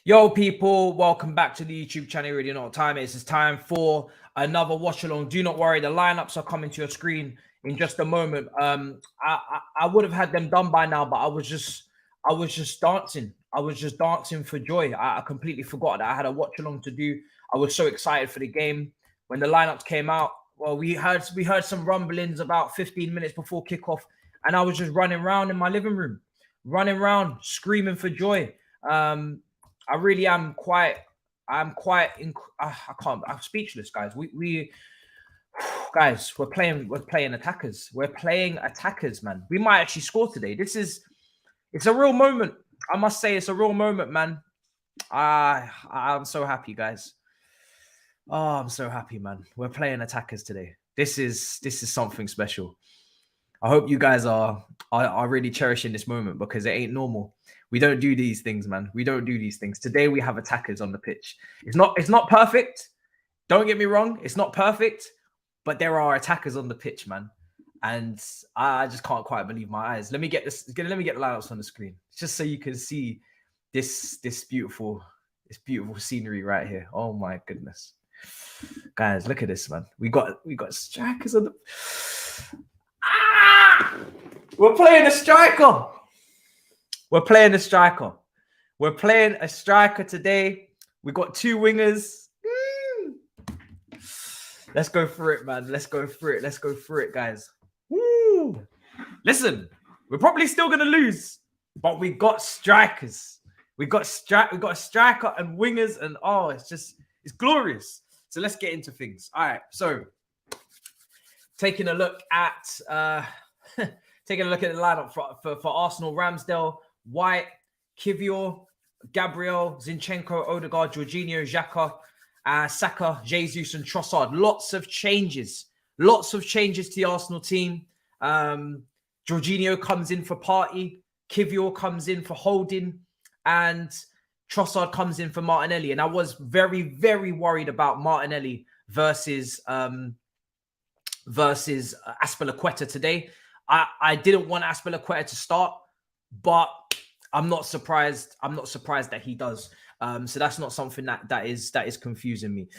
Yo, people, welcome back to the YouTube channel. You already know what time it is. It's time for another watch along. Do not worry, the lineups are coming to your screen in just a moment. I would have had them done by now, but I was just dancing. I was just dancing for joy. I completely forgot that I had a watch along to do. I was so excited for the game when the lineups came out. Well, we heard some rumblings about 15 minutes before kickoff, and I was just running around in my living room, running around, screaming for joy. I really am I'm speechless, guys. Guys, we're playing attackers. We're playing attackers, man. We might actually score today. It's a real moment. I must say it's a real moment, man. I'm so happy, guys. Oh, I'm so happy, man. We're playing attackers today. This is something special. I hope you guys are really cherishing this moment because it ain't normal. We don't do these things, man. We don't do these things. Today we have attackers on the pitch. It's not perfect. Don't get me wrong. It's not perfect, but there are attackers on the pitch, man. And I just can't quite believe my eyes. Let me get the lineups on the screen just so you can see this beautiful scenery right here. Oh my goodness. Guys, look at this, man. We got strikers on the We're playing a striker. We're playing a striker. We're playing a striker today. We got two wingers. Let's go for it, man. Let's go for it. Let's go for it, guys. Woo. Listen, we're probably still gonna lose, but we got strikers. We got a striker and wingers, and oh, it's glorious. So let's get into things. All right. So taking a look at the lineup for Arsenal: Ramsdale, White, Kivior, Gabriel, Zinchenko, Odegaard, Jorginho, Xhaka, Saka, Jesus, and Trossard. Lots of changes. Lots of changes to the Arsenal team. Jorginho comes in for Partey. Kivior comes in for Holding. And Trossard comes in for Martinelli. And I was very, very worried about Martinelli versus Azpilicueta today. I didn't want Azpilicueta to start, but I'm not surprised. I'm not surprised that he does. So that's not something that is confusing me.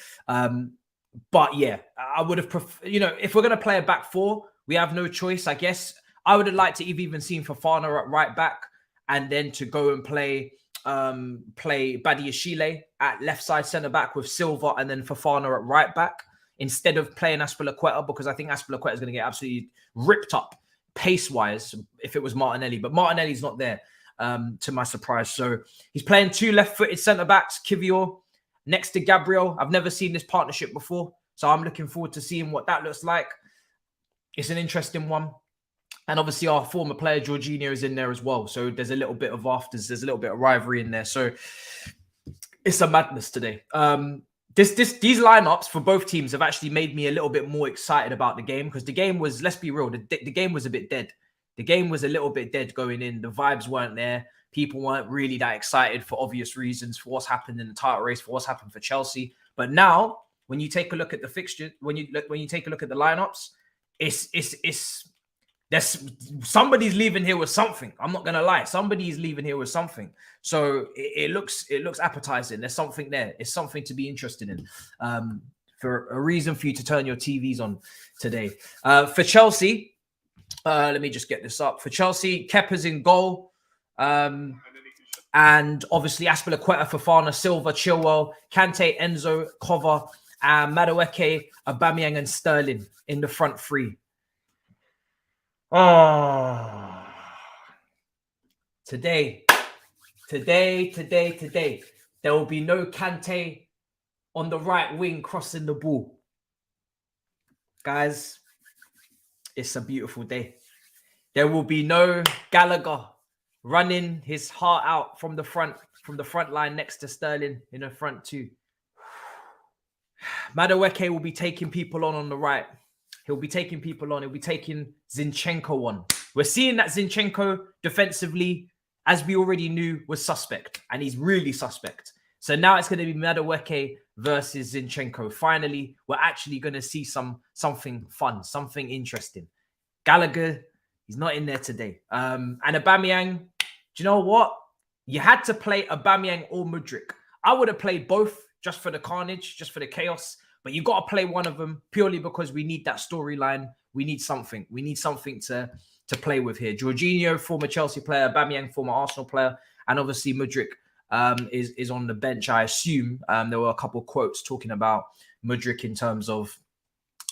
But yeah, I would have preferred, if we're going to play a back four, we have no choice, I guess. I would have liked to have even seen Fofana at right back and then to go and play Badiashile at left side centre back with Silva and then Fofana at right back instead of playing Azpilicueta, because I think Azpilicueta is going to get absolutely ripped up pace-wise if it was Martinelli. But Martinelli's not there, to my surprise. So he's playing two left-footed centre-backs, Kivior next to Gabriel. I've never seen this partnership before, so I'm looking forward to seeing what that looks like. It's an interesting one. And obviously our former player, Jorginho, is in there as well. So there's a little bit of there's a little bit of rivalry in there. So it's a madness today. These lineups for both teams have actually made me a little bit more excited about the game, because the game was, let's be real, the game was a bit dead. The game was a little bit dead going in. The vibes weren't there. People weren't really that excited for obvious reasons for what's happened in the title race, for what's happened for Chelsea. But now, when you take a look at the fixture, when you take a look at the lineups, there's somebody's leaving here with something. I'm not gonna lie, somebody's leaving here with something. So it looks appetizing. There's something there. It's something to be interested in. For a reason for you to turn your TVs on today. For Chelsea, let me just get this up. For Chelsea, Kepa's in goal. And obviously Azpilicueta, Fofana, Silva, Chilwell, Kante, Enzo, Kova, Madueke, Aubameyang, and Sterling in the front three. Oh, today, there will be no Kante on the right wing crossing the ball. Guys, it's a beautiful day. There will be no Gallagher running his heart out from the front line next to Sterling in the front two. Madueke will be taking people on the right. He'll be taking people on. He'll be taking Zinchenko on. We're seeing that Zinchenko defensively, as we already knew, was suspect. And he's really suspect. So now it's going to be Madueke versus Zinchenko. Finally, we're actually going to see something fun, something interesting. Gallagher, he's not in there today. And Aubameyang, do you know what? You had to play Aubameyang or Mudryk. I would have played both just for the carnage, just for the chaos. But you got to play one of them purely because we need that storyline. We need something. We need something to play with here. Jorginho, former Chelsea player. Aubameyang, former Arsenal player. And obviously Mudryk is on the bench, I assume. There were a couple of quotes talking about Mudryk in terms of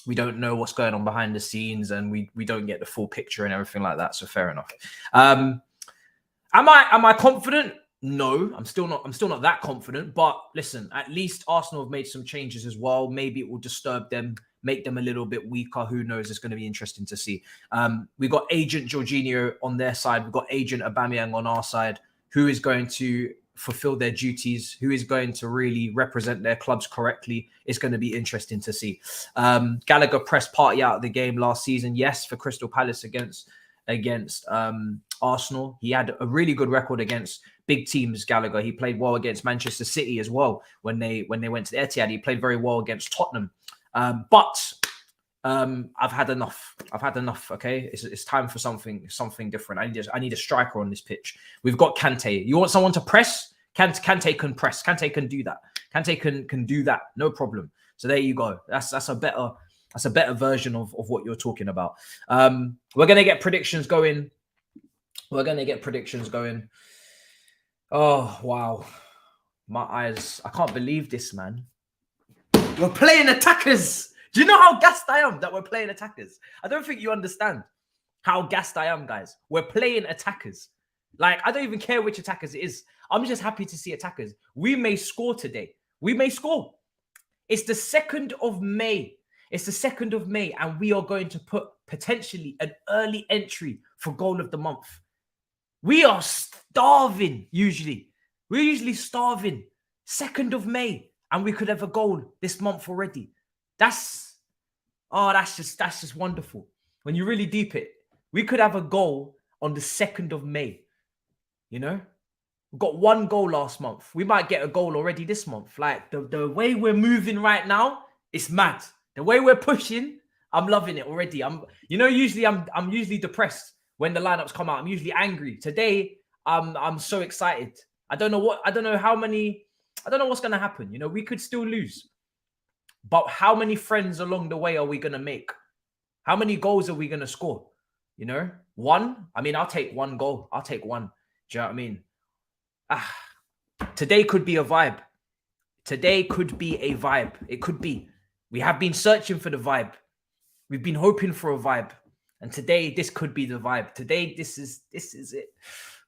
we don't know what's going on behind the scenes and we don't get the full picture and everything like that. So fair enough. Am I confident? No, I'm still not that confident. But listen, at least Arsenal have made some changes as well. Maybe it will disturb them, make them a little bit weaker. Who knows? It's going to be interesting to see. We've got Agent Jorginho on their side. We've got Agent Aubameyang on our side. Who is going to fulfill their duties? Who is going to really represent their clubs correctly? It's going to be interesting to see. Gallagher pressed Partey out of the game last season. Yes, for Crystal Palace against Arsenal. He had a really good record against big teams, Gallagher. He played well against Manchester City as well when they went to the Etihad. He played very well against Tottenham. But I've had enough. Okay, it's time for something different. I need a striker on this pitch. We've got Kante. You want someone to press? Kante can press. Kante can do that. Kante can do that. No problem. So there you go. That's a better version of what you're talking about. We're gonna get predictions going. Oh wow, my eyes! I can't believe this, man. We're playing attackers. Do you know how gassed I am that we're playing attackers? I don't think you understand how gassed I am, guys. We're playing attackers. Like, I don't even care which attackers it is. I'm just happy to see attackers. We may score today. We may score. It's the 2nd of May. It's the 2nd of May, and we are going to put potentially an early entry for goal of the month. We are starving, usually. We're usually starving. 2nd of May, and we could have a goal this month already. That's just wonderful. When you really deep it, we could have a goal on the 2nd of May. You know, we got 1 goal last month. We might get a goal already this month. Like the way we're moving right now, it's mad. The way we're pushing, I'm loving it already. Usually I'm usually depressed when the lineups come out. I'm usually angry. Today, I'm so excited. I don't know what's gonna happen. You know, we could still lose. But how many friends along the way are we gonna make? How many goals are we gonna score? You know, 1. I mean, I'll take 1 goal. I'll take 1. Do you know what I mean? Today could be a vibe. Today could be a vibe. It could be. We have been searching for the vibe. We've been hoping for a vibe. And today, this could be the vibe. Today, this is it.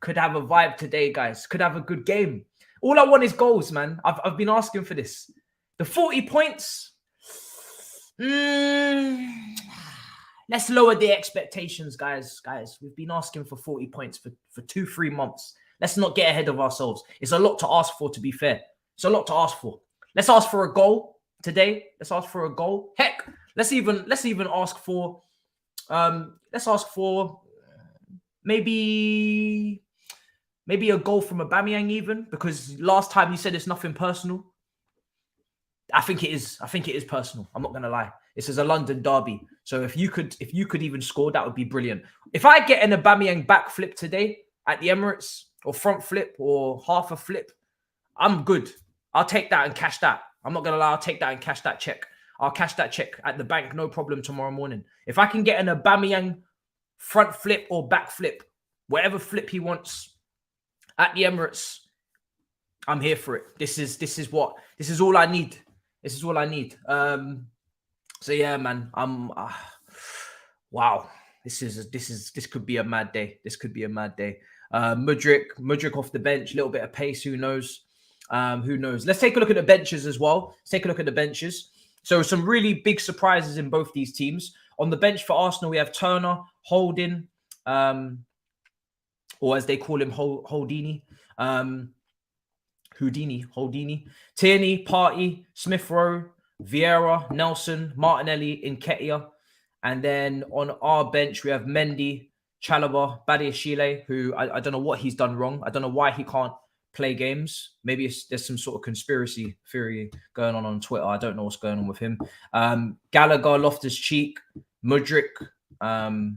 Could have a vibe today, guys. Could have a good game. All I want is goals, man. I've been asking for this. The 40 points. Let's lower the expectations, guys. We've been asking for 40 points for 2-3 months. Let's not get ahead of ourselves. It's a lot to ask for, to be fair. It's a lot to ask for. Let's ask for a goal today. Let's ask for a goal. Heck, let's even ask for maybe a goal from Aubameyang even, because last time you said it's nothing personal. I think it is personal. I'm not gonna lie. This is a London derby. So if you could even score, that would be brilliant. If I get an Aubameyang back flip today at the Emirates, or front flip, or half a flip, I'm good. I'll take that and cash that. I'm not gonna lie, I'll take that and cash that check. I'll cash that check at the bank, no problem, tomorrow morning. If I can get an Aubameyang front flip or back flip, whatever flip he wants at the Emirates, I'm here for it. This is all I need. This is all I need. So yeah, man. Wow. This could be a mad day. This could be a mad day. Mudryk off the bench, a little bit of pace. Who knows? Who knows? Let's take a look at the benches as well. Let's take a look at the benches. So some really big surprises in both these teams. On the bench for Arsenal, we have Turner, Holding, or as they call him, Houdini. Houdini, Tierney, Partey, Smith Rowe, Vieira, Nelson, Martinelli, Nketiah. And then on our bench, we have Mendy, Chalobah, Badiashile, who I don't know what he's done wrong. I don't know why he can't play games. Maybe there's some sort of conspiracy theory going on Twitter. I don't know what's going on with him. Gallagher, Loftus-Cheek, Mudryk, the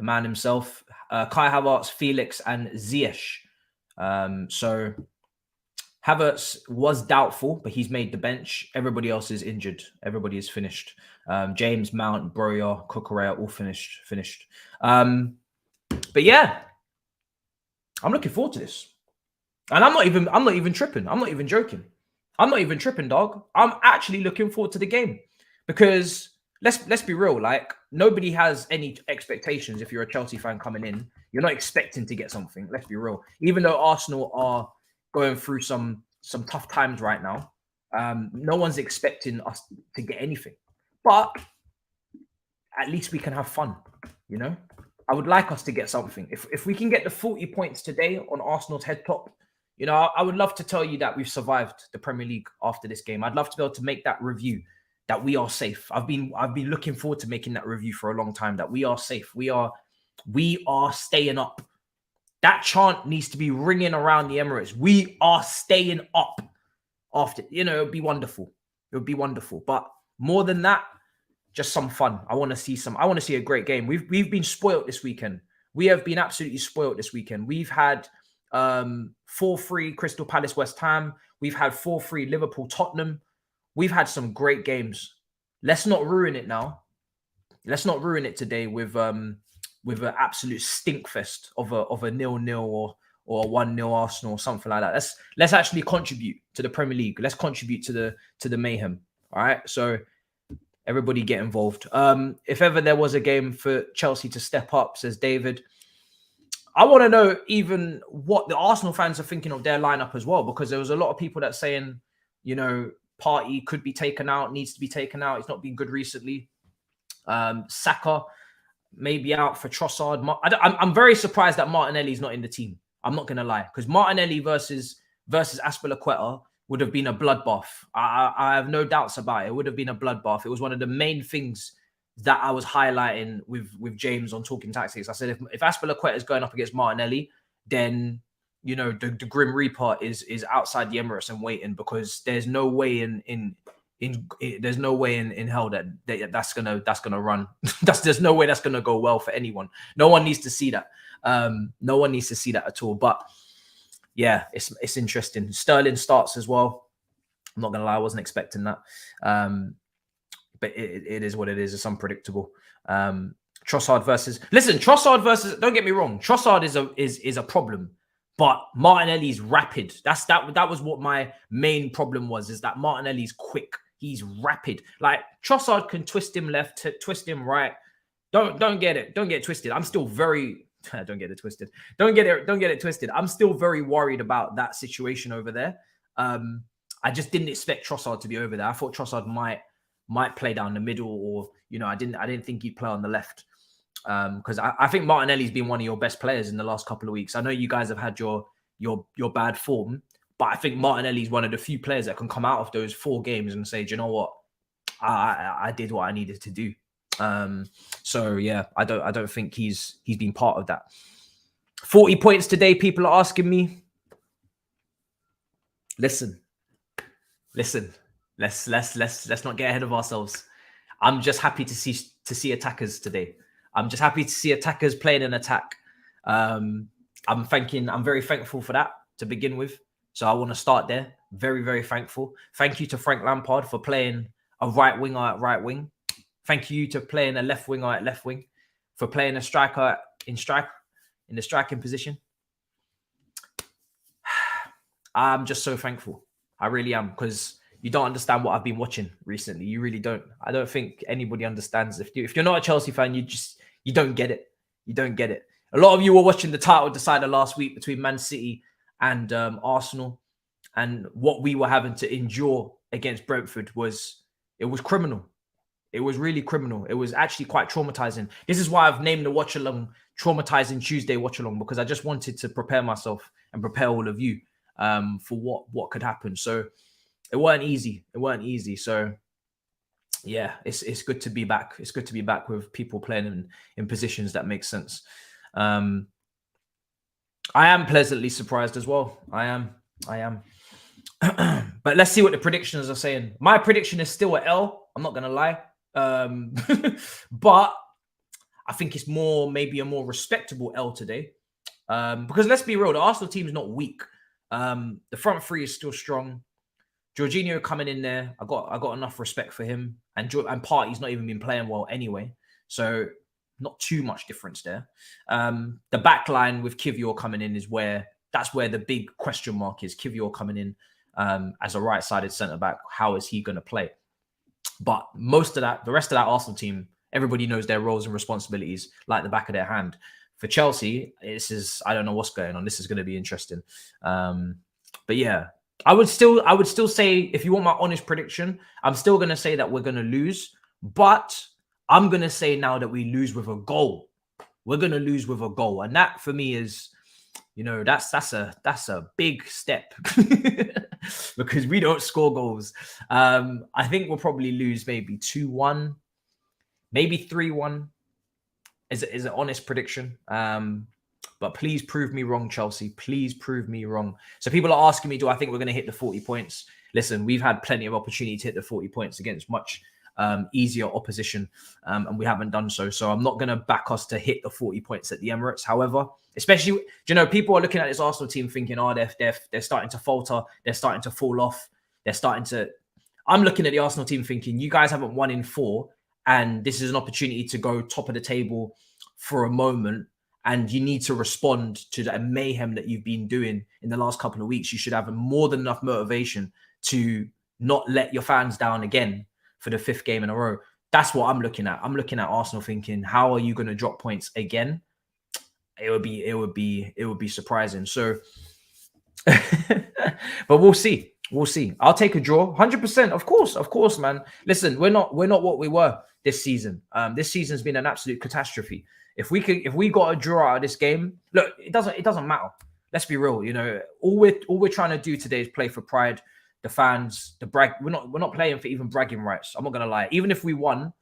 man himself, Kai Havertz, Felix, and Ziyech. So Havertz was doubtful, but he's made the bench. Everybody else is injured. Everybody is finished. James, Mount, Broja, Cucurella, all finished. But yeah, I'm looking forward to this. And I'm not even tripping. I'm not even joking. I'm not even tripping, dog. I'm actually looking forward to the game, because let's be real. Like, nobody has any expectations. If you're a Chelsea fan coming in, you're not expecting to get something. Let's be real. Even though Arsenal are going through some tough times right now, no one's expecting us to get anything. But at least we can have fun, you know? I would like us to get something. If we can get the 40 points today on Arsenal's head top, you know, I would love to tell you that we've survived the Premier League after this game. I'd love to be able to make that review, that we are safe. I've been looking forward to making that review for a long time, that we are safe. We are staying up. That chant needs to be ringing around the Emirates. We are staying up. After, you know, it would be wonderful. It would be wonderful. But more than that, just some fun. I want to see a great game. We've been spoiled this weekend. We have been absolutely spoiled this weekend. We've had 4-3 Crystal Palace West Ham. We've had 4-3 Liverpool Tottenham. We've had some great games. Let's not ruin it now. Let's not ruin it today with an absolute stinkfest of a 0-0 or a 1-0 Arsenal or something like that. Let's actually contribute to the Premier League. Let's contribute to the mayhem. All right. So everybody get involved. If ever there was a game for Chelsea to step up, says David, I want to know even what the Arsenal fans are thinking of their lineup as well, because there was a lot of people that saying, you know, Partey could be taken out, needs to be taken out. He's not been good recently. Saka maybe out for Trossard. I'm very surprised that Martinelli is not in the team. I'm not gonna lie, because Martinelli versus Azpilicueta would have been a bloodbath. I have no doubts about it. It would have been a bloodbath. It was one of the main things that I was highlighting with James on Talking Tactics. I said if Azpilicueta is going up against Martinelli, then you know the Grim Reaper is outside the Emirates and waiting, because there's no way there's no way in hell that's gonna run. There's no way that's gonna go well for anyone. No one needs to see that. No one needs to see that at all. But yeah, it's interesting. Sterling starts as well. I'm not gonna lie, I wasn't expecting that. But it is what it is. It's unpredictable. Trossard versus don't get me wrong, Trossard is a problem, but Martinelli's rapid. That was what my main problem was, is that Martinelli's quick. He's rapid. Like Trossard can twist him left, twist him right. Don't get it twisted. I'm still very don't get it twisted. Don't get it twisted. I'm still very worried about that situation over there. I just didn't expect Trossard to be over there. I thought Trossard might play down the middle, or you know, I didn't think he'd play on the left, because I think Martinelli's been one of your best players in the last couple of weeks. I know you guys have had your bad form, but I think Martinelli's one of the few players that can come out of those 4 games and say, do you know what, I did what I needed to do. So yeah, I don't think he's been part of that. 40 points today. People are asking me. Listen. Let's not get ahead of ourselves. I'm just happy to see attackers today. I'm just happy to see attackers playing an attack. I'm very thankful for that to begin with. So I want to start there. Very, very thankful. Thank you to Frank Lampard for playing a right winger at right wing. Thank you to playing a left winger at left wing, for playing a striker in the striking position. I'm just so thankful. I really am, because you don't understand what I've been watching recently. You really don't. I don't think anybody understands. If you're not a Chelsea fan, you don't get it. You don't get it. A lot of you were watching the title decider last week between Man City and Arsenal, and what we were having to endure against Brentford was criminal. It was really criminal. It was actually quite traumatizing. This is why I've named the Watchalong Traumatizing Tuesday Watchalong, because I just wanted to prepare myself and prepare all of you for what could happen. So it weren't easy. So yeah, it's good to be back. It's good to be back with people playing in positions that make sense. I am pleasantly surprised as well. I am. But let's see what the predictions are saying. My prediction is still a L. I'm not gonna lie. But I think it's maybe a more respectable L today. Because let's be real, the Arsenal team is not weak. The front three is still strong. Jorginho coming in there, I got enough respect for him, and Partey's not even been playing well anyway, so not too much difference there. The back line with Kivior coming in that's where the big question mark is. Kivior coming in as a right-sided centre back, how is he going to play? But the rest of that Arsenal team, everybody knows their roles and responsibilities like the back of their hand. For Chelsea, I don't know what's going on. This is going to be interesting. But yeah, I would still say, if you want my honest prediction, I'm still going to say that we're going to lose, but I'm going to say now that we lose with a goal. We're going to lose with a goal. And that for me is, you know, that's a big step because we don't score goals. I think we'll probably lose maybe 2-1, maybe 3-1 is an honest prediction. But please prove me wrong, Chelsea. Please prove me wrong. So people are asking me, do I think we're going to hit the 40 points? Listen, we've had plenty of opportunity to hit the 40 points against much easier opposition, and we haven't done so. So I'm not going to back us to hit the 40 points at the Emirates. However, especially, you know, people are looking at this Arsenal team thinking, oh, they're starting to falter. They're starting to fall off. I'm looking at the Arsenal team thinking, you guys haven't won in 4, and this is an opportunity to go top of the table for a moment. And you need to respond to that mayhem that you've been doing in the last couple of weeks. You should have more than enough motivation to not let your fans down again for the 5th game in a row. That's what I'm looking at. I'm looking at Arsenal thinking, how are you going to drop points again? It would be surprising. So, but we'll see. We'll see. I'll take a draw. 100%. Of course, man. Listen, we're not what we were this season. This season's been an absolute catastrophe. If we got a draw out of this game, look, it doesn't matter. let's be real. You know, all we're trying to do today is play for pride, the fans, the brag. We're not playing for even bragging rights. I'm not gonna lie. Even if we won,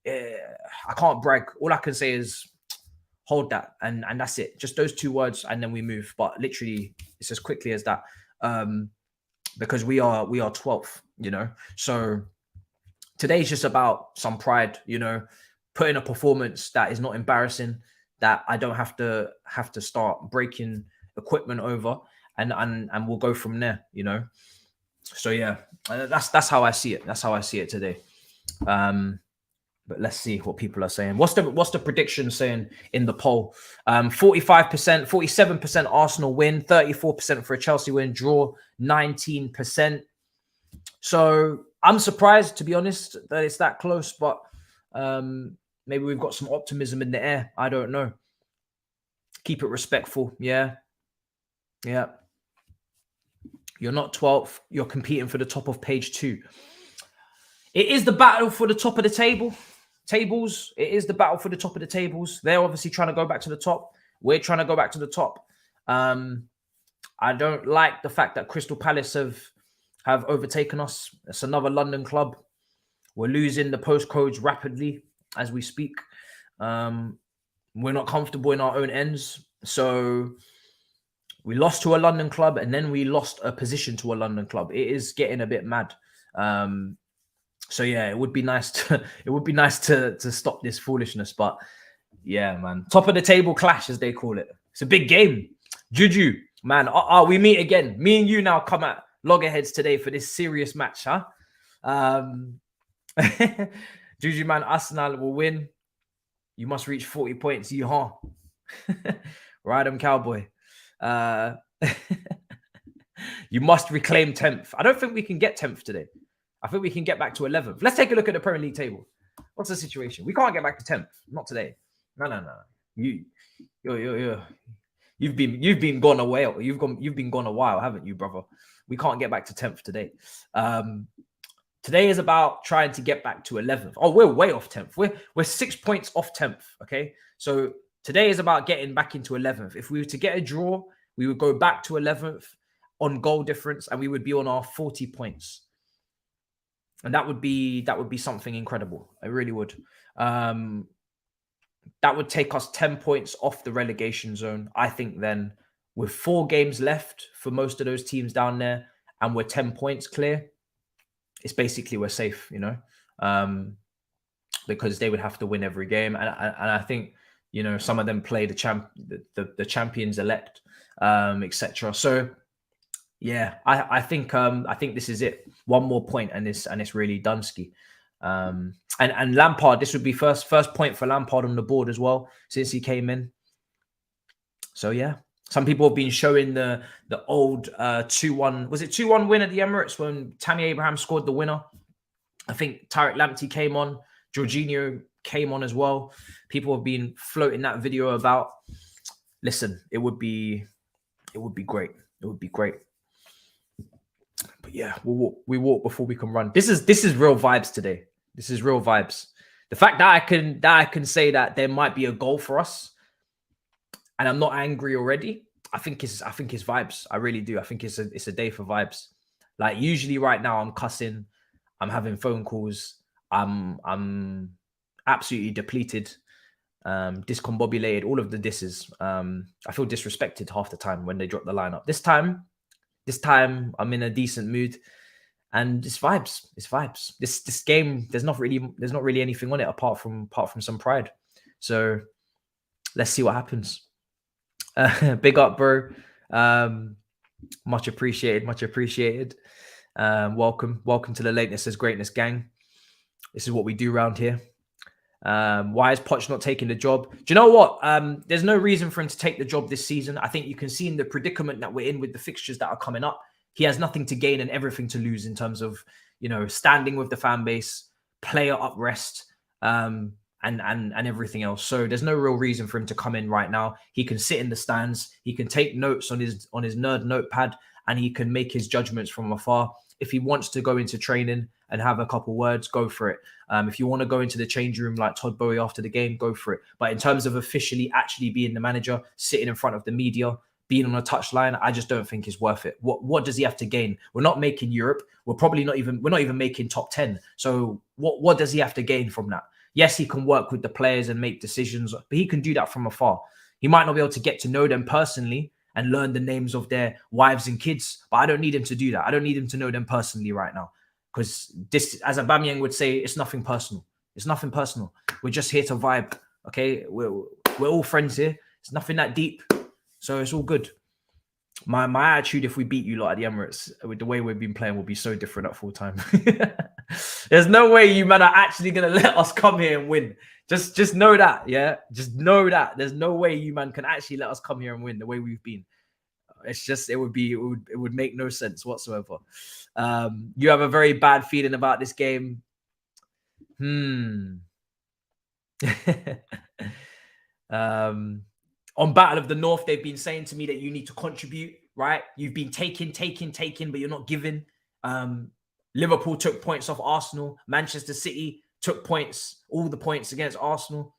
I can't brag. All I can say is hold that, and that's it. Just those 2 words, and then we move. But literally, it's as quickly as that. Because we are 12th, you know. So today's just about some pride, you know, putting a performance that is not embarrassing, that I don't have to start breaking equipment over, and we'll go from there, you know. So yeah, that's how I see it. That's how I see it today. But let's see what people are saying. What's the prediction saying in the poll? 45%, 47% Arsenal win, 34% for a Chelsea win, draw 19%. So I'm surprised, to be honest, that it's that close, but maybe we've got some optimism in the air. I don't know. Keep it respectful. Yeah. Yeah. You're not 12th. You're competing for the top of page 2. It is the battle for the top of the tables. It is the battle for the top of the tables. They're obviously trying to go back to the top. We're trying to go back to the top. I don't like the fact that Crystal Palace have overtaken us. It's another London club. We're losing the postcodes rapidly as we speak. We're not comfortable in our own ends. So we lost to a London club, and then we lost a position to a London club. It is getting a bit mad. So yeah, it would be nice to stop this foolishness. But yeah, man, top of the table clash, as they call it. It's a big game. Juju, man, we meet again. Me and you now come at loggerheads today for this serious match, huh? Juju, man, Arsenal will win. You must reach 40 points, huh? Ride 'em, cowboy. You must reclaim 10th. I don't think we can get 10th today. I think we can get back to 11th. Let's take a look at the Premier League table. What's the situation? We can't get back to 10th. Not today. No. You've been gone away. You've been gone a while, haven't you, brother? We can't get back to 10th today. Today is about trying to get back to 11th. Oh, we're way off 10th. We're 6 points off 10th. Okay, so today is about getting back into 11th. If we were to get a draw, we would go back to 11th on goal difference, and we would be on our 40 points. And that would be something incredible. It really would. That would take us 10 points off the relegation zone. I think then with 4 games left for most of those teams down there, and we're 10 points clear, it's basically we're safe, you know, because they would have to win every game. And I think, you know, some of them play the champions elect, etc. So yeah, I think this is it. One more point, and it's really Dunsky. And Lampard, this would be first point for Lampard on the board as well since he came in. So yeah, some people have been showing the old 2-1. Was it 2-1 win at the Emirates when Tammy Abraham scored the winner? I think Tariq Lamptey came on, Jorginho came on as well. People have been floating that video about. Listen, it would be great. It would be great. But yeah, we walk before we can run. This is real vibes today. This is real vibes. The fact that I can say that there might be a goal for us, and I'm not angry already. I think it's vibes. I really do. I think it's a day for vibes. Like usually right now I'm cussing, I'm having phone calls, I'm absolutely depleted, discombobulated, all of the disses. I feel disrespected half the time when they drop the lineup. This time I'm in a decent mood, and it's vibes. It's vibes. This game, there's not really anything on it apart from some pride. So let's see what happens. Big up, bro. Much appreciated. Much appreciated. Welcome to the Lateness is Greatness gang. This is what we do around here. Why is Poch not taking the job? Do you know what? There's no reason for him to take the job this season. I think you can see in the predicament that we're in with the fixtures that are coming up. He has nothing to gain and everything to lose in terms of, you know, standing with the fan base, player uprest, and everything else. So there's no real reason for him to come in right now. He can sit in the stands. He can take notes on his nerd notepad, and he can make his judgments from afar. If he wants to go into training and have a couple words, go for it. If you want to go into the change room like Todd Bowie after the game, go for it. But in terms of officially actually being the manager, sitting in front of the media, being on a touchline, I just don't think is worth it. What does he have to gain? We're not making Europe. We're not even making top 10. So what does he have to gain from that? Yes, he can work with the players and make decisions, but he can do that from afar. He might not be able to get to know them personally and learn the names of their wives and kids, but I don't need him to do that. I don't need him to know them personally right now, because this, as Aubameyang would say, it's nothing personal. It's nothing personal. We're just here to vibe. Okay, we're all friends here. It's nothing that deep, so it's all good. My attitude, if we beat you lot at the Emirates, with the way we've been playing, will be so different at full time. There's no way you man are actually gonna let us come here and win. Just know that, yeah. Just know that there's no way you man can actually let us come here and win the way we've been. It's just it would make no sense whatsoever. You have a very bad feeling about this game. On Battle of the North, they've been saying to me that you need to contribute, right? You've been taking, but you're not giving. Liverpool took points off Arsenal. Manchester City took points, all the points against Arsenal.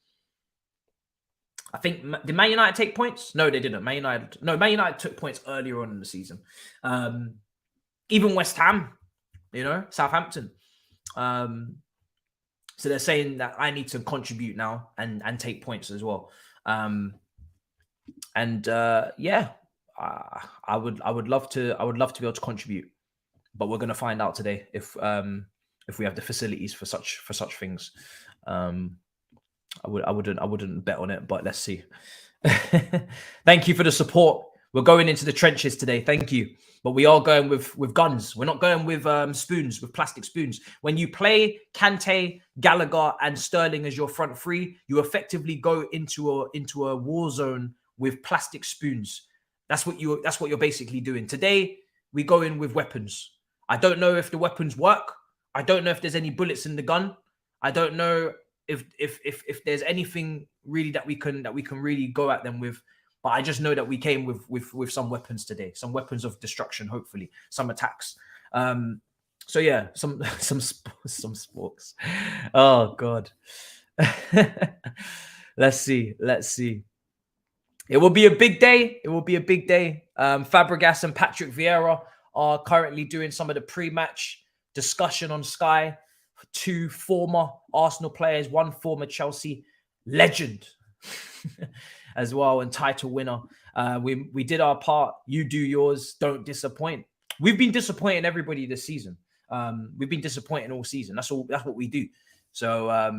I think, did Man United take points? No, they didn't. Man United took points earlier on in the season. Even West Ham, Southampton. So they're saying that I need to contribute now and take points as well. Yeah, I would love to be able to contribute, but we're going to find out today if we have the facilities for such things. I wouldn't bet on it, but let's see. Thank you for the support. We're going into the trenches today. Thank you. But we are going with guns. We're not going with spoons, with plastic spoons. When you play Kante, Gallagher, and Sterling as your front three, you effectively go into a war zone with plastic spoons. That's what you're basically doing. Today, we go in with weapons. I don't know if the weapons work. I don't know if there's any bullets in the gun. I don't know if there's anything really that we can really go at them with. But I just know that we came with some weapons today, some weapons of destruction, hopefully, some attacks. So yeah, some sporks. Oh God. Let's see. It will be a big day. Fabregas and Patrick Vieira are currently doing some of the pre-match discussion on Sky. Two former Arsenal players, one former Chelsea legend as well, and title winner. We did our part. You do yours. Don't disappoint. We've been disappointing everybody this season. We've been disappointing all season. That's what we do. So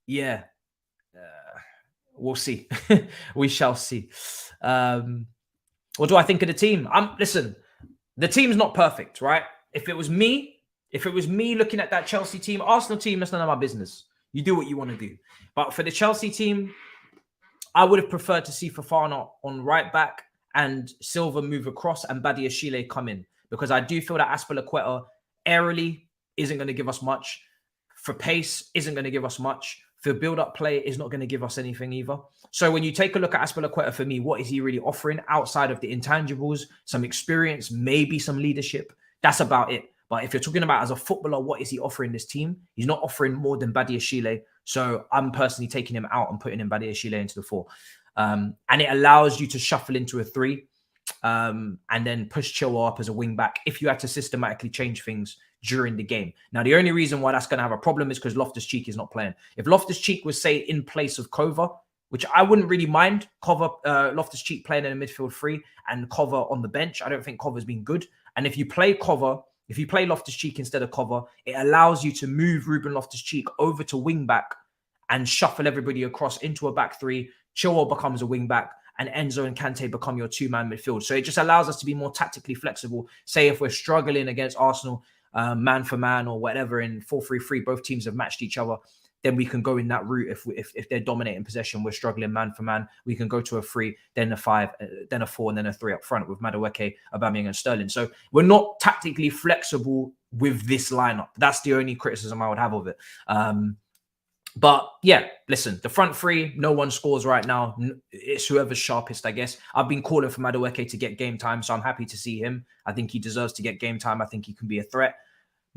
yeah, we'll see. We shall see. What do I think of the team? Listen, the team's not perfect, right? If it was me looking at that Chelsea team, Arsenal team, that's none of my business. You do what you want to do. But for the Chelsea team, I would have preferred to see Fofana on right back and Silva move across and Badiashile come in, because I do feel that Azpilicueta aerially isn't going to give us much. For pace, isn't going to give us much. For build-up play, is not going to give us anything either. So when you take a look at Azpilicueta, for me, what is he really offering outside of the intangibles? Some experience, maybe some leadership. That's about it. But if you're talking about as a footballer, what is he offering this team? He's not offering more than Badiashile. So I'm personally taking him out and putting in Badiashile into the 4. And it allows you to shuffle into a 3 and then push Chilwell up as a wing back if you had to systematically change things during the game. Now, the only reason why that's going to have a problem is because Loftus-Cheek is not playing. If Loftus-Cheek was, say, in place of Kova, which I wouldn't really mind, Loftus-Cheek playing in a midfield 3 and Kova on the bench, I don't think Kova's been good. And if you play Loftus-Cheek instead of Kova, it allows you to move Ruben Loftus-Cheek over to wing back and shuffle everybody across into a back 3. Chilwell becomes a wing back and Enzo and Kante become your 2-man midfield. So it just allows us to be more tactically flexible. Say if we're struggling against Arsenal, man for man or whatever in 4-3-3, both teams have matched each other, then we can go in that route. If they're dominating possession, we're struggling man for man, we can go to a 3, then a 5, then a 4, and then a 3 up front with Madueke, Aubameyang, and Sterling. So we're not tactically flexible with this lineup. That's the only criticism I would have of it. But yeah, listen, the front 3, no one scores right now. It's whoever's sharpest, I guess. I've been calling for Madueke to get game time, so I'm happy to see him. I think he deserves to get game time. I think he can be a threat.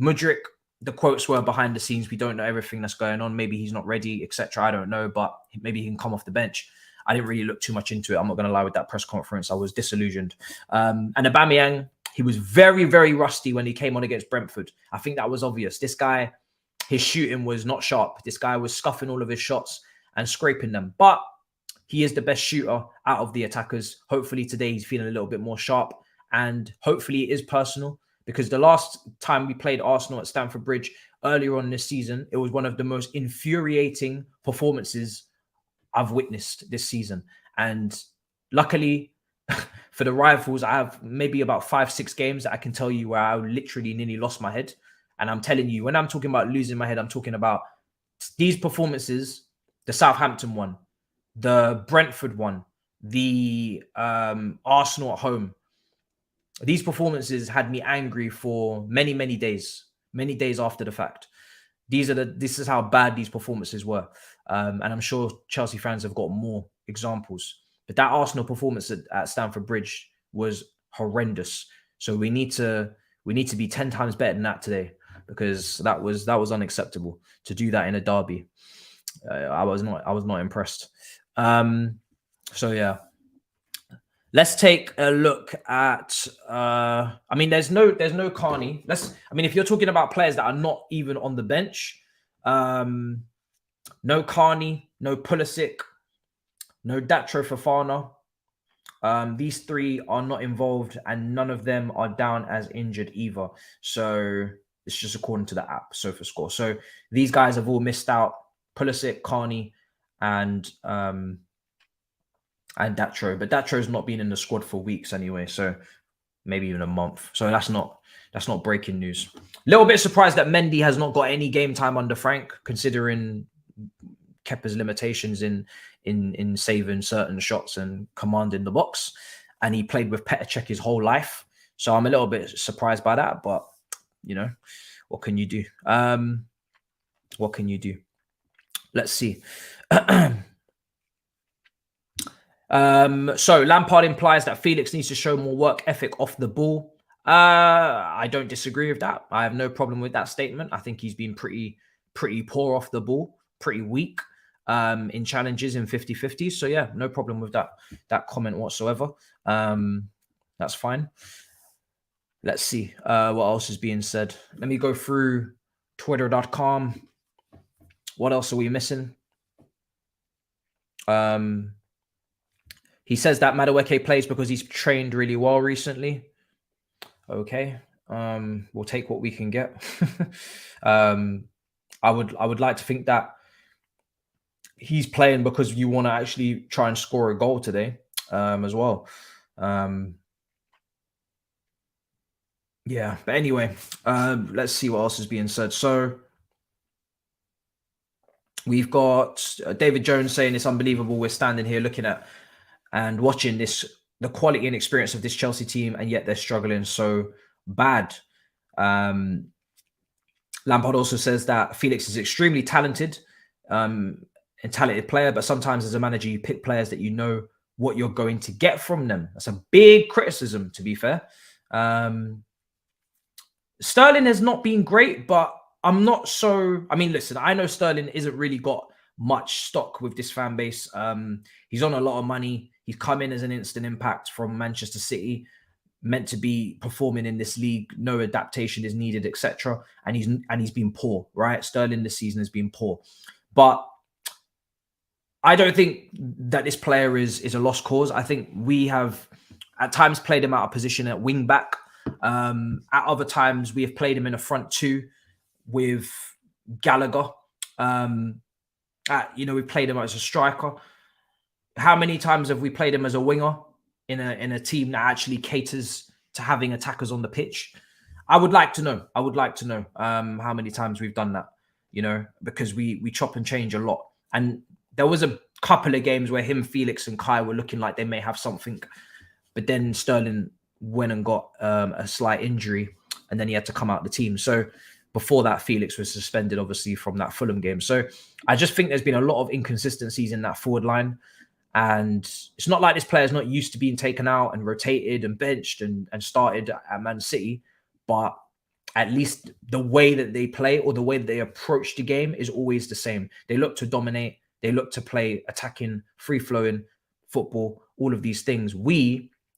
Mudryk, the quotes were behind the scenes. We don't know everything that's going on. Maybe he's not ready, etc. I don't know, but maybe he can come off the bench. I didn't really look too much into it. I'm not going to lie, with that press conference, I was disillusioned. And Aubameyang, he was very, very rusty when he came on against Brentford. I think that was obvious. This guy, his shooting was not sharp. This guy was scuffing all of his shots and scraping them. But he is the best shooter out of the attackers. Hopefully today he's feeling a little bit more sharp, and hopefully it is personal, because the last time we played Arsenal at Stamford Bridge earlier on this season, it was one of the most infuriating performances I've witnessed this season. And luckily for the rivals, I have maybe about 5-6 games that I can tell you where I literally nearly lost my head. And I'm telling you, when I'm talking about losing my head, I'm talking about these performances: the Southampton one, the Brentford one, the Arsenal at home. These performances had me angry for many, many days after the fact. This is how bad these performances were. And I'm sure Chelsea fans have got more examples. But that Arsenal performance at Stamford Bridge was horrendous. So we need to be 10 times better than that today, because that was unacceptable to do that in a derby. I was not impressed. So yeah. Let's take a look at. I mean, there's no Carney. If you're talking about players that are not even on the bench, no Carney, no Pulisic, no Datro Fofana. These three are not involved, and none of them are down as injured either. So it's just according to the app, SofaScore. So these guys have all missed out: Pulisic, Carney, and Datro. But Datro's not been in the squad for weeks anyway, so maybe even a month. So that's not breaking news. A little bit surprised that Mendy has not got any game time under Frank, considering Kepa's limitations in saving certain shots and commanding the box. And he played with Petr Cech his whole life. So I'm a little bit surprised by that, but you know, what can you do? What can you do? Let's see. So Lampard implies that Felix needs to show more work ethic off the ball. I don't disagree with that. I have no problem with that statement. I think he's been pretty poor off the ball, pretty weak in challenges in 50-50s. So yeah, no problem with that comment whatsoever. That's fine. Let's see what else is being said. Let me go through twitter.com. What else are we missing? He says that Madueke plays because he's trained really well recently. Okay. We'll take what we can get. I would like to think that he's playing because you want to actually try and score a goal today, as well. Yeah, but anyway, let's see what else is being said. So we've got David Jones saying it's unbelievable. We're standing here looking at and watching the quality and experience of this Chelsea team, and yet they're struggling so bad. Lampard also says that Felix is extremely talented, and talented player, but sometimes as a manager, you pick players that you know what you're going to get from them. That's a big criticism, to be fair. Sterling has not been great, but I'm not so... I mean, listen, I know Sterling isn't really got much stock with this fan base. He's on a lot of money. He's come in as an instant impact from Manchester City, meant to be performing in this league. No adaptation is needed, etc. And he's been poor, right? Sterling this season has been poor. But I don't think that this player is a lost cause. I think we have at times played him out of position at wing back. At other times, we have played him in a front two with Gallagher. We played him as a striker. How many times have we played him as a winger in a team that actually caters to having attackers on the pitch? I would like to know. How many times we've done that, because we chop and change a lot. And there was a couple of games where him, Felix and Kai were looking like they may have something, but then Sterling went and got a slight injury, and then he had to come out of the team. So before that, Felix was suspended, obviously, from that Fulham game. So I just think there's been a lot of inconsistencies in that forward line. And it's not like this player's not used to being taken out and rotated and benched and started at Man City, but at least the way that they play or the way that they approach the game is always the same. They look to dominate. They look to play attacking, free-flowing football, all of these things.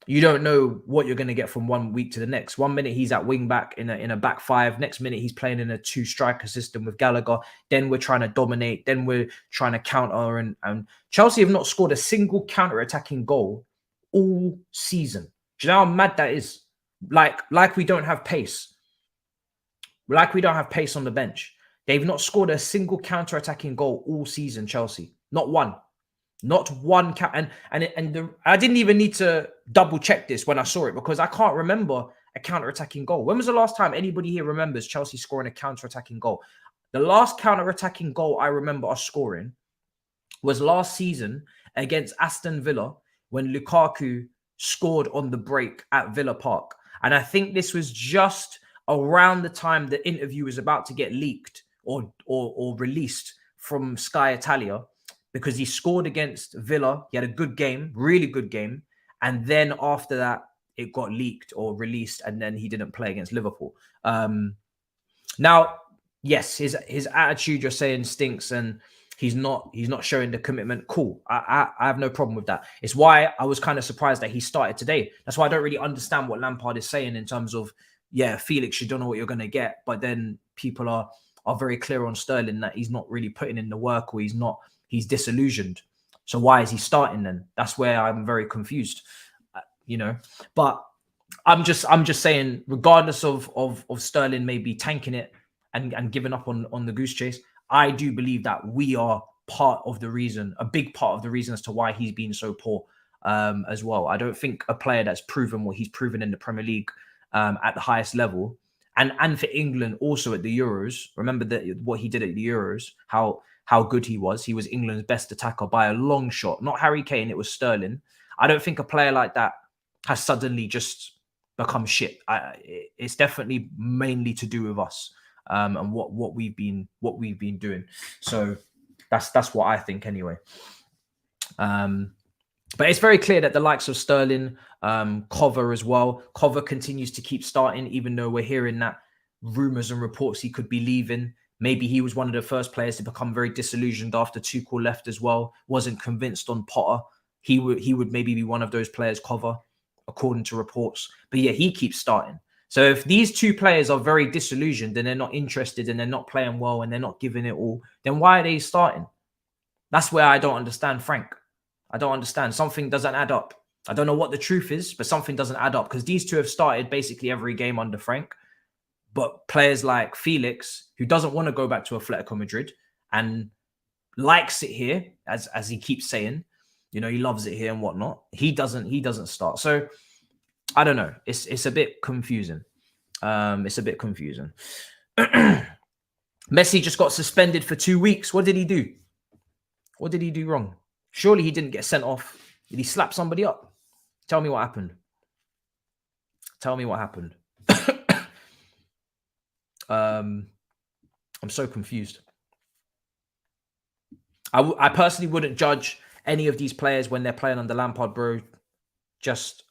You don't know what you're going to get from 1 week to the next. 1 minute he's at wing back in a back five. Next minute he's playing in a 2-striker system with Gallagher. Then we're trying to dominate. Then we're trying to counter. And Chelsea have not scored a single counter-attacking goal all season. Do you know how mad that is? Like we don't have pace. Like we don't have pace on the bench. They've not scored a single counter-attacking goal all season, Chelsea. Not one. Not one. I didn't even need to double check this when I saw it, because I can't remember a counter-attacking goal. When was the last time anybody here remembers Chelsea scoring a counter-attacking goal? The last counter-attacking goal I remember us scoring was last season against Aston Villa, when Lukaku scored on the break at Villa Park. And I think this was just around the time the interview was about to get leaked or released from Sky Italia, because he scored against Villa. He had a good game, really good game. And then after that, it got leaked or released, and then he didn't play against Liverpool. Now, yes, his attitude, you're saying, stinks, and he's not showing the commitment. Cool. I have no problem with that. It's why I was kind of surprised that he started today. That's why I don't really understand what Lampard is saying in terms of, yeah, Felix, you don't know what you're going to get. But then people are very clear on Sterling that he's not really putting in the work, or he's disillusioned. So why is he starting then? That's where I'm very confused, But I'm just saying, regardless of Sterling maybe tanking it and giving up on the goose chase, I do believe that we are part of the reason, a big part of the reason as to why he's been so poor as well. I don't think a player that's proven what he's proven in the Premier League at the highest level, and for England also at the Euros. Remember that what he did at the Euros, how good he was. He was England's best attacker by a long shot. Not Harry Kane, it was Sterling. I don't think a player like that has suddenly just become shit. It's definitely mainly to do with us and what we've been doing. So that's what I think anyway. But it's very clear that the likes of Sterling, Kova as well. Kova continues to keep starting, even though we're hearing that rumors and reports he could be leaving. Maybe he was one of the first players to become very disillusioned after Tuchel left as well. Wasn't convinced on Potter. He would maybe be one of those players, Kova, according to reports. But yeah, he keeps starting. So if these two players are very disillusioned and they're not interested and they're not playing well and they're not giving it all, then why are they starting? That's where I don't understand, Frank. I don't understand. Something doesn't add up. I don't know what the truth is, but something doesn't add up, because these two have started basically every game under Frank. But players like Felix, who doesn't want to go back to Atletico Madrid and likes it here, as he keeps saying, he loves it here and whatnot. He doesn't start. So I don't know. It's a bit confusing. It's a bit confusing. Messi just got suspended for 2 weeks. What did he do? What did he do wrong? Surely he didn't get sent off. Did he slap somebody up? Tell me what happened. Tell me what happened. I'm so confused. I personally wouldn't judge any of these players when they're playing under Lampard, bro. Just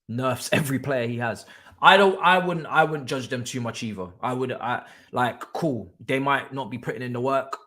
nerfs every player he has. I wouldn't judge them too much either. Cool. They might not be putting in the work.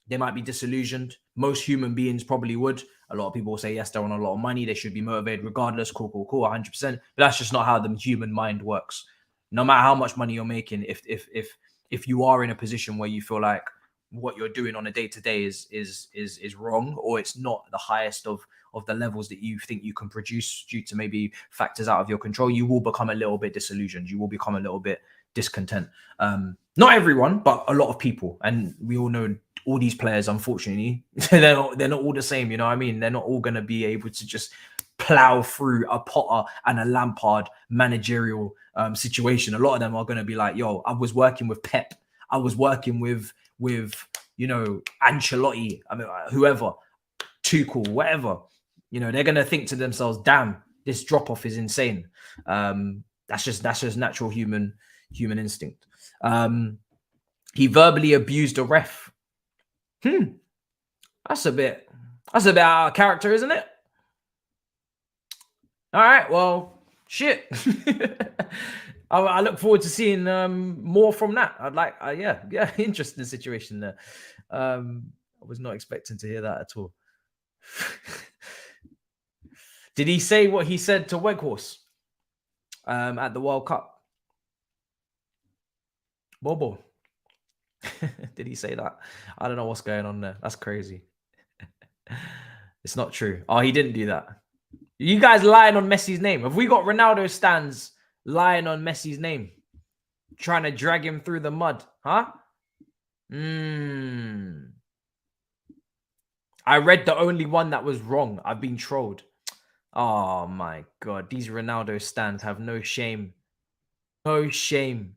They might be disillusioned. Most human beings probably would. A lot of people will say, yes, they're on a lot of money. They should be motivated regardless. Cool, 100%. But that's just not how the human mind works. No matter how much money you're making, if you are in a position where you feel like what you're doing on a day-to-day is wrong, or it's not the highest of the levels that you think you can produce due to maybe factors out of your control, you will become a little bit disillusioned. You will become a little bit discontent. Not everyone, but a lot of people. And we all know all these players, unfortunately, they're not all the same. You know what I mean? They're not all going to be able to just plow through a Potter and a Lampard managerial situation. A lot of them are going to be like, yo, I was working with Pep. I was working with Ancelotti. I mean, whoever, Tuchel, whatever. They're going to think to themselves, damn, this drop-off is insane. That's just natural human instinct. He verbally abused a ref. That's a bit out of character, isn't it? All right, well, shit. I look forward to seeing more from that. I'd like, interesting situation there. I was not expecting to hear that at all. Did he say what he said to Weghorst at the World Cup? Bobo. Did he say that? I don't know what's going on there. That's crazy. It's not true. Oh, he didn't do that. You guys lying on Messi's name. Have we got Ronaldo stands lying on Messi's name? Trying to drag him through the mud, huh? I read the only one that was wrong. I've been trolled. Oh my God. These Ronaldo stands have no shame. No shame.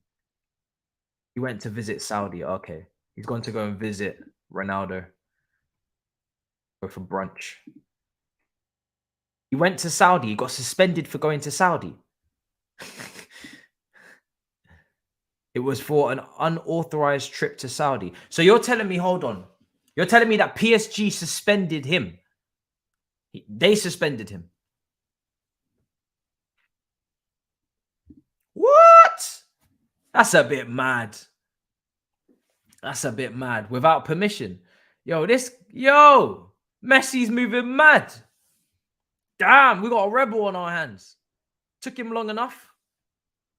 He went to visit Saudi. Okay. He's going to go and visit Ronaldo. Go for brunch. He went to Saudi. He got suspended for going to Saudi. It was for an unauthorized trip to Saudi. So you're telling me, hold on. You're telling me that PSG suspended him. They suspended him. What? That's a bit mad. That's a bit mad. Without permission. Yo, Messi's moving mad. Damn, we got a rebel on our hands. Took him long enough.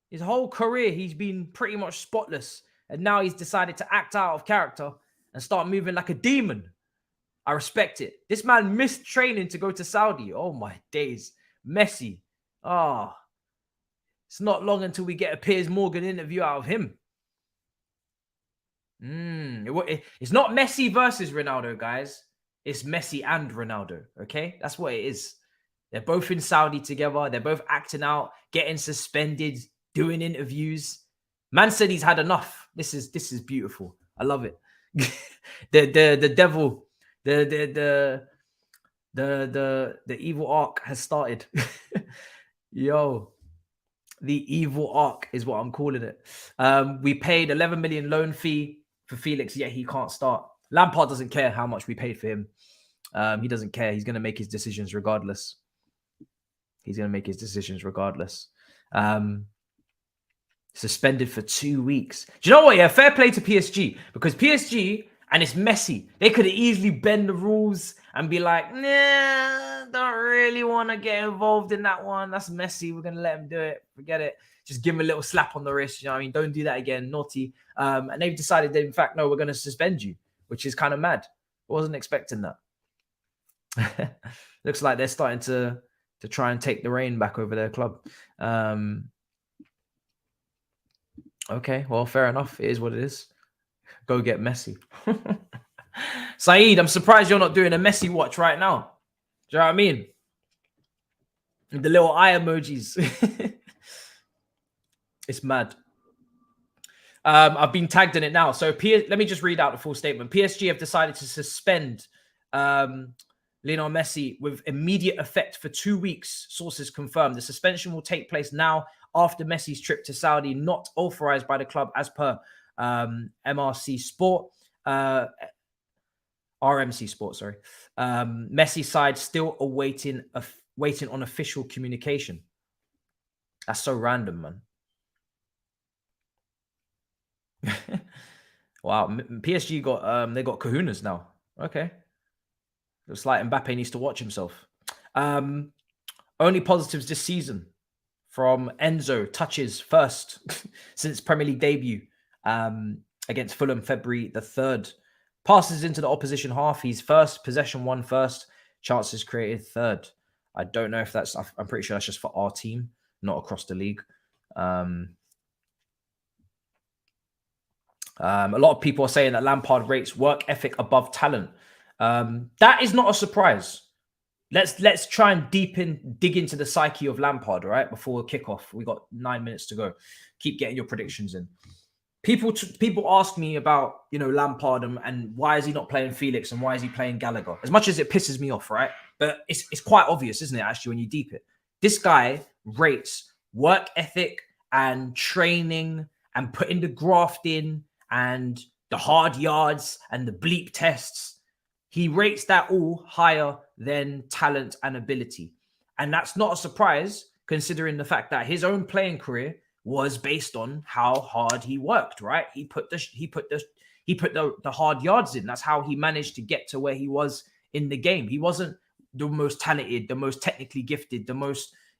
His whole career, he's been pretty much spotless. And now he's decided to act out of character and start moving like a demon. I respect it. This man missed training to go to Saudi. Oh, my days. Messi. Oh, it's not long until we get a Piers Morgan interview out of him. It's not Messi versus Ronaldo, guys. It's Messi and Ronaldo, okay? That's what it is. They're both in Saudi together. They're both acting out, getting suspended, doing interviews. Man said he's had enough. This is beautiful. I love it. the devil, the evil arc has started. Yo, the evil arc is what I'm calling it. We paid 11 million loan fee for Felix, yet he can't start. Lampard doesn't care how much we paid for him. He doesn't care. He's going to make his decisions regardless. Suspended for 2 weeks. Do you know what? Yeah, fair play to PSG, because PSG, and it's Messi, they could have easily bend the rules and be like, nah, don't really want to get involved in that one. That's Messi. We're going to let him do it. Forget it. Just give him a little slap on the wrist. You know what I mean? Don't do that again. Naughty. And they've decided that, in fact, no, we're going to suspend you, which is kind of mad. I wasn't expecting that. Looks like they're starting to try and take the reign back over their club. Okay, well, fair enough. It is what it is. Go get Messi. Saeed, I'm surprised you're not doing a Messi watch right now. Do you know what I mean? The little eye emojis. It's mad. I've been tagged in it now. So let me just read out the full statement. PSG have decided to suspend Lionel Messi with immediate effect for 2 weeks. Sources confirmed. The suspension will take place now after Messi's trip to Saudi, not authorized by the club as per RMC Sport. Sorry. Messi side still waiting on official communication. That's so random, man. Wow, PSG got they got kahunas now. Okay. Looks like Mbappe needs to watch himself. Only positives this season from Enzo. Touches first since Premier League debut against Fulham February the 3rd. Passes into the opposition half. He's first. Possession won first. Chances created third. I don't know if that's... I'm pretty sure that's just for our team, not across the league. A lot of people are saying that Lampard rates work ethic above talent. That is not a surprise. Let's try and dig into the psyche of Lampard, right? Before kickoff, we got 9 minutes to go. Keep getting your predictions in. People ask me about, Lampard and why is he not playing Felix and why is he playing Gallagher? As much as it pisses me off, right? But it's quite obvious, isn't it? Actually, when you deep it, this guy rates work ethic and training and putting the graft in and the hard yards and the bleep tests. He rates that all higher than talent and ability. And that's not a surprise, considering the fact that his own playing career was based on how hard he worked, right? He put the He put the hard yards in. That's how he managed to get to where he was in the game. He wasn't the most talented, the most technically gifted,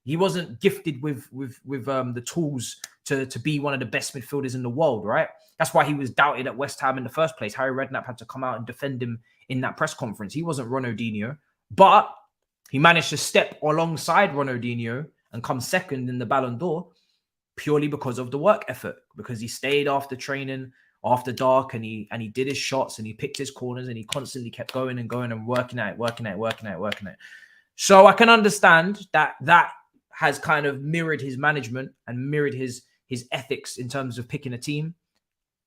he wasn't gifted with the tools to be one of the best midfielders in the world, right? That's why he was doubted at West Ham in the first place. Harry Redknapp had to come out and defend him in that press conference. He wasn't Ronaldinho, but he managed to step alongside Ronaldinho and come second in the Ballon d'Or purely because of the work effort, because he stayed after training, after dark, and he did his shots and he picked his corners and he constantly kept going and going and working at it. So I can understand that has kind of mirrored his management and mirrored his ethics in terms of picking a team.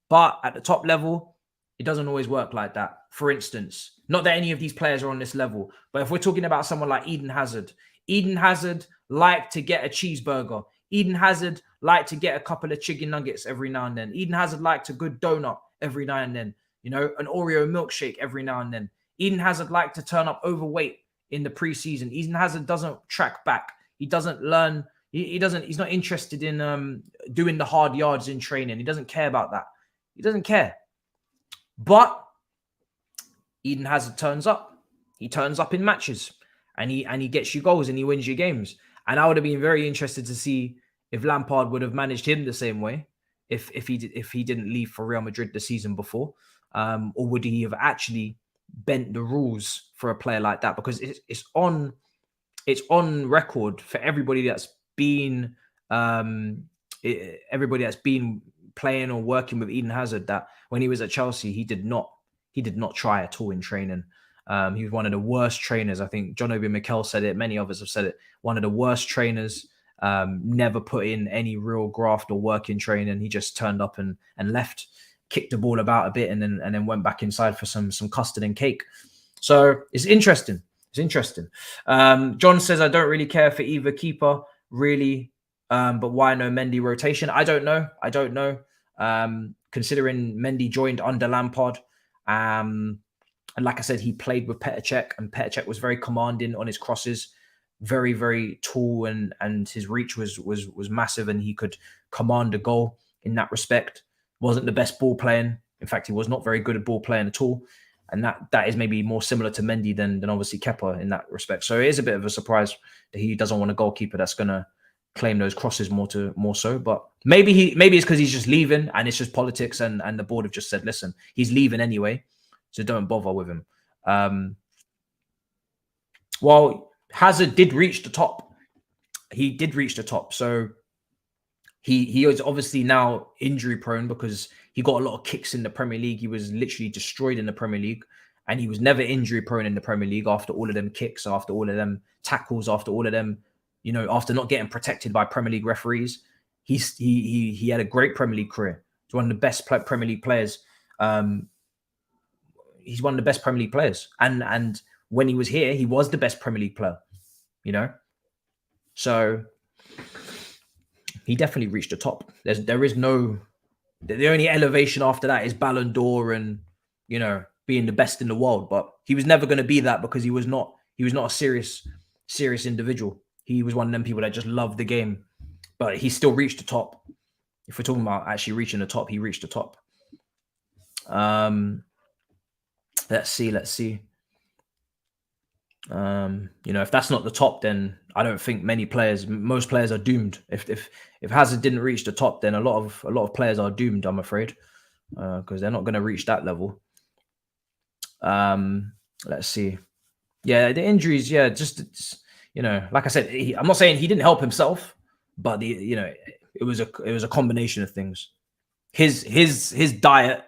But at the top level, it doesn't always work like that. For instance, not that any of these players are on this level, but if we're talking about someone like Eden Hazard liked to get a cheeseburger. Eden Hazard liked to get a couple of chicken nuggets every now and then. Eden Hazard liked a good donut every now and then. You know, an Oreo milkshake every now and then. Eden Hazard liked to turn up overweight in the preseason. Eden Hazard doesn't track back. He doesn't learn. He's not interested in doing the hard yards in training. He doesn't care about that. He doesn't care. But Eden Hazard turns up. He turns up in matches and he gets you goals and he wins you games. And I would have been very interested to see if Lampard would have managed him the same way if he didn't leave for Real Madrid the season before, or would he have actually bent the rules for a player like that? Because it's on record for everybody that's been playing or working with Eden Hazard that when he was at Chelsea, he did not try at all in training. He was one of the worst trainers. I think John Obi Mikel said it. Many others have said it. One of the worst trainers. Never put in any real graft or work in training. He just turned up and left, kicked the ball about a bit, and then went back inside for some custard and cake. So it's interesting. John says, I don't really care for either keeper, really. But why no Mendy rotation? I don't know. Considering Mendy joined under Lampard, and like I said, he played with Petr Cech, and Petr Cech was very commanding on his crosses, very, very tall, and his reach was massive, and he could command a goal in that respect. Wasn't the best ball playing. In fact, he was not very good at ball playing at all. And that is maybe more similar to Mendy than obviously Kepa in that respect. So it is a bit of a surprise that he doesn't want a goalkeeper that's going to claim those crosses more so. But maybe it's because he's just leaving and it's just politics, and the board have just said, listen, he's leaving anyway, so don't bother with him. Well, Hazard did reach the top. He did reach the top. So he is obviously now injury prone because he got a lot of kicks in the Premier League. He was literally destroyed in the Premier League, and he was never injury prone in the Premier League after all of them kicks, after all of them tackles, after all of them, you know, after not getting protected by Premier League referees. He had a great Premier League career. He's one of the best Premier League players. He's one of the best Premier League players. And when he was here, he was the best Premier League player, you know? So he definitely reached the top. The only elevation after that is Ballon d'Or and, you know, being the best in the world. But he was never going to be that because he was not a serious individual. He was one of them people that just loved the game, but he still reached the top. If we're talking about actually reaching the top, he reached the top. Let's see. You know, if that's not the top, then I don't think most players are doomed. If Hazard didn't reach the top, then a lot of players are doomed, I'm afraid, because they're not going to reach that level. Let's see. Yeah, the injuries. Yeah, just you know, like I said, I'm not saying he didn't help himself, but it was a combination of things. His diet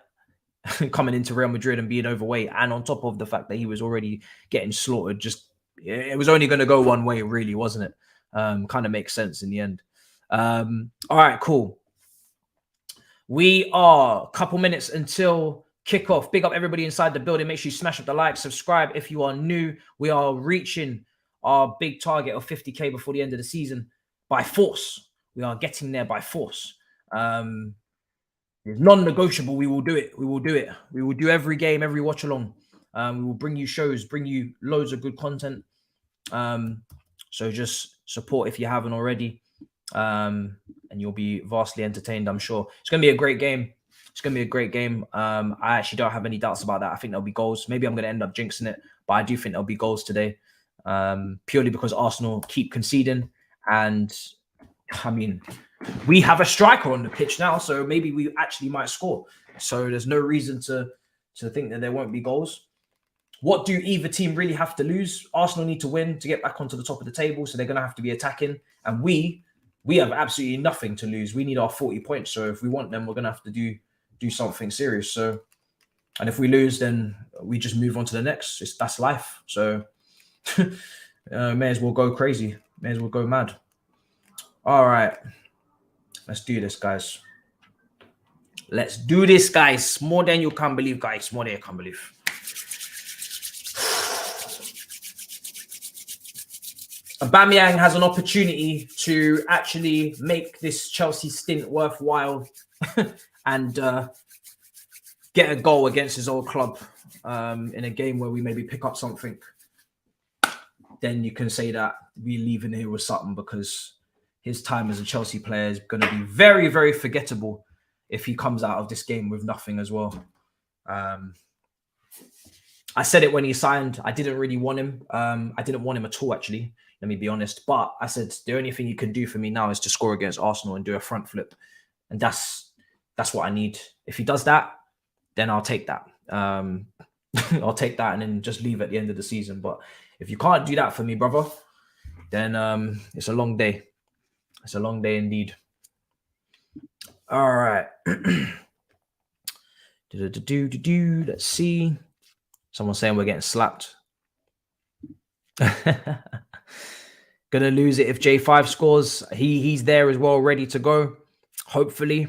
coming into Real Madrid and being overweight, and on top of the fact that he was already getting slaughtered, it was only going to go one way, really, wasn't it? Kind of makes sense in the end. All right, cool. We are a couple minutes until kickoff. Big up everybody inside the building. Make sure you smash up the like, subscribe if you are new. We are reaching our big target of 50K before the end of the season by force. We are getting there by force. It's non-negotiable. We will do it. We will do every game, every watch along. We will bring you shows, bring you loads of good content. So just support if you haven't already. And you'll be vastly entertained, I'm sure. It's going to be a great game. It's going to be a great game. I actually don't have any doubts about that. I think there'll be goals. Maybe I'm going to end up jinxing it, but I do think there'll be goals today, purely because Arsenal keep conceding. And I mean, we have a striker on the pitch now, so maybe we actually might score. So there's no reason to think that there won't be goals. What do either team really have to lose? Arsenal need to win to get back onto the top of the table, so they're going to have to be attacking. And we have absolutely nothing to lose. We need our 40 points. So if we want them, we're going to have to do something serious. So, and if we lose, then we just move on to the next. That's life. So may as well go crazy. May as well go mad. All right. Let's do this, guys. Let's do this, guys. More than you can believe, guys. More than you can believe. Aubameyang has an opportunity to actually make this Chelsea stint worthwhile and get a goal against his old club in a game where we maybe pick up something. Then you can say that we're leaving here with something, because his time as a Chelsea player is going to be very, very forgettable if he comes out of this game with nothing as well. I said it when he signed. I didn't really want him. I didn't want him at all, actually. Let me be honest. But I said, the only thing you can do for me now is to score against Arsenal and do a front flip. And that's what I need. If he does that, then I'll take that. I'll take that and then just leave at the end of the season. But if you can't do that for me, brother, then it's a long day. It's a long day indeed. All right. Let's see. Someone's saying we're getting slapped. Gonna lose it if J5 scores. He's there as well, ready to go. Hopefully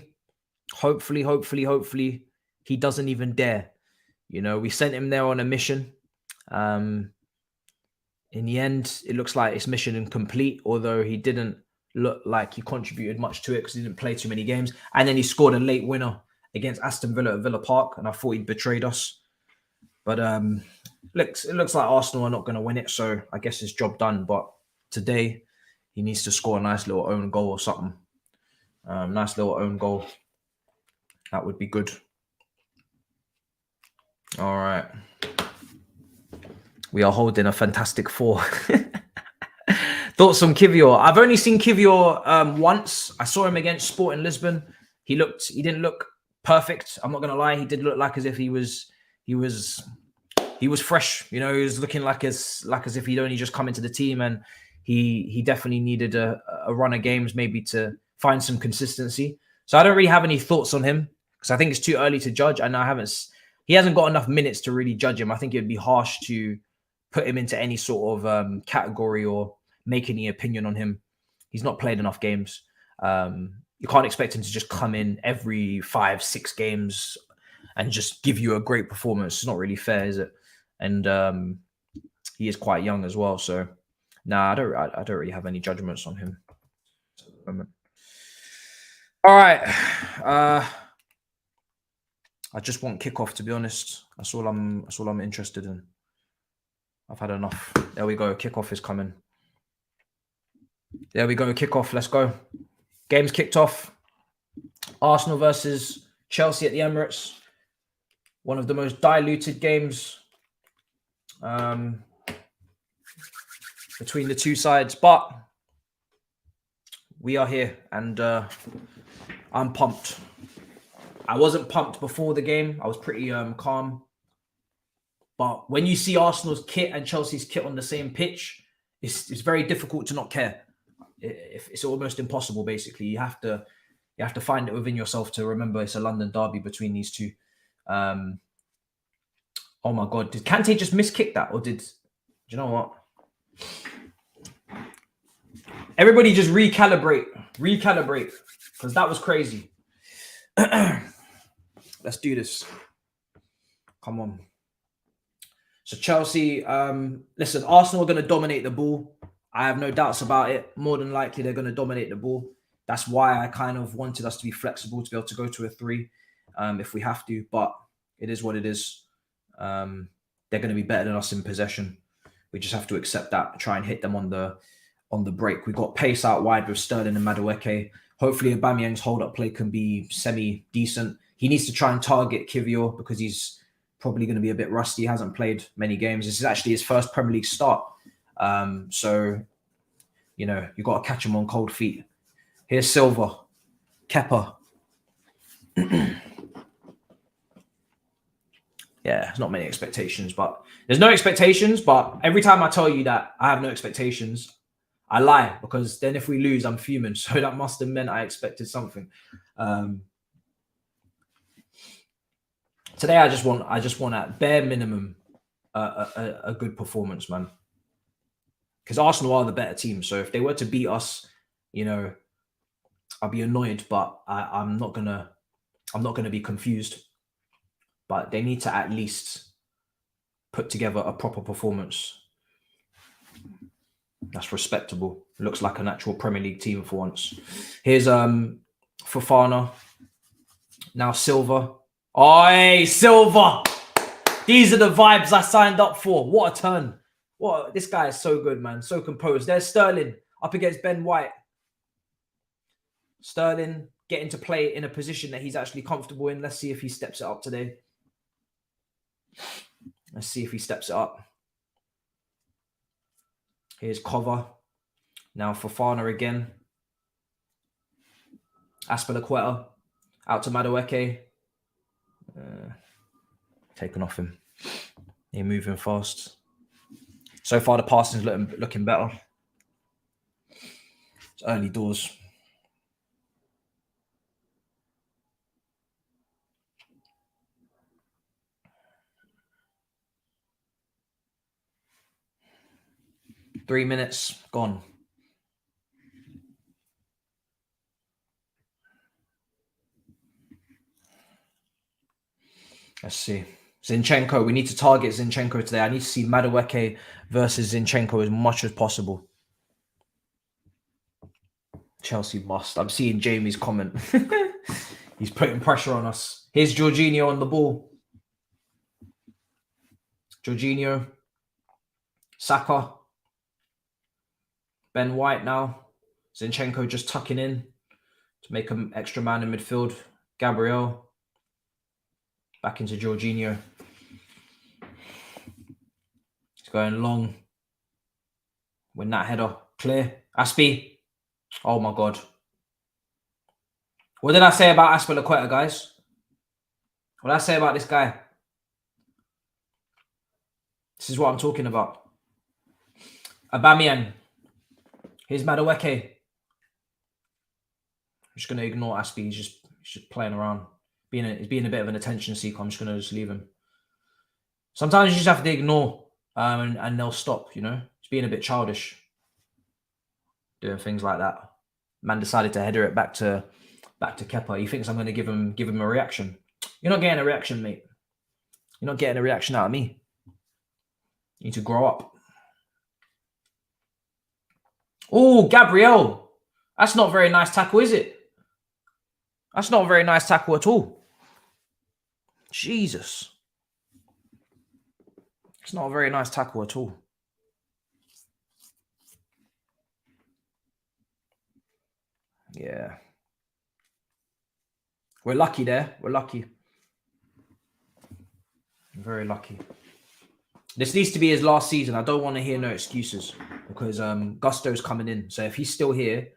he doesn't even dare. You know, we sent him there on a mission. In the end, it looks like it's mission incomplete, although he didn't look like he contributed much to it because he didn't play too many games. And then he scored a late winner against Aston Villa at Villa Park, and I thought he'd betrayed us. But it looks like Arsenal are not going to win it, so I guess it's job done. But today, he needs to score a nice little own goal or something. Nice little own goal. That would be good. All right. We are holding a fantastic 4. Thoughts on Kivior? I've only seen Kivior once. I saw him against Sporting Lisbon. He didn't look perfect. I'm not going to lie. He did look like as if he was fresh. You know, he was looking like as if he'd only just come into the team, and he definitely needed a run of games maybe to find some consistency. So I don't really have any thoughts on him because I think it's too early to judge, and he hasn't got enough minutes to really judge him. I think it would be harsh to put him into any sort of category or make any opinion on him. He's not played enough games. You can't expect him to just come in every 5-6 games and just give you a great performance. It's not really fair, is it? And he is quite young as well. So, I don't really have any judgments on him. All right. I just want kickoff, to be honest. That's all I'm interested in. I've had enough. There we go. Kickoff is coming. There we go. Kickoff. Let's go. Game's kicked off. Arsenal versus Chelsea at the Emirates. One of the most diluted games between the two sides, but we are here, and I'm pumped. I wasn't pumped before the game. I was pretty calm. But when you see Arsenal's kit and Chelsea's kit on the same pitch, it's very difficult to not care. It's almost impossible, basically. You have to find it within yourself to remember it's a London derby between these two. Oh my God. Did Kante just miskick that? Or do you know what? Everybody just recalibrate, because that was crazy. Let's do this. Come on. So Chelsea, listen, Arsenal are going to dominate the ball. I have no doubts about it. More than likely, they're going to dominate the ball. That's why I kind of wanted us to be flexible to be able to go to a 3 if we have to. But it is what it is. They're going to be better than us in possession. We just have to accept that. Try and hit them on the break. We've got pace out wide with Sterling and Madueke. Hopefully, Aubameyang's hold-up play can be semi-decent. He needs to try and target Kivior because he's probably going to be a bit rusty. He hasn't played many games. This is actually his first Premier League start. So, you know, you've got to catch him on cold feet. Here's Silva, Kepa. Yeah, there's not many expectations, but there's no expectations. But every time I tell you that I have no expectations, I lie, because then if we lose, I'm fuming. So that must have meant I expected something. Today, I just want at bare minimum a good performance, man. Because Arsenal are the better team. So if they were to beat us, you know, I'll be annoyed, but I'm not gonna be confused. But they need to at least put together a proper performance that's respectable. Looks like an actual Premier League team for once. Here's Fofana. Now Silva. Oi, Silva! These are the vibes I signed up for. What a turn. What, this guy is so good, man. So composed. There's Sterling up against Ben White. Sterling getting to play in a position that he's actually comfortable in. Let's see if he steps it up today. Let's see if he steps it up. Here's Kova. Now Fofana again. Aspilicueta. Out to Madueke. Taken off him. He's moving fast. So far, the passing's looking better. It's early doors. Three minutes gone. Let's see. Zinchenko. We need to target Zinchenko today. I need to see Madueke versus Zinchenko as much as possible. Chelsea must. I'm seeing Jamie's comment. He's putting pressure on us. Here's Jorginho on the ball. Jorginho. Saka. Ben White now. Zinchenko just tucking in to make an extra man in midfield. Gabriel. Back into Jorginho. He's going long. Win that header. Clear. Aspi. Oh my God. What did I say about Aspilicueta, guys? What did I say about this guy? This is what I'm talking about. Aubameyang. Here's Madueke. I'm just going to ignore Aspi. He's just playing around. He's being a bit of an attention seeker. I'm just going to just leave him. Sometimes you just have to ignore and they'll stop, you know. He's being a bit childish. Doing things like that. Man decided to header it back to Kepa. He thinks I'm going to give him a reaction. You're not getting a reaction, mate. You're not getting a reaction out of me. You need to grow up. Oh, Gabriel. That's not a very nice tackle, is it? That's not a very nice tackle at all. Jesus. It's not a very nice tackle at all. Yeah. We're lucky there. We're lucky. Very lucky. This needs to be his last season. I don't want to hear no excuses because Gusto's coming in. So if he's still here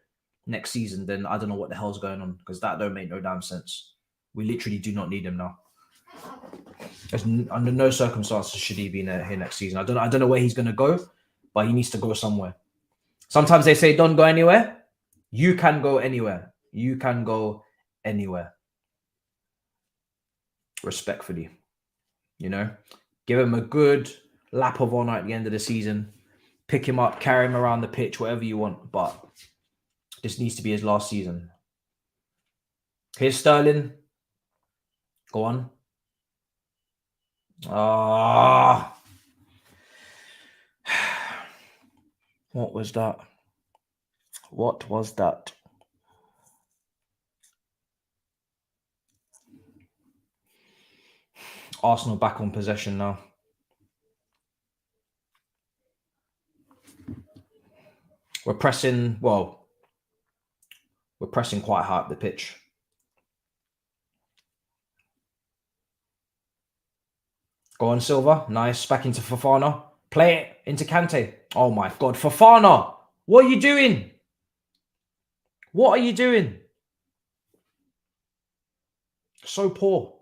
next season, then I don't know what the hell's going on because that don't make no damn sense. We literally do not need him now. Under no circumstances should he be here next season. I don't know where he's going to go, but he needs to go somewhere. Sometimes they say don't go anywhere. You can go anywhere. You can go anywhere. Respectfully, you know, give him a good lap of honor at the end of the season. Pick him up, carry him around the pitch, whatever you want. But this needs to be his last season. Here's Sterling. Go on. What was that? What was that? Arsenal back on possession now. We're pressing, well, we're pressing quite high up the pitch. Go on, Silva. Nice. Back into Fofana. Play it into Kante. Oh my God. Fofana. What are you doing? What are you doing? So poor.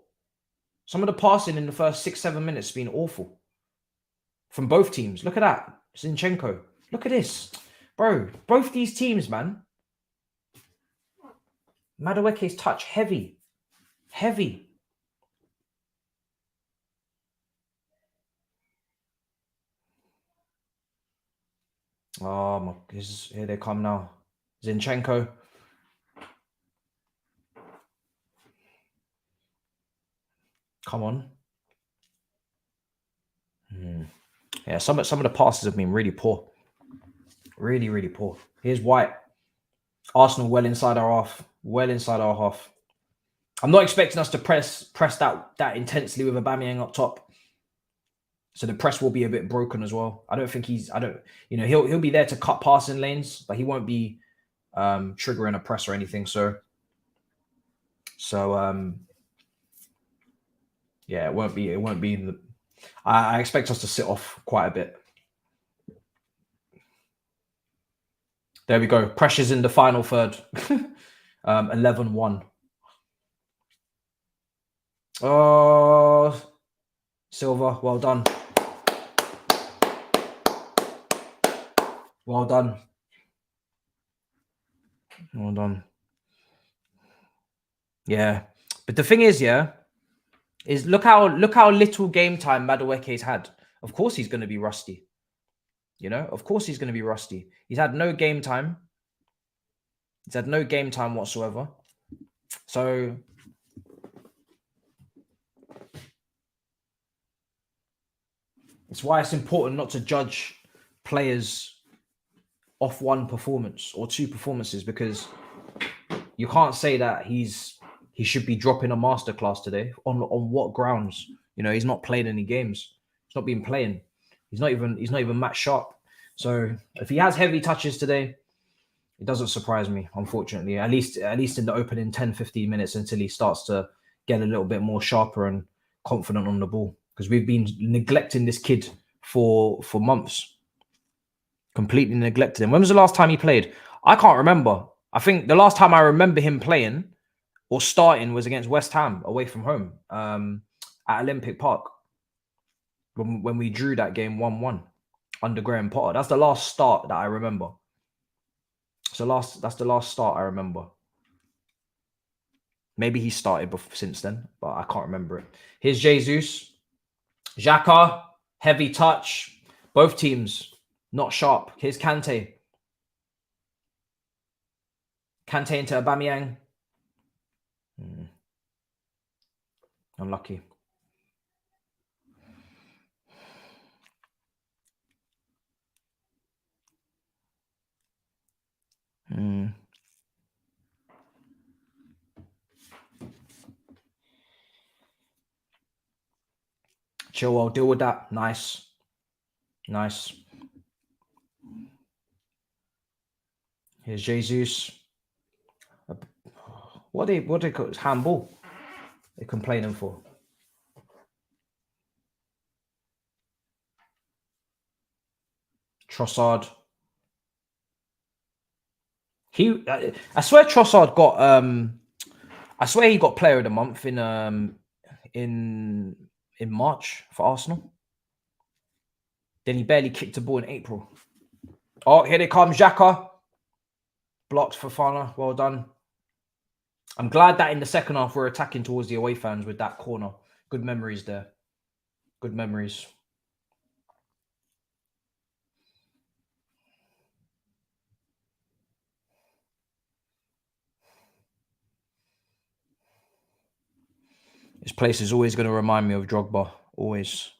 Some of the passing in the first 6-7 minutes has been awful. From both teams. Look at that. Zinchenko. Look at this. Bro, both these teams, man. Madueke's touch heavy. Heavy. Oh my, here they come now. Zinchenko. Come on. Yeah, some of the passes have been really poor. Really, really poor. Here's White. Arsenal well inside our half. Well inside our half. I'm not expecting us to press that intensely with Aubameyang up top. So the press will be a bit broken as well. I don't think he'll be there to cut passing lanes, but he won't be triggering a press or anything. So yeah, it won't be I expect us to sit off quite a bit. There we go. Pressure's in the final third. 11-1. Oh, Silva, well done. Well done. Well done. Yeah. But the thing is, is look how little game time Madueke's had. Of course he's going to be rusty. Of course he's going to be rusty. He's had no game time. He's had no game time whatsoever. So it's why it's important not to judge players off one performance or two performances, because you can't say that he should be dropping a masterclass today. On what grounds? He's not played any games. He's not been playing. He's not even match sharp. So if he has heavy touches today, it doesn't surprise me, unfortunately. At least in the opening 10-15 minutes, until he starts to get a little bit more sharper and confident on the ball. Because we've been neglecting this kid for months. Completely neglected him. When was the last time he played? I can't remember. I think the last time I remember him playing or starting was against West Ham away from home at Olympic Park when we drew that game 1-1 under Graham Potter. That's the last start that I remember. So that's the last start I remember. Maybe he started since then, but I can't remember it. Here's Jesus. Xhaka, heavy touch. Both teams not sharp. Here's Kante. Kante into Aubameyang. Unlucky. Chilwell, deal with that. Nice. Here's Jesus. What they call it? Handball. They're complaining for. Trossard. I swear Trossard got I swear he got player of the month in March for Arsenal. Then he barely kicked a ball in April. Oh, here they come, Xhaka. Blocked for Fofana. Well done. I'm glad that in the second half we're attacking towards the away fans with that corner. Good memories there. Good memories. This place is always going to remind me of Drogba. Always.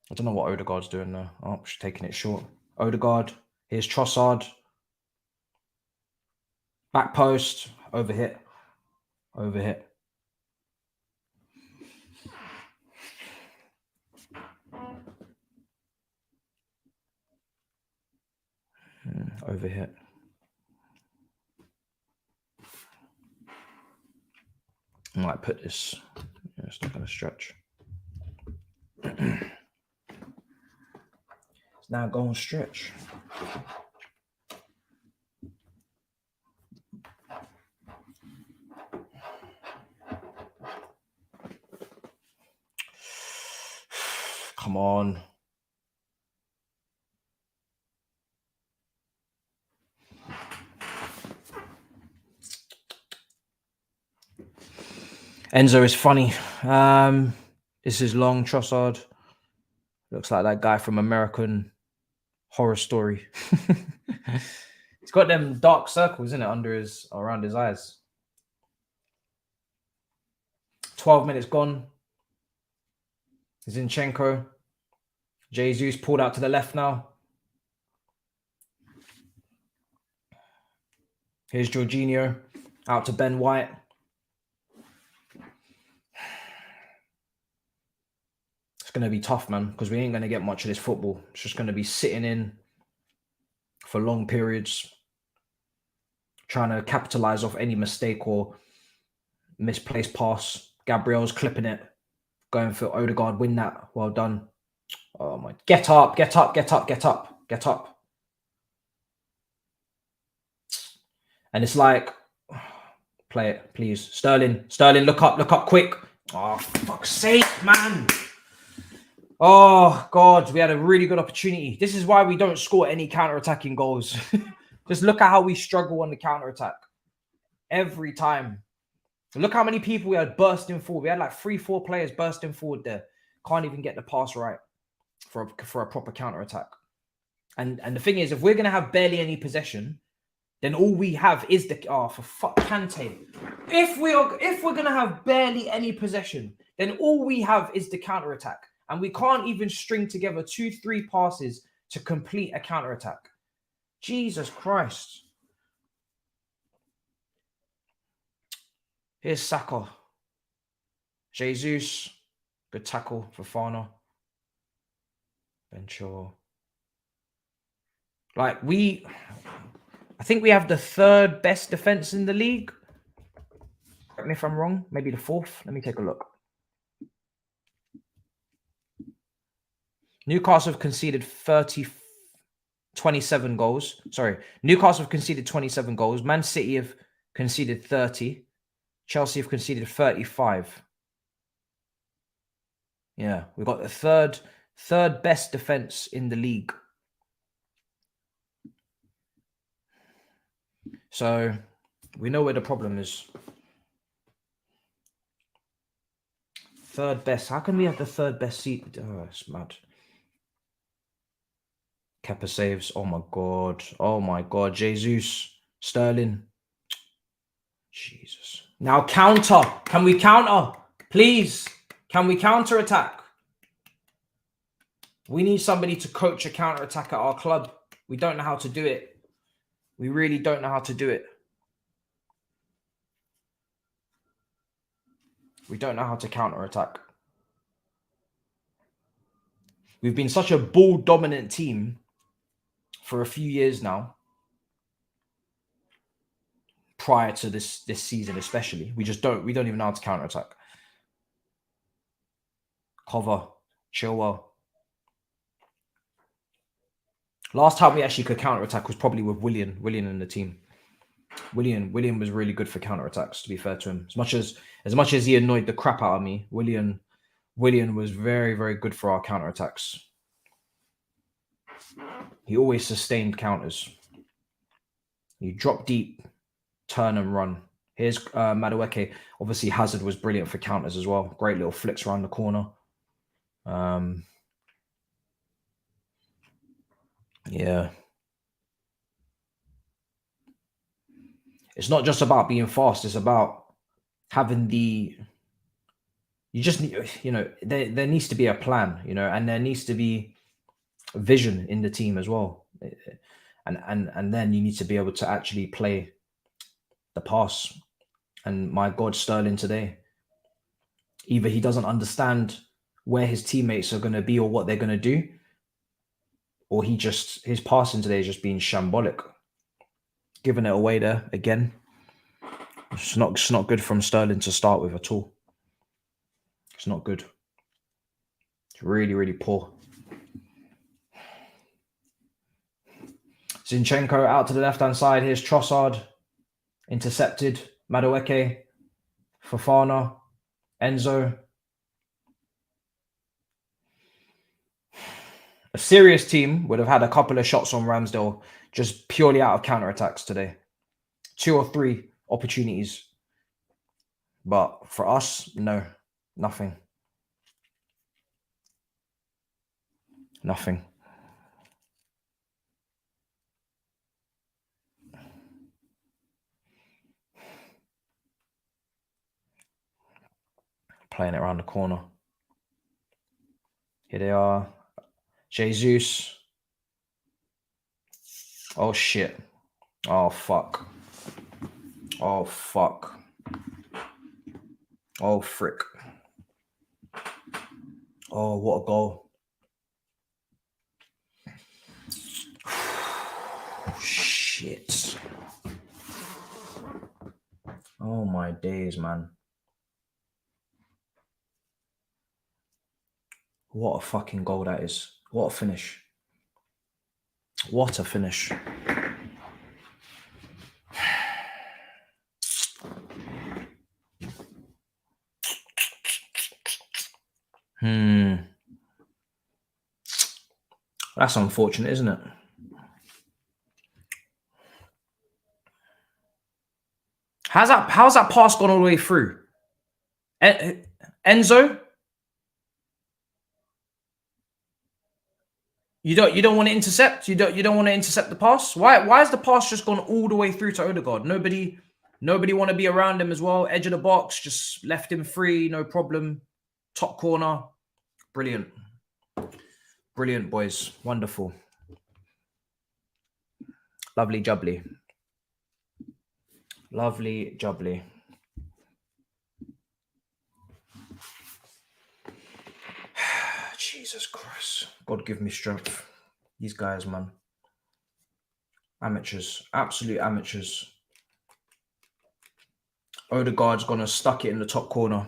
I don't know what Odegaard's doing there. Oh, she's taking it short. Odegaard. Here's Trossard. Back post. Overhit. Overhit. Overhit. I might put this. It's not going to stretch. It's now going to stretch. Come on. Enzo is funny. This is Long Trossard. Looks like that guy from American Horror Story. He's got them dark circles, isn't it, around his eyes. 12 minutes gone. Zinchenko. Jesus pulled out to the left now. Here's Jorginho out to Ben White. It's going to be tough, man, because we ain't going to get much of this football. It's just going to be sitting in for long periods, trying to capitalize off any mistake or misplaced pass. Gabriel's clipping it, going for Odegaard, win that. Well done. Oh my, get up, get up, get up, get up, get up. And it's like, play it, please. Sterling, look up quick. Oh, for fuck's sake, man. Oh, God, we had a really good opportunity. This is why we don't score any counter-attacking goals. Just look at how we struggle on the counter-attack. Every time. Look how many people we had bursting forward. We had like 3-4 players bursting forward there. Can't even get the pass right for a proper counter-attack. And the thing is, if we're going to have barely any possession, then all we have is the... Oh, for fuck, Kante. If we're going to have barely any possession, then all we have is the counter-attack. And we can't even string together 2-3 passes to complete a counter-attack. Jesus Christ. Here's Saka. Jesus. Good tackle for Fana. Bencho. Like, I think we have the 3rd best defense in the league. Correct me if I'm wrong. Maybe the 4th. Let me take a look. Newcastle have conceded 27 goals. Sorry. Newcastle have conceded 27 goals. Man City have conceded 30. Chelsea have conceded 35. Yeah, we've got the third best defense in the league. So we know where the problem is. 3rd best. How can we have the 3rd best seat? Oh, it's mad. Kepa saves. Oh my God. Oh my God. Jesus. Sterling. Jesus. Now counter. Can we counter? Please. Can we counter attack? We need somebody to coach a counter attack at our club. We don't know how to do it. We really don't know how to do it. We don't know how to counter attack. We've been such a ball dominant team for a few years now. Prior to this season, especially, we don't even know how to counter attack. Cover, Chilwell. Last time we actually could counter attack was probably with Willian in the team. Willian was really good for counter attacks. To be fair to him, as much as he annoyed the crap out of me, Willian was very, very good for our counter attacks. He always sustained counters. You drop deep, turn and run. Here's Madueke. Obviously, Hazard was brilliant for counters as well. Great little flicks around the corner. Yeah. It's not just about being fast. It's about having you just need, there needs to be a plan, and there needs to be vision in the team as well. And then you need to be able to actually play the pass. And my God, Sterling today, either he doesn't understand where his teammates are going to be or what they're going to do, or his passing today is just being shambolic. Giving it away there again. It's not good from Sterling to start with at all. It's not good. It's really, really poor. Zinchenko out to the left-hand side. Here's Trossard. Intercepted. Madueke. Fofana. Enzo. A serious team would have had a couple of shots on Ramsdale just purely out of counter-attacks today. 2 or 3 opportunities. But for us, no. Nothing. Nothing. Playing it around the corner. Here they are. Jesus. Oh, shit. Oh, fuck. Oh, fuck. Oh, frick. Oh, what a goal. Oh, shit. Oh, my days, man. What a fucking goal that is. What a finish. What a finish. That's unfortunate, isn't it? How's that pass gone all the way through? Enzo? You don't want to intercept? You don't want to intercept the pass? Why has the pass just gone all the way through to Odegaard? Nobody want to be around him as well. Edge of the box, just left him free, no problem. Top corner. Brilliant. Brilliant, boys. Wonderful. Lovely jubbly. Lovely jubbly. Jesus Christ. God give me strength. These guys, man. Amateurs. Absolute amateurs. Odegaard's gonna stuck it in the top corner.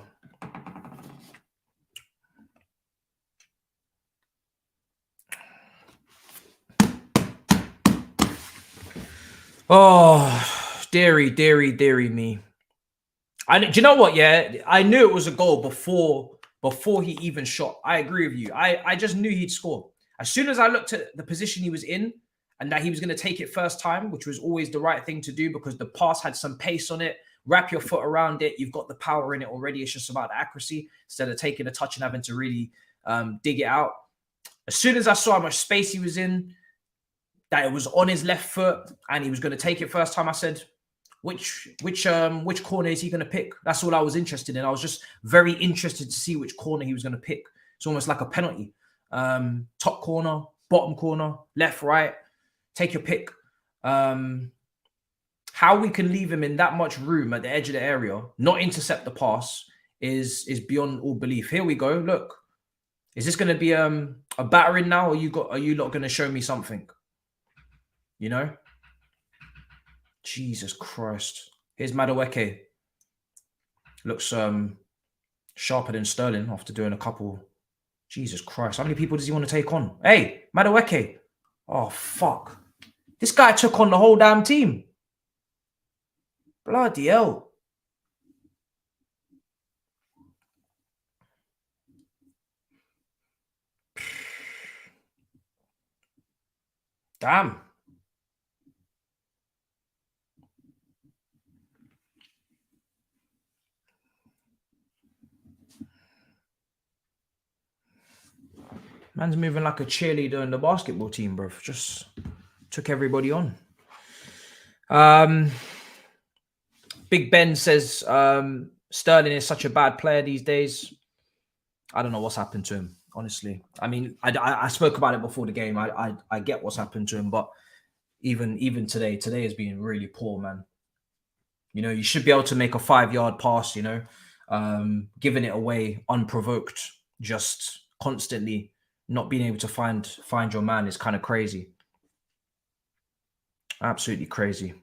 Oh, dearie me. Do you know what? Yeah, I knew it was a goal before he even shot. I agree with you. I just knew he'd score. As soon as I looked at the position he was in and that he was going to take it first time, which was always the right thing to do because the pass had some pace on it. Wrap your foot around it. You've got the power in it already. It's just about the accuracy instead of taking a touch and having to really dig it out. As soon as I saw how much space he was in, that it was on his left foot and he was going to take it first time, I said, which corner is he going to pick? That's all I was interested in. I was just very interested to see which corner he was going to pick. It's almost like a penalty. Top corner, bottom corner, left, right. Take your pick. How we can leave him in that much room at the edge of the area, not intercept the pass, is beyond all belief. Here we go. Look, is this going to be a battering now, or are you not going to show me something? You know? Jesus Christ. Here's Madueke. Looks sharper than Sterling after doing a couple. Jesus Christ. How many people does he want to take on? Hey, Madueke. Oh, fuck. This guy took on the whole damn team. Bloody hell. Damn. Man's moving like a cheerleader in the basketball team, bro. Just took everybody on. Big Ben says Sterling is such a bad player these days. I don't know what's happened to him, honestly. I mean, I spoke about it before the game. I get what's happened to him, but even today has been really poor, man. You know, you should be able to make a 5-yard pass, you know, giving it away unprovoked, just constantly not being able to find your man is kind of crazy. Absolutely crazy.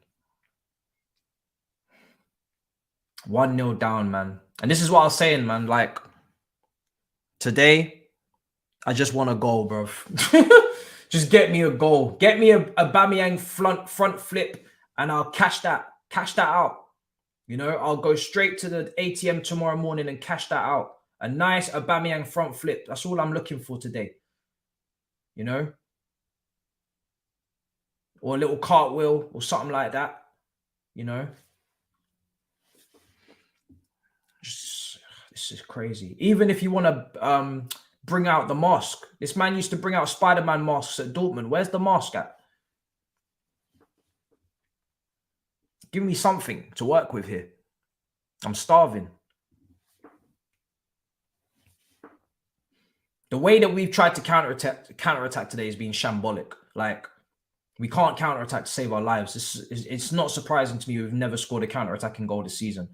1-0 down, man. And this is what I was saying, man. Like, today, I just want a goal, bro. Just get me a goal. Get me a Aubameyang front flip, and I'll cash that out. You know, I'll go straight to the ATM tomorrow morning and cash that out. A nice Aubameyang front flip. That's all I'm looking for today. You know? Or a little cartwheel or something like that. You know? Just, this is crazy. Even if you want to bring out the mask. This man used to bring out Spider-Man masks at Dortmund. Where's the mask at? Give me something to work with here. I'm starving. The way that we've tried to counterattack today has been shambolic. Like, we can't counterattack to save our lives. It's not surprising to me we've never scored a counterattacking goal this season.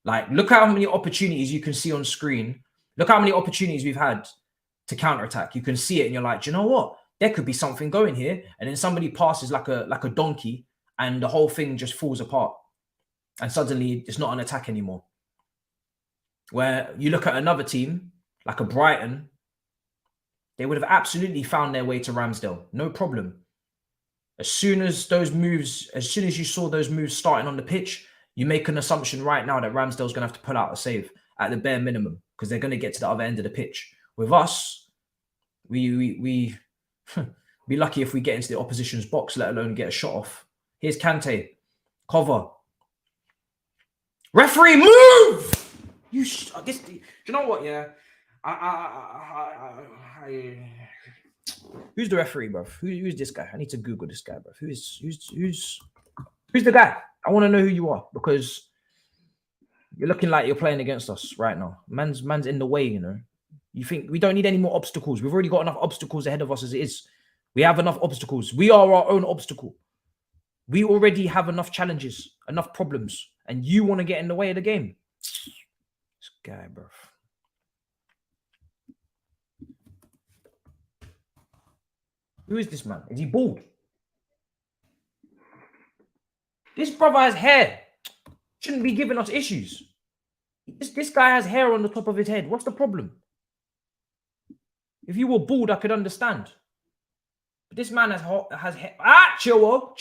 Like, look how many opportunities you can see on screen. Look how many opportunities we've had to counterattack. You can see it and you're like, do you know what? There could be something going here. And then somebody passes like a donkey and the whole thing just falls apart. And suddenly it's not an attack anymore. Where you look at another team, like a Brighton, they would have absolutely found their way to Ramsdale. No problem. As soon as you saw those moves starting on the pitch, you make an assumption right now that Ramsdale's going to have to pull out a save at the bare minimum because they're going to get to the other end of the pitch. With us, we be lucky if we get into the opposition's box, let alone get a shot off. Here's Kante. Cover. Referee, move! Do you know what, yeah? Who's the referee, bro? Who's this guy? I need to Google this guy, bro. Who's the guy? I want to know who you are because you're looking like you're playing against us right now. Man's in the way, you know. You think we don't need any more obstacles? We've already got enough obstacles ahead of us as it is. We have enough obstacles. We are our own obstacle. We already have enough challenges, enough problems, and you want to get in the way of the game. This guy, bro. Who is this man? Is he bald? This brother has hair. Shouldn't be giving us issues. This guy has hair on the top of his head. What's the problem? If you were bald, I could understand. But this man has hair. Chilwell.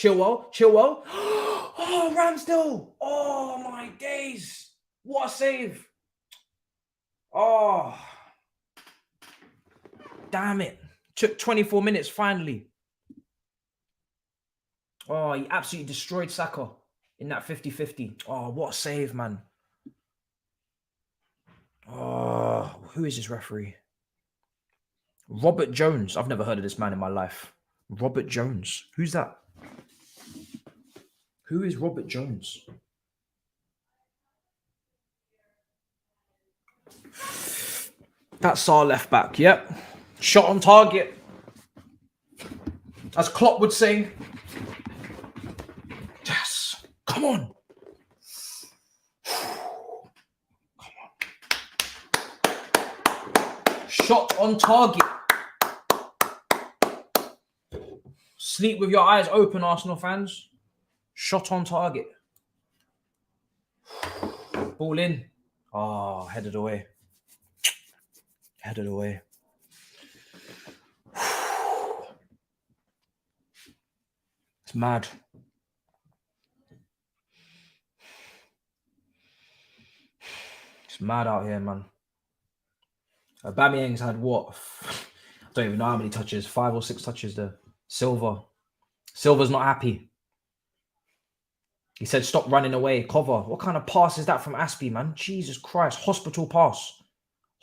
Oh, Ramsdale. Oh, my days. What a save. Oh. Damn it. Took 24 minutes finally. Oh, he absolutely destroyed Saka in that 50-50. Oh, what a save, man. Oh, who is this referee? Robert Jones. I've never heard of this man in my life. Robert Jones. Who's that? Who is Robert Jones? That's our left back. Yep. Shot on target. As Klopp would say. Yes. Come on. Come on. Shot on target. Sleep with your eyes open, Arsenal fans. Shot on target. Ball in. Oh, headed away. Headed away. It's mad. It's mad out here, man. Aubameyang's had what? I don't even know how many touches. 5 or 6 touches there. Silva's not happy. He said, stop running away. Cover. What kind of pass is that from Aspie, man? Jesus Christ. Hospital pass.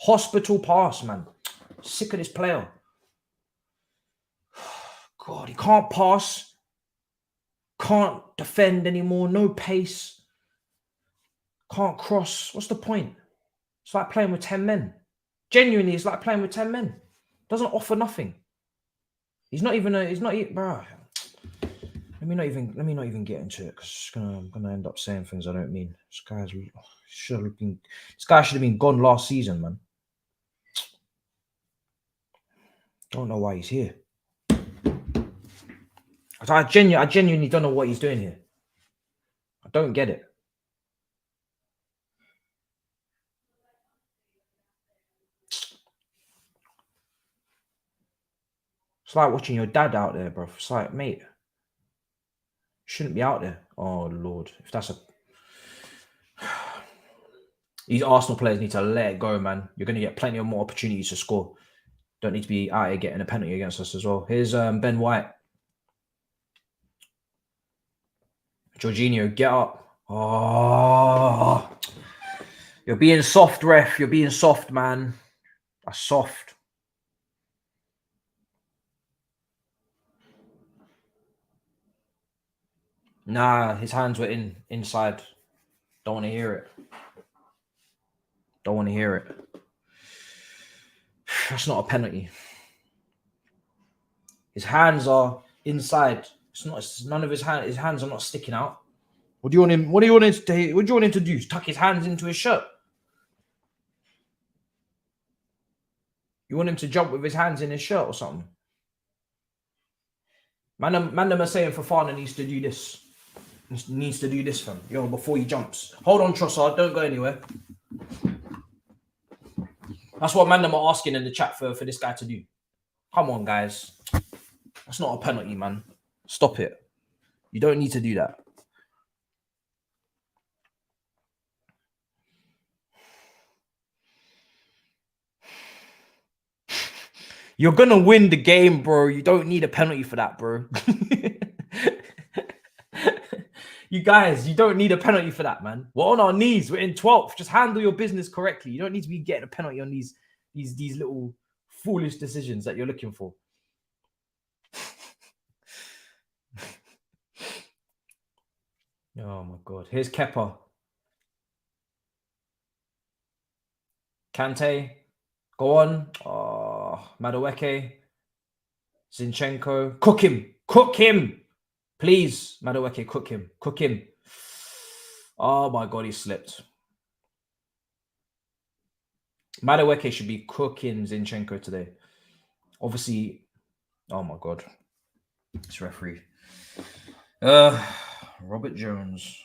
Hospital pass, man. Sick of this player. God, he can't pass. Can't defend anymore. No pace. Can't cross. What's the point? It's like playing with 10 men. Genuinely, it's like playing with 10 men. Doesn't offer nothing. He's not even bro. Let me not even get into it because I'm gonna end up saying things I don't mean. This guy should have been gone last season, man. Don't know why he's here. I genuinely don't know what he's doing here. I don't get it. It's like watching your dad out there, bro. It's like, mate, shouldn't be out there. Oh, Lord. If that's a... These Arsenal players need to let it go, man. You're going to get plenty of more opportunities to score. Don't need to be out here getting a penalty against us as well. Here's Ben White. Jorginho, get up. Oh, you're being soft, ref. You're being soft, man. That's soft. Nah, his hands were inside. Don't want to hear it. Don't want to hear it. That's not a penalty. His hands are inside. It's none of his hands. His hands are not sticking out. What do you want him? What do you want him to do? Tuck his hands into his shirt. You want him to jump with his hands in his shirt or something? Man, them are saying Fofana needs to do this. Needs to do this, fam. Yo, before he jumps. Hold on, Trossard. Don't go anywhere. That's what man them are asking in the chat for this guy to do. Come on, guys. That's not a penalty, man. Stop it. You don't need to do that. You're going to win the game, bro. You don't need a penalty for that, bro. You guys, you don't need a penalty for that, man. We're on our knees. We're in 12th. Just handle your business correctly. You don't need to be getting a penalty on these little foolish decisions that you're looking for. Oh, my God. Here's Kepa. Kante. Go on. Oh, Madueke. Zinchenko. Cook him. Cook him. Please, Madueke, cook him. Cook him. Oh, my God, he slipped. Madueke should be cooking Zinchenko today. Obviously, oh, my God. This referee. Robert Jones.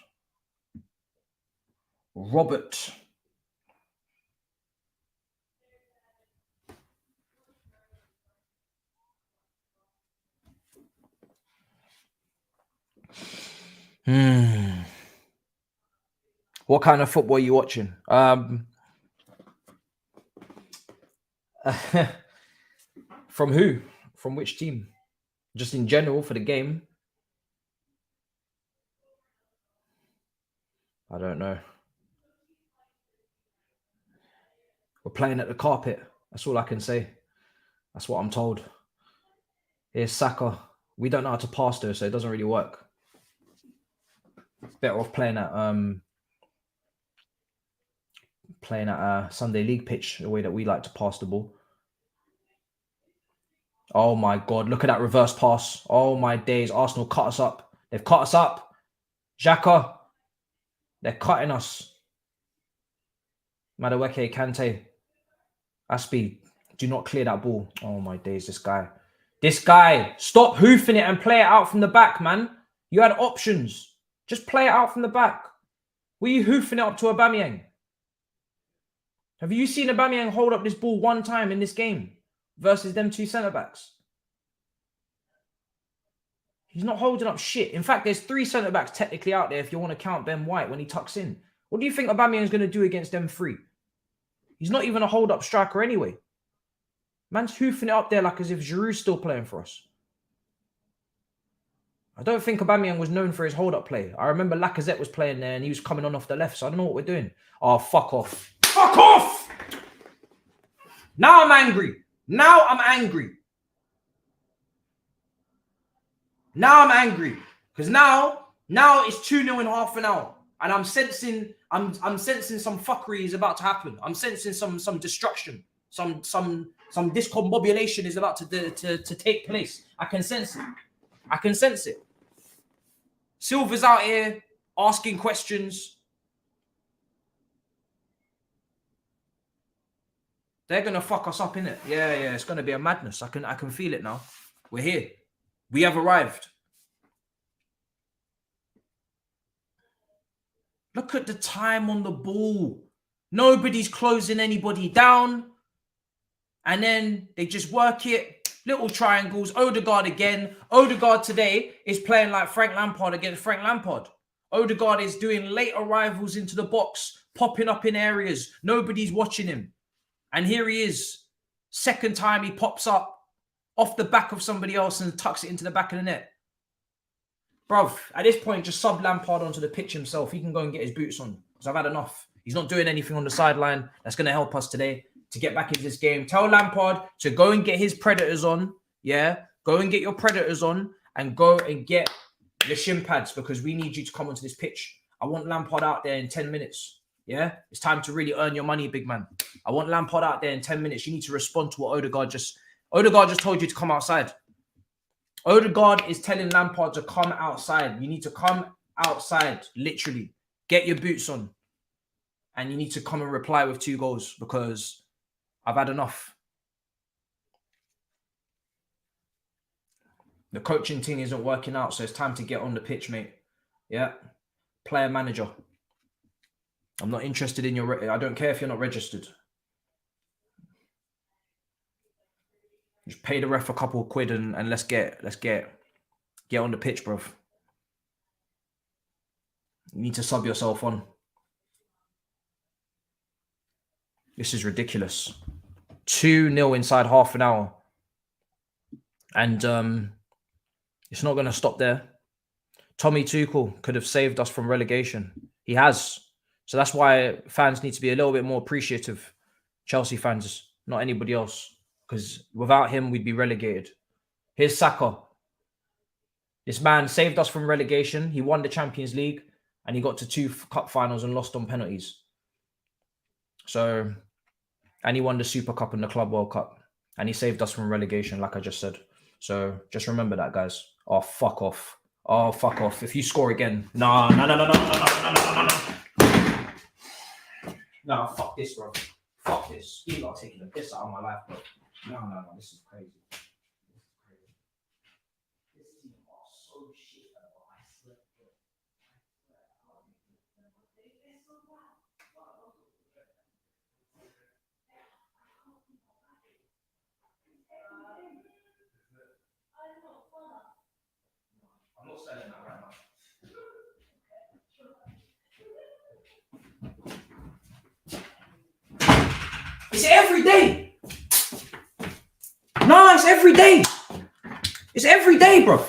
Robert. What kind of football are you watching? From who? From which team? Just in general for the game? I don't know. We're playing at the carpet. That's all I can say. That's what I'm told. Here's Saka. We don't know how to pass though, so it doesn't really work. Better off playing at a Sunday League pitch, the way that we like to pass the ball. Oh my God, look at that reverse pass. Oh my days, Arsenal cut us up. They've cut us up. Xhaka, they're cutting us. Madueke, Kante, Aspi, do not clear that ball. Oh my days, this guy. This guy, stop hoofing it and play it out from the back, man. You had options. Just play it out from the back. Were you hoofing it up to Aubameyang? Have you seen Aubameyang hold up this ball one time in this game versus them two centre-backs? He's not holding up shit. In fact, there's 3 centre-backs technically out there if you want to count Ben White when he tucks in. What do you think Aubameyang's going to do against them 3? He's not even a hold-up striker anyway. Man's hoofing it up there like as if Giroud's still playing for us. I don't think Aubameyang was known for his hold-up play. I remember Lacazette was playing there and he was coming on off the left, so I don't know what we're doing. Oh, fuck off. Fuck off! Now I'm angry. Now I'm angry. Now I'm angry. Because now it's 2-0 in half an hour. And I'm sensing some fuckery is about to happen. I'm sensing some destruction. Some discombobulation is about to take place. I can sense it. I can sense it. Silva's out here asking questions. They're gonna fuck us up, innit? Yeah, it's gonna be a madness. I can feel it now. We're here. We have arrived. Look at the time on the ball. Nobody's closing anybody down. And then they just work it. Little triangles. Odegaard again. Odegaard today is playing like Frank Lampard against Frank Lampard. Odegaard is doing late arrivals into the box, popping up in areas. Nobody's watching him. And here he is. Second time he pops up off the back of somebody else and tucks it into the back of the net. Bruv, at this point, just sub Lampard onto the pitch himself. He can go and get his boots on because I've had enough. He's not doing anything on the sideline that's going to help us today to get back into this game. Tell Lampard to go and get his predators on. Yeah, go and get your predators on and go and get your shin pads because we need you to come onto this pitch. I want Lampard out there in 10 minutes. Yeah, it's time to really earn your money, big man. I want Lampard out there in 10 minutes. You need to respond to what Odegaard just told you to come outside. Odegaard is telling Lampard to come outside. You need to come outside, literally. Get your boots on. And you need to come and reply with 2 goals because I've had enough. The coaching thing isn't working out, so it's time to get on the pitch, mate. Yeah. Player manager. I'm not interested in your... I don't care if you're not registered. Just pay the ref a couple of quid and let's get on the pitch, bruv. You need to sub yourself on. This is ridiculous. 2-0 inside half an hour. And it's not going to stop there. Tommy Tuchel could have saved us from relegation. He has. So that's why fans need to be a little bit more appreciative. Chelsea fans, not anybody else. Because without him, we'd be relegated. Here's Saka. This man saved us from relegation. He won the Champions League. And he got to 2 cup finals and lost on penalties. So, and he won the Super Cup and the Club World Cup. And he saved us from relegation, like I just said. So, just remember that, guys. Oh, fuck off. Oh, fuck off. If you score again. No. No, fuck this, bro. Fuck this. You lot are taking the piss out of my life, bro. No. This is crazy. I'm not selling that right now. It's every day. No, it's every day. It's every day, bro.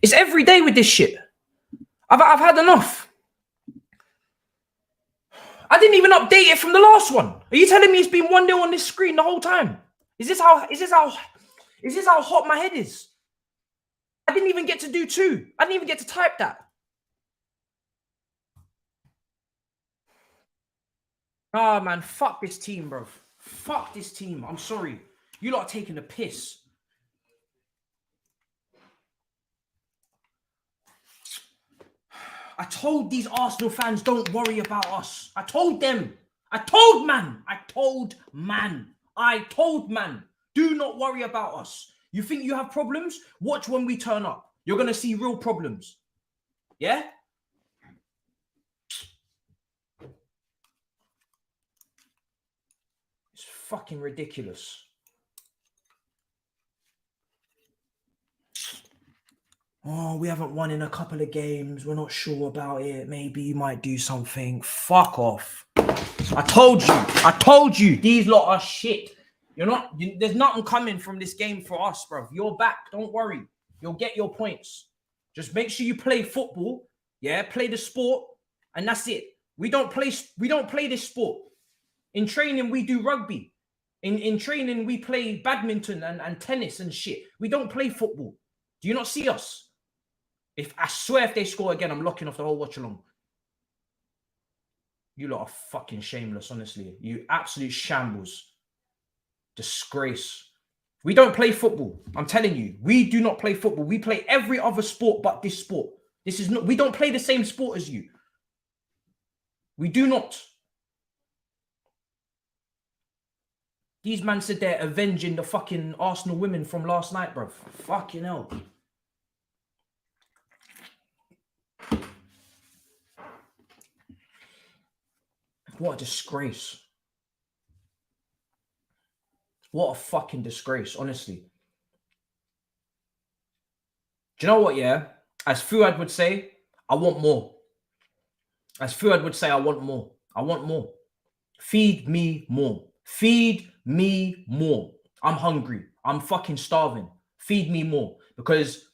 It's every day with this shit. I've had enough. I didn't even update it from the last one. Are you telling me it's been 1-0 on this screen the whole time? Is this how hot my head is? I didn't even get to do 2. I didn't even get to type that. Ah, man, fuck this team, bro. Fuck this team. I'm sorry. You lot are taking a piss. I told these Arsenal fans, don't worry about us. I told them. I told man. Do not worry about us. You think you have problems? Watch when we turn up. You're going to see real problems. Yeah? It's fucking ridiculous. Oh, we haven't won in a couple of games. We're not sure about it. Maybe you might do something. Fuck off. I told you. These lot are shit. There's nothing coming from this game for us, bro. You're back. Don't worry. You'll get your points. Just make sure you play football. Yeah, play the sport. And that's it. We don't play this sport. In training, we do rugby. In training, we play badminton and tennis and shit. We don't play football. Do you not see us? I swear if they score again, I'm locking off the whole watch-along. You lot are fucking shameless, honestly. You absolute shambles. Disgrace. We don't play football. I'm telling you. We do not play football. We play every other sport but this sport. We don't play the same sport as you. We do not. These men said they're avenging the fucking Arsenal women from last night, bro. Fucking hell. What a disgrace. What a fucking disgrace, honestly. Do you know what, yeah? As Fuad would say, I want more. As Fuad would say, I want more. I want more. Feed me more. Feed me more. I'm hungry. I'm fucking starving. Feed me more. Because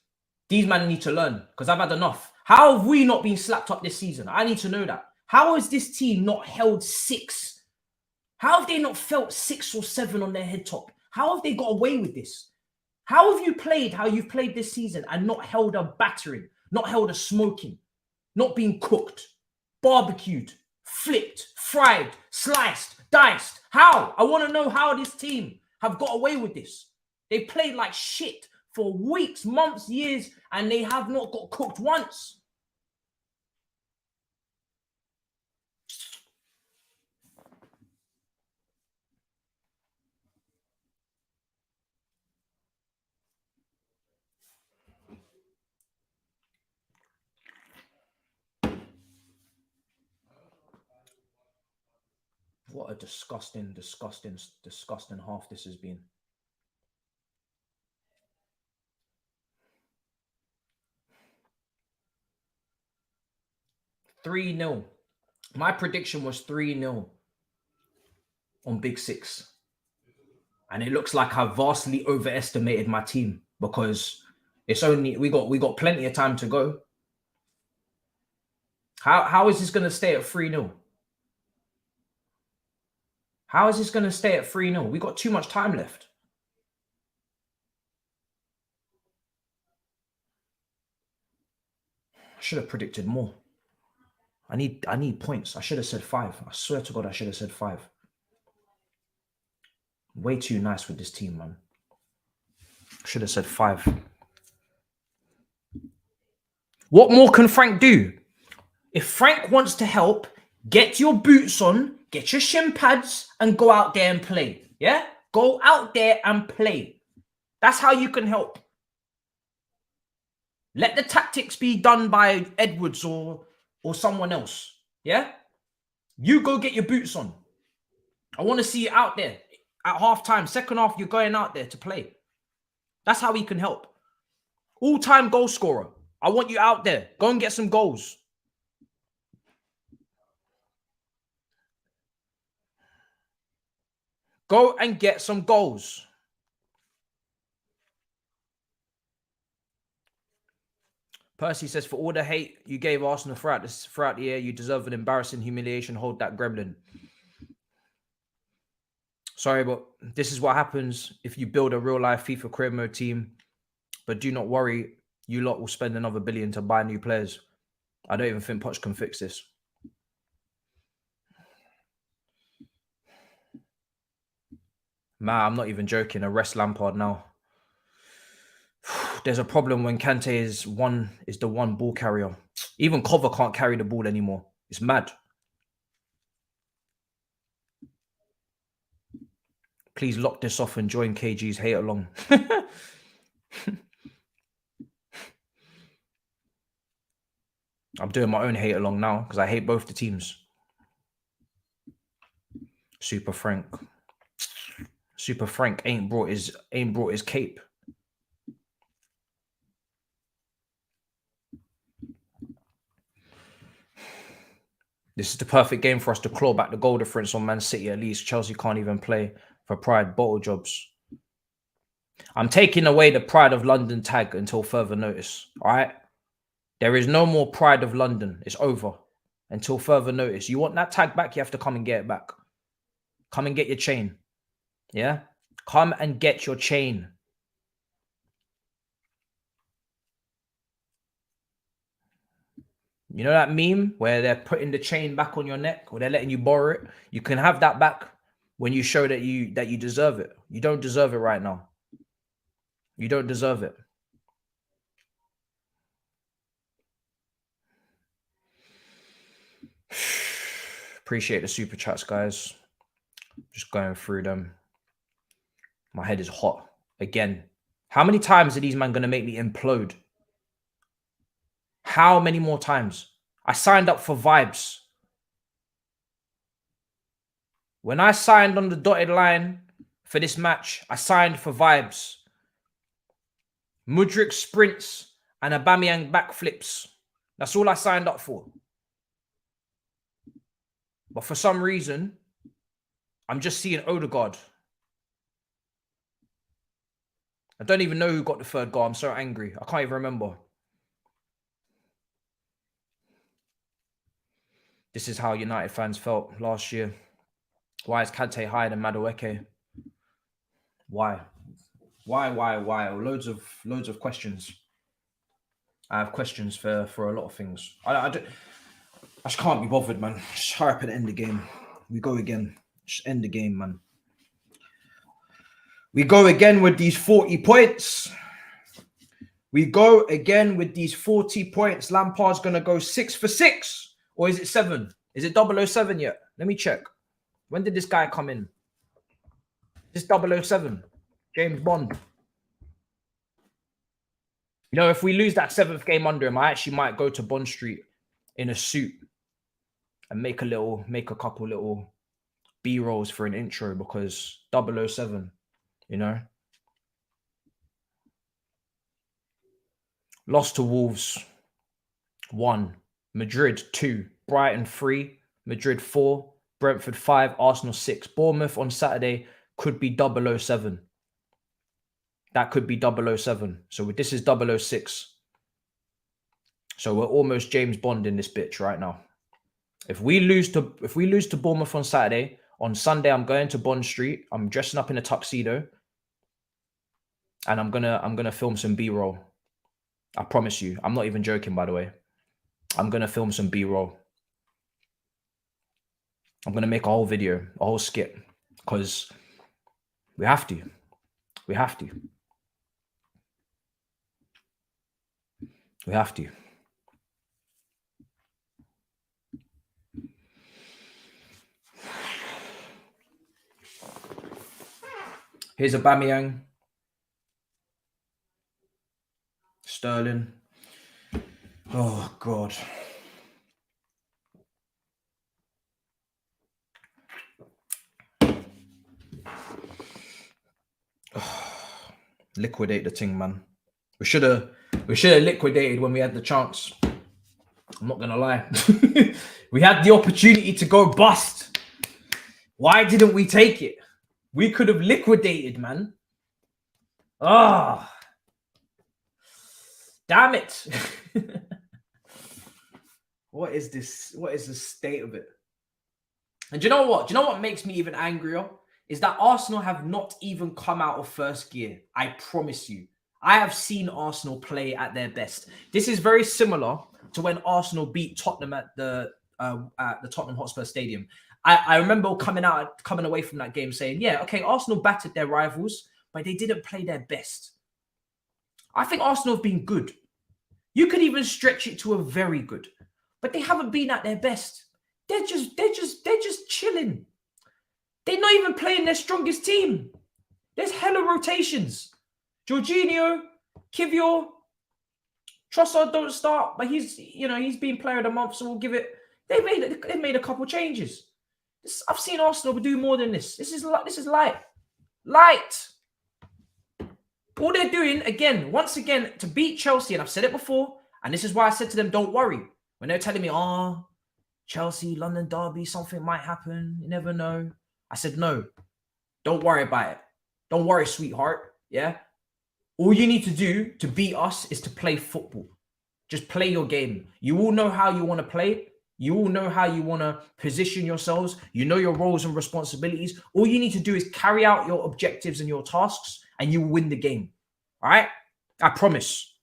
these men need to learn. Because I've had enough. How have we not been slapped up this season? I need to know that. How has this team not held 6? How have they not felt 6 or 7 on their head top? How have they got away with this? How have you played how you've played this season and not held a battering, not held a smoking, not being cooked, barbecued, flipped, fried, sliced, diced? How? I want to know how this team have got away with this. They played like shit for weeks, months, years, and they have not got cooked once. What a disgusting half this has been. 3-0. My prediction was 3-0 on Big Six. And it looks like I vastly overestimated my team because it's only we got plenty of time to go. How is this going to stay at 3-0? How is this going to stay at 3-0? We got too much time left. I should have predicted more. I need points. I should have said 5. I swear to God, I should have said 5. Way too nice with this team, man. I should have said 5. What more can Frank do? If Frank wants to help, get your boots on, get your shin pads, and go out there and play. Yeah? Go out there and play. That's how you can help. Let the tactics be done by Edwards or someone else. Yeah? You go get your boots on. I want to see you out there at halftime. Second half, you're going out there to play. That's how he can help. All-time goal scorer. I want you out there. Go and get some goals. Go and get some goals. Percy says, for all the hate you gave Arsenal throughout the year, you deserve an embarrassing humiliation. Hold that gremlin. Sorry, but this is what happens if you build a real-life FIFA career mode team. But do not worry, you lot will spend another $1 billion to buy new players. I don't even think Poch can fix this. Man, I'm not even joking. Arrest Lampard now. There's a problem when Kante is the one ball carrier. Even Kova can't carry the ball anymore. It's mad. Please lock this off and join KG's hate along. I'm doing my own hate along now because I hate both the teams. Super Frank ain't brought his cape. This is the perfect game for us to claw back the goal difference on Man City at least. Chelsea can't even play for Pride bottle jobs. I'm taking away the Pride of London tag until further notice. All right? There is no more Pride of London. It's over until further notice. You want that tag back, you have to come and get it back. Come and get your chain. Yeah? Come and get your chain. You know that meme where they're putting the chain back on your neck or they're letting you borrow it? You can have that back when you show that you deserve it. You don't deserve it right now. You don't deserve it. Appreciate the super chats, guys. Just going through them. My head is hot again. How many times are these men going to make me implode? How many more times? I signed up for vibes. When I signed on the dotted line for this match. I signed for vibes. Mudryk sprints and Aubameyang backflips. That's all I signed up for. But for some reason, I'm just seeing Odegaard. I don't even know who got the third goal. I'm so angry. I can't even remember. This is how United fans felt last year. Why is Kante higher than Madueke? Why? Loads of questions. I have questions for a lot of things. I just can't be bothered, man. Just hurry up and end the game. We go again. Just end the game, man. We go again with these 40 points. We go again with these 40 points. Lampard's going to go 6 for 6. Or is it 7? Is it 007 yet? Let me check. When did this guy come in? This 007. James Bond. You know, if we lose that 7th game under him, I actually might go to Bond Street in a suit and make a couple little B-rolls for an intro, because 007, you know. Lost to Wolves 1, Madrid 2, Brighton 3, Madrid 4, Brentford 5, Arsenal 6. Bournemouth on Saturday could be 007. That could be 007. So this is 006. So we're almost James Bond in this bitch right now. If we lose to Bournemouth on Saturday, on Sunday I'm going to Bond Street. I'm dressing up in a tuxedo, and I'm gonna film some B-roll. I promise you. I'm not even joking, by the way. I'm gonna film some B-roll. I'm gonna make a whole video, a whole skit, because we have to. We have to. We have to. Here's Aubameyang. Sterling. Oh, God. Liquidate the thing, man. We should have liquidated when we had the chance. I'm not gonna lie. We had the opportunity to go bust. Why didn't we take it? We could have liquidated, man. Ah, oh, damn it. What is this? What is the state of it? And do you know what? Do you know what makes me even angrier? Is that Arsenal have not even come out of first gear. I promise you. I have seen Arsenal play at their best. This is very similar to when Arsenal beat Tottenham at the Tottenham Hotspur Stadium. I remember coming away from that game saying, yeah, okay, Arsenal battered their rivals, but they didn't play their best. I think Arsenal have been good. You could even stretch it to a very good, but they haven't been at their best. They're just chilling. They're not even playing their strongest team. There's hella rotations. Jorginho, Kivior, Trossard don't start, but he's been player of the month, so we'll give it. They've made a couple changes. I've seen Arsenal do more than this. This is light. All they're doing once again, to beat Chelsea, and I've said it before, and this is why I said to them, don't worry. When they're telling me, oh, Chelsea, London derby, something might happen. You never know. I said, no, don't worry about it. Don't worry, sweetheart. Yeah. All you need to do to beat us is to play football. Just play your game. You all know how you want to play. You all know how you want to position yourselves. You know your roles and responsibilities. All you need to do is carry out your objectives and your tasks, and you will win the game. All right? I promise.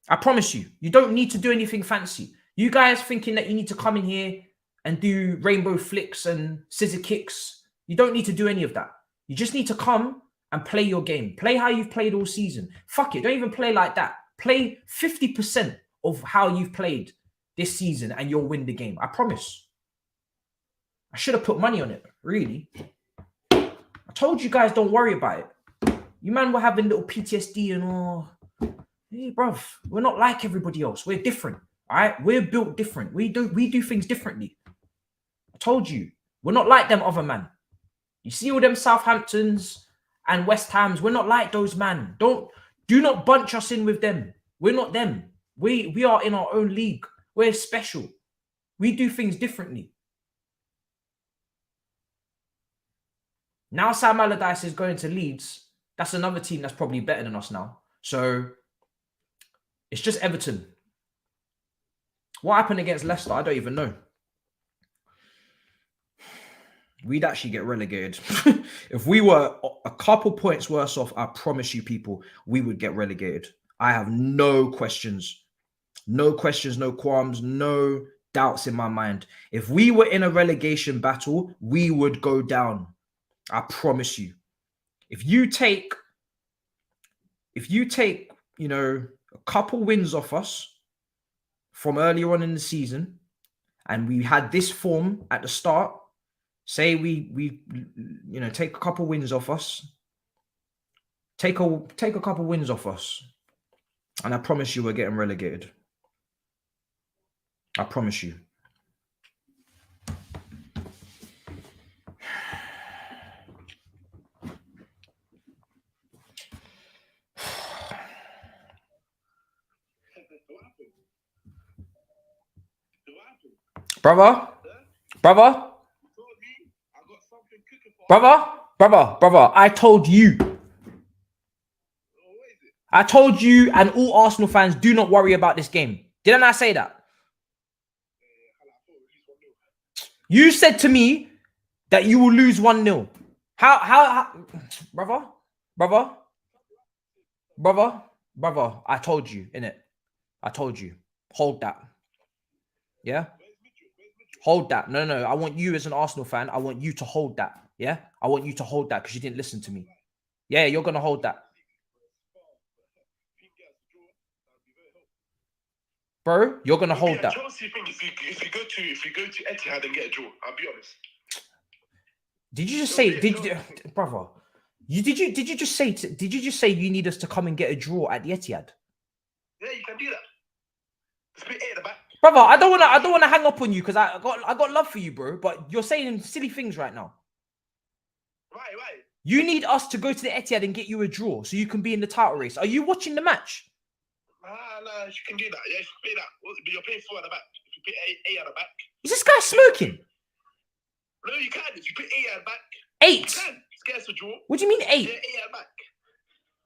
I promise you. You don't need to do anything fancy. You guys thinking that you need to come in here and do rainbow flicks and scissor kicks. You don't need to do any of that. You just need to come and play your game. Play how you've played all season. Fuck it. Don't even play like that. Play 50% of how you've played this season and you'll win the game. I promise. I should have put money on it, really. I told you guys don't worry about it. You man were having little PTSD and all. Hey, bruv, we're not like everybody else. We're different, all right? We're built different. We do things differently. I told you. We're not like them other man. You see all them Southamptons and West Hams. We're not like those, man. Do not bunch us in with them. We're not them. We are in our own league. We're special. We do things differently. Now Sam Allardyce is going to Leeds. That's another team that's probably better than us now. So it's just Everton. What happened against Leicester? I don't even know. We'd actually get relegated. If we were a couple points worse off, I promise you people, we would get relegated. I have no questions. No questions, no qualms, no doubts in my mind. If we were in a relegation battle, we would go down. I promise you. If you take, you know, a couple wins off us from earlier on in the season, and we had this form at the start, say we you know, take a couple wins off us, take a couple wins off us, and I promise you we're getting relegated. I promise you. Brother, I told you. I told you and all Arsenal fans, do not worry about this game. Didn't I say that? You said to me that you will lose 1-0. How brother, I told you, innit? I told you. Hold that. Yeah? Hold that. No. I want you as an Arsenal fan, I want you to hold that. Yeah? I want you to hold that because you didn't listen to me. Yeah, you're going to hold that. Bro, you're going to hold that. Chelsea thing, if you go to Etihad and get a draw, I'll be honest. Did you just say, brother? Did you just say you need us to come and get a draw at the Etihad? Yeah, you can do that. Just put 8 at the back. Brother, I don't want to hang up on you because I got love for you, bro. But you're saying silly things right now. Why? You need us to go to the Etihad and get you a draw so you can be in the title race. Are you watching the match? No, you can do that. Yeah, you can play that. But you're playing 4 at the back. If you put 8 at the back. Is this guy smoking? No, you can. If you put 8 at the back. 8? You can. Get us a draw. What do you mean 8? Yeah, 8 at the back.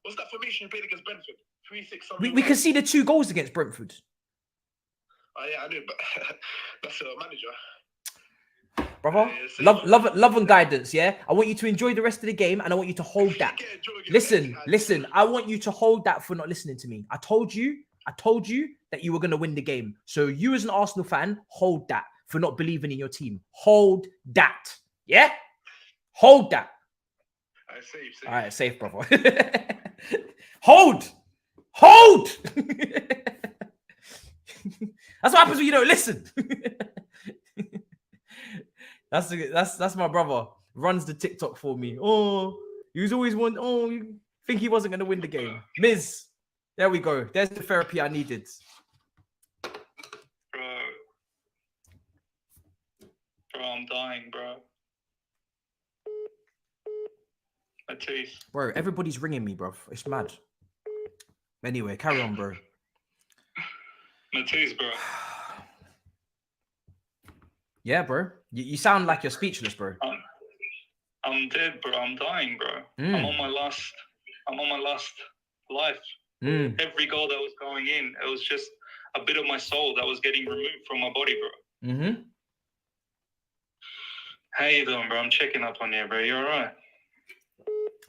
What's that formation you played against Brentford? 3-6 something. We conceded 2 goals against Brentford. Oh yeah, I know, but that's a manager. Brother, love and guidance, yeah? I want you to enjoy the rest of the game and I want you to hold that. Listen, I want you to hold that for not listening to me. I told you that you were going to win the game. So you as an Arsenal fan, hold that for not believing in your team. Hold that, yeah? Hold that. Safe. All right, safe, brother. Hold. That's what happens when you don't listen. That's my brother. Runs the TikTok for me. Oh, he was always one. Oh, you think he wasn't going to win the game. Miz, there we go. There's the therapy I needed. Bro, I'm dying, bro. Matisse. Bro, everybody's ringing me, bro. It's mad. Anyway, carry on, bro. Matisse, bro. Yeah, bro. You sound like you're speechless, bro. I'm dead, bro. I'm dying, bro. I'm on my last life. Every goal that was going in, it was just a bit of my soul that was getting removed from my body, bro. How you doing, bro? I'm checking up on you, bro. You all right?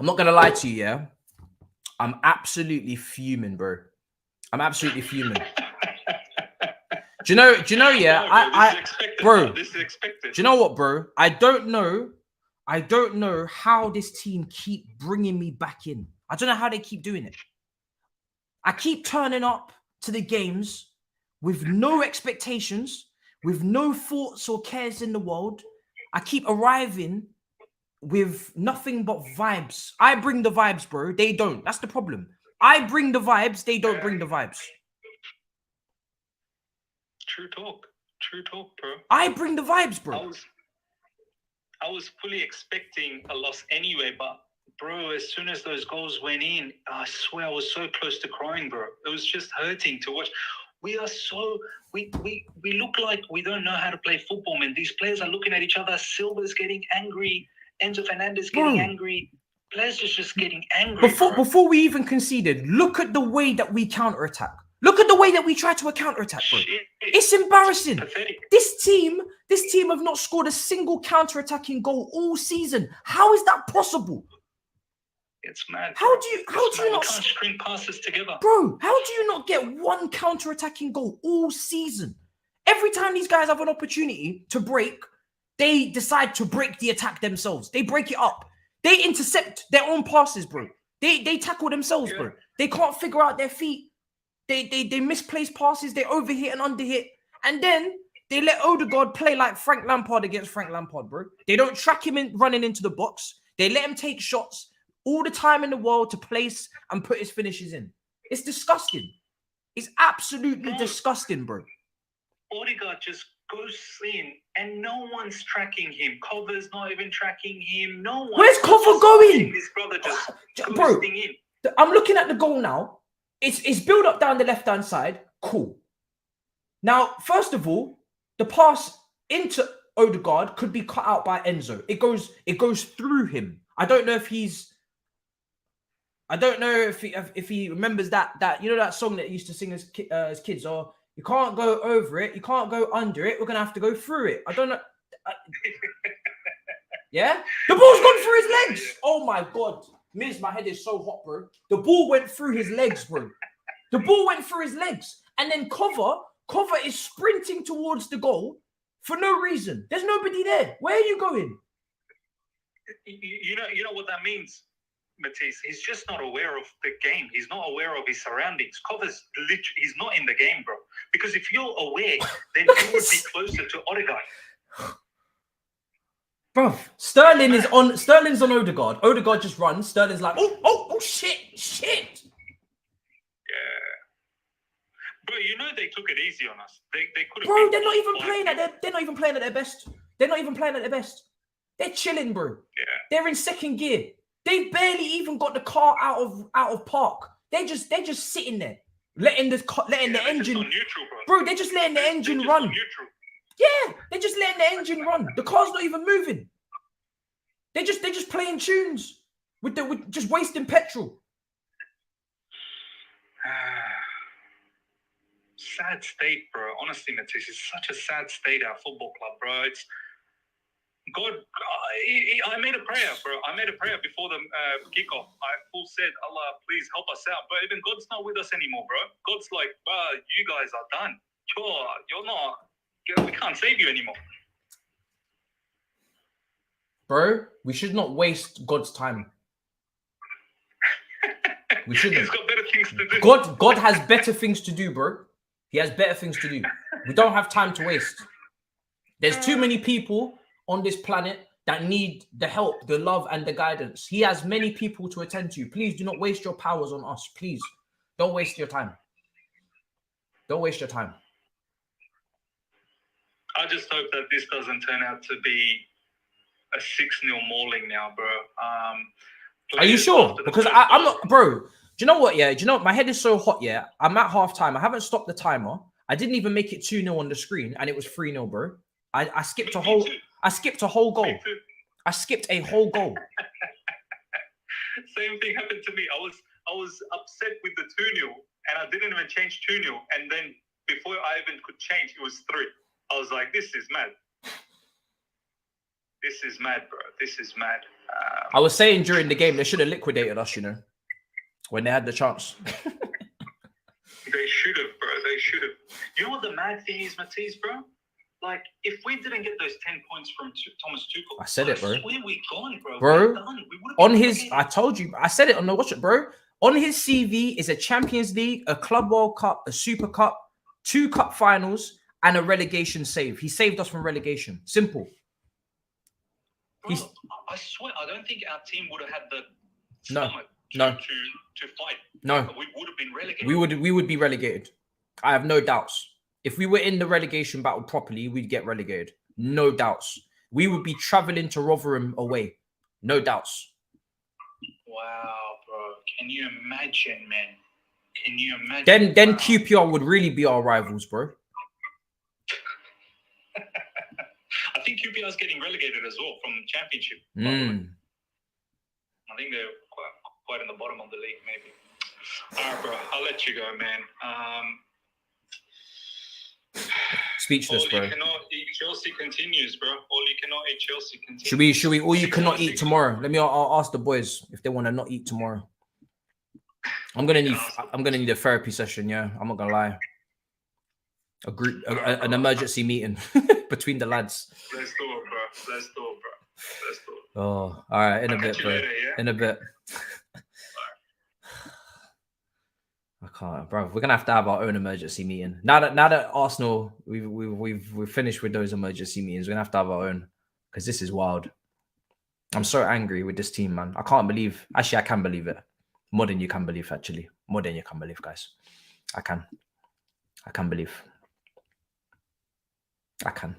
I'm not gonna lie to you, yeah. I'm absolutely fuming, bro. I'm absolutely fuming. Do you know, yeah? This is expected. Do you know what, bro? I don't know how this team keep bringing me back in. I don't know how they keep doing it. I keep turning up to the games with no expectations, with no thoughts or cares in the world. I keep arriving with nothing but vibes. I bring the vibes, bro. They don't. That's the problem. I bring the vibes. They don't bring the vibes. True talk, bro. I bring the vibes, bro. I was fully expecting a loss anyway, but bro, as soon as those goals went in, I swear I was so close to crying, bro. It was just hurting to watch. We look like we don't know how to play football, man. These players are looking at each other. Silva's getting angry. Enzo Fernandez getting angry. Players are just getting angry. Before we even conceded, look at the way that we counterattack. Look at the way that we try to counterattack, bro. It's embarrassing. Pathetic. This team have not scored a single counterattacking goal all season. How is that possible? It's mad. How do you not can't string passes together, bro? How do you not get one counterattacking goal all season? Every time these guys have an opportunity to break, they decide to break the attack themselves. They break it up. They intercept their own passes, bro. They tackle themselves, bro. They can't figure out their feet. They misplace passes. They overhit and underhit, and then they let Odegaard play like Frank Lampard against Frank Lampard, bro. They don't track him in running into the box. They let him take shots all the time in the world to place and put his finishes in. It's disgusting. It's absolutely disgusting, bro. Odegaard just goes in and no one's tracking him. Kova's not even tracking him. No one. Where's Kova going? His brother just bro, in. I'm looking at the goal now. It's built up down the left-hand side. Cool. Now, first of all, the pass into Odegaard could be cut out by Enzo. It goes through him. I don't know if he remembers that you know that song that he used to sing as kids, or you can't go over it, you can't go under it, we're gonna have to go through it. I don't know. Yeah, the ball's gone through his legs. Oh my god, Miz, my head is so hot, bro. The ball went through his legs, bro. The ball went through his legs, and then Kova is sprinting towards the goal for no reason. There's nobody there. Where are you going? You know what that means, Matisse. He's just not aware of the game. He's not aware of his surroundings. Kova's literally, he's not in the game, bro. Because if you're aware, then you would be closer to Odegaard. Bro, Sterling's on Odegaard. Odegaard just runs. Sterling's like, oh, shit. Yeah. Bro, you know they took it easy on us. They could have. Bro, they're not even playing at their best. They're not even playing at their best. They're chilling, bro. Yeah. They're in second gear. They barely even got the car out of park. They're just sitting there, letting the engine. Neutral, bro, they're just letting the engine run. Neutral. Yeah, they're just letting the engine run. The car's not even moving. They're just playing tunes with just wasting petrol. Sad state, bro. Honestly, Matisse, it's such a sad state, our football club, bro. It's God. I made a prayer, bro. I made a prayer before the kickoff. I full said, Allah, please help us out. But even God's not with us anymore, bro. God's like, you guys are done. You're not. We can't save you anymore. Bro, we should not waste God's time. We shouldn't. He's got better things to do. God has better things to do, bro. He has better things to do. We don't have time to waste. There's too many people on this planet that need the help, the love, and the guidance. He has many people to attend to. Please do not waste your powers on us. Please. Don't waste your time. Don't waste your time. I just hope that this doesn't turn out to be a 6-0 mauling now, bro. Are you sure? Because I'm not, bro. Do you know what? Yeah, do you know what? My head is so hot. Yeah, I'm at half time. I haven't stopped the timer. I didn't even make it 2-0 on the screen, and it was 3-0, bro. I skipped a whole. I skipped a whole goal. I skipped a whole goal. Same thing happened to me. I was upset with the 2-0, and I didn't even change 2-0. And then before I even could change, it was 3. I was like, this is mad. This is mad, bro. This is mad. I was saying during the game, they should have liquidated us, you know, when they had the chance. They should have, bro. They should have. You know what the mad thing is, Matisse, bro? Like, if we didn't get those 10 points from Thomas Tuchel, I said it, bro. I swear we're gone, bro. Bro, on his, relegated. I told you, I said it on the Watch It, bro. On his CV is a Champions League, a Club World Cup, a Super Cup, 2 cup finals, and a relegation save. He saved us from relegation. Simple. Bro, I swear, I don't think our team would have had the stomach to fight. No. We would have been relegated. We would be relegated. I have no doubts. If we were in the relegation battle properly, we'd get relegated. No doubts. we would be traveling to Rotherham away. No doubts. Wow, bro. Can you imagine, man? Can you imagine? Then QPR would really be our rivals, bro. I think QPR is getting relegated as well from Championship. I think they're quite in the bottom of the league, maybe. All right, bro. I'll let you go, man. Speechless, bro. All you cannot eat Chelsea continues, bro. All you cannot eat Chelsea continues. Should we all you cannot eat tomorrow? I'll ask the boys if they want to not eat tomorrow. I'm gonna need a therapy session, yeah. I'm not gonna lie. An emergency meeting between the lads. Let's do it, bro. Let's do it, bro. Let's do it. Oh, all right, in a bit, bro. Later, yeah? In a bit. I can't, bro. We're gonna have to have our own emergency meeting. Now that Arsenal, we've finished with those emergency meetings. We're gonna have to have our own, because this is wild. I'm so angry with this team, man. I can't believe. Actually, I can believe it. More than you can believe, actually. More than you can believe, guys. I can believe. I can.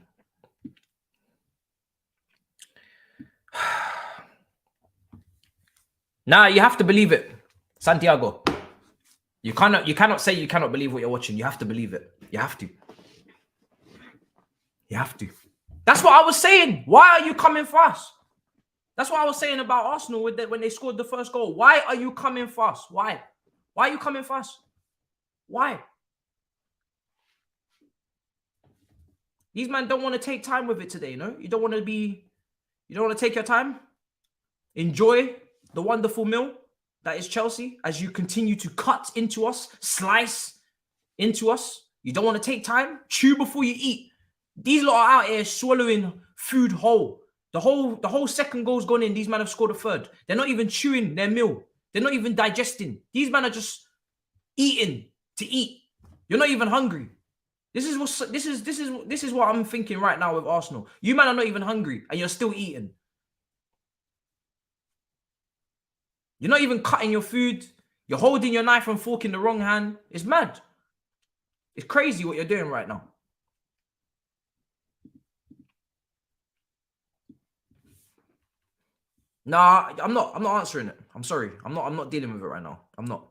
Nah, you have to believe it, Santiago. You cannot say you cannot believe what you're watching. You have to believe it. You have to. You have to. That's what I was saying. Why are you coming fast? That's what I was saying about Arsenal when they scored the first goal. Why are you coming fast? Why? Why are you coming fast? Why? These men don't want to take time with it today, you know? You don't want to take your time. Enjoy the wonderful meal that is Chelsea as you continue to cut into us, slice into us. You don't want to take time. Chew before you eat. These lot are out here swallowing food whole. The whole second goal's gone in. These men have scored a third. They're not even chewing their meal. They're not even digesting. These men are just eating to eat. You're not even hungry. This is what I'm thinking right now with Arsenal. You men are not even hungry and you're still eating. You're not even cutting your food. You're holding your knife and fork in the wrong hand. It's mad. It's crazy what you're doing right now. Nah, I'm not answering it. I'm sorry. I'm not dealing with it right now. I'm not.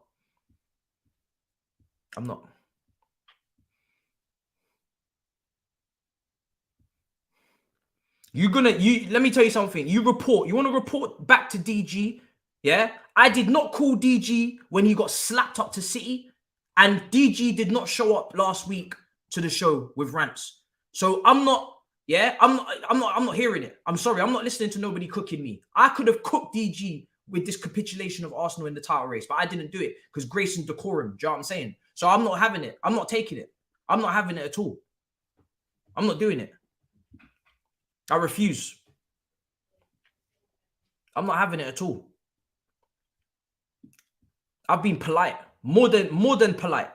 Let me tell you something. You want to report back to DG. Yeah. I did not call DG when he got slapped up to City, and DG did not show up last week to the show with rants. So I'm not hearing it. I'm sorry. I'm not listening to nobody cooking me. I could have cooked DG with this capitulation of Arsenal in the title race, but I didn't do it because grace and decorum. Do you know what I'm saying? So I'm not having it. I'm not taking it. I'm not having it at all. I'm not doing it. I refuse. I'm not having it at all. I've been polite. More than polite.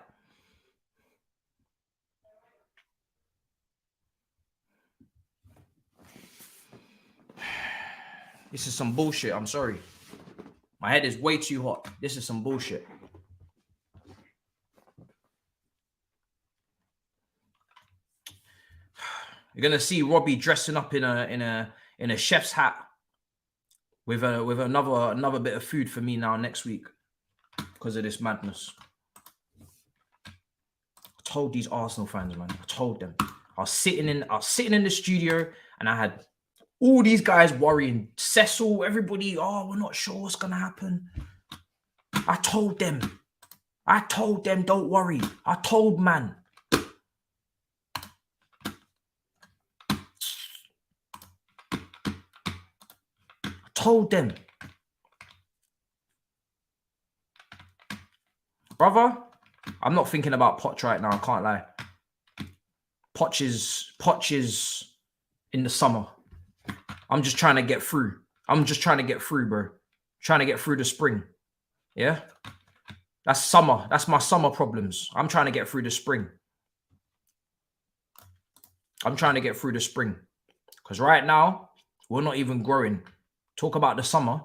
This is some bullshit. I'm sorry. My head is way too hot. This is some bullshit. You're gonna see Robbie dressing up in a chef's hat with another bit of food for me now next week because of this madness. I told these Arsenal fans, man. I told them. I was sitting in the studio and I had all these guys worrying. Cecil, everybody, we're not sure what's gonna happen. I told them, don't worry. I told man. Told them. Brother, I'm not thinking about Poch right now, I can't lie. Poch is in the summer. I'm just trying to get through. Bro. Trying to get through the spring. Yeah? That's summer. That's my summer problems. I'm trying to get through the spring. Because right now, we're not even growing. Talk about the summer.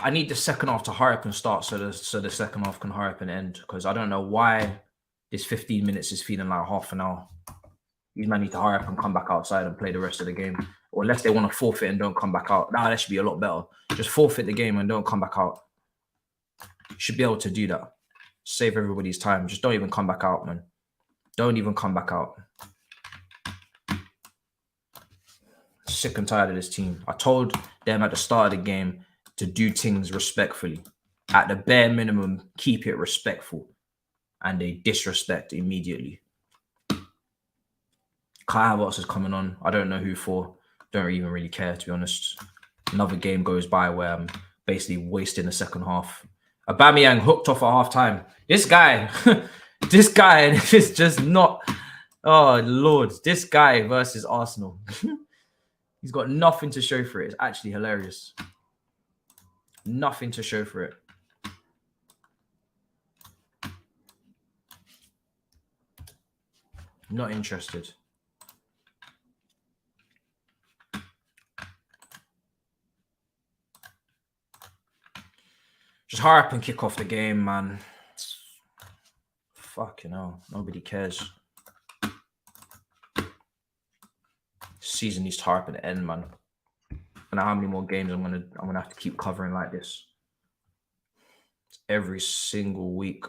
I need the second half to hurry up and start so the second half can hurry up and end, because I don't know why this 15 minutes is feeling like half an hour. These men need to hurry up and come back outside and play the rest of the game. Or unless they want to forfeit and don't come back out. Nah, that should be a lot better. Just forfeit the game and don't come back out. You should be able to do that. Save everybody's time. Just don't even come back out, man. Don't even come back out. Sick and tired of this team. I told them at the start of the game to do things respectfully. At the bare minimum, keep it respectful. And they disrespect immediately. Kai Havertz is coming on. I don't know who for. Don't even really care, to be honest. Another game goes by where I'm basically wasting the second half. Aubameyang hooked off at half time. This guy, this guy is just not... Oh, Lord. This guy versus Arsenal. He's got nothing to show for it. It's actually hilarious. Nothing to show for it. Not interested. Just hurry up and kick off the game, man. Fucking hell. Nobody cares. Season needs to hurry up and end, man. I don't know how many more games I'm gonna have to keep covering like this. Every single week.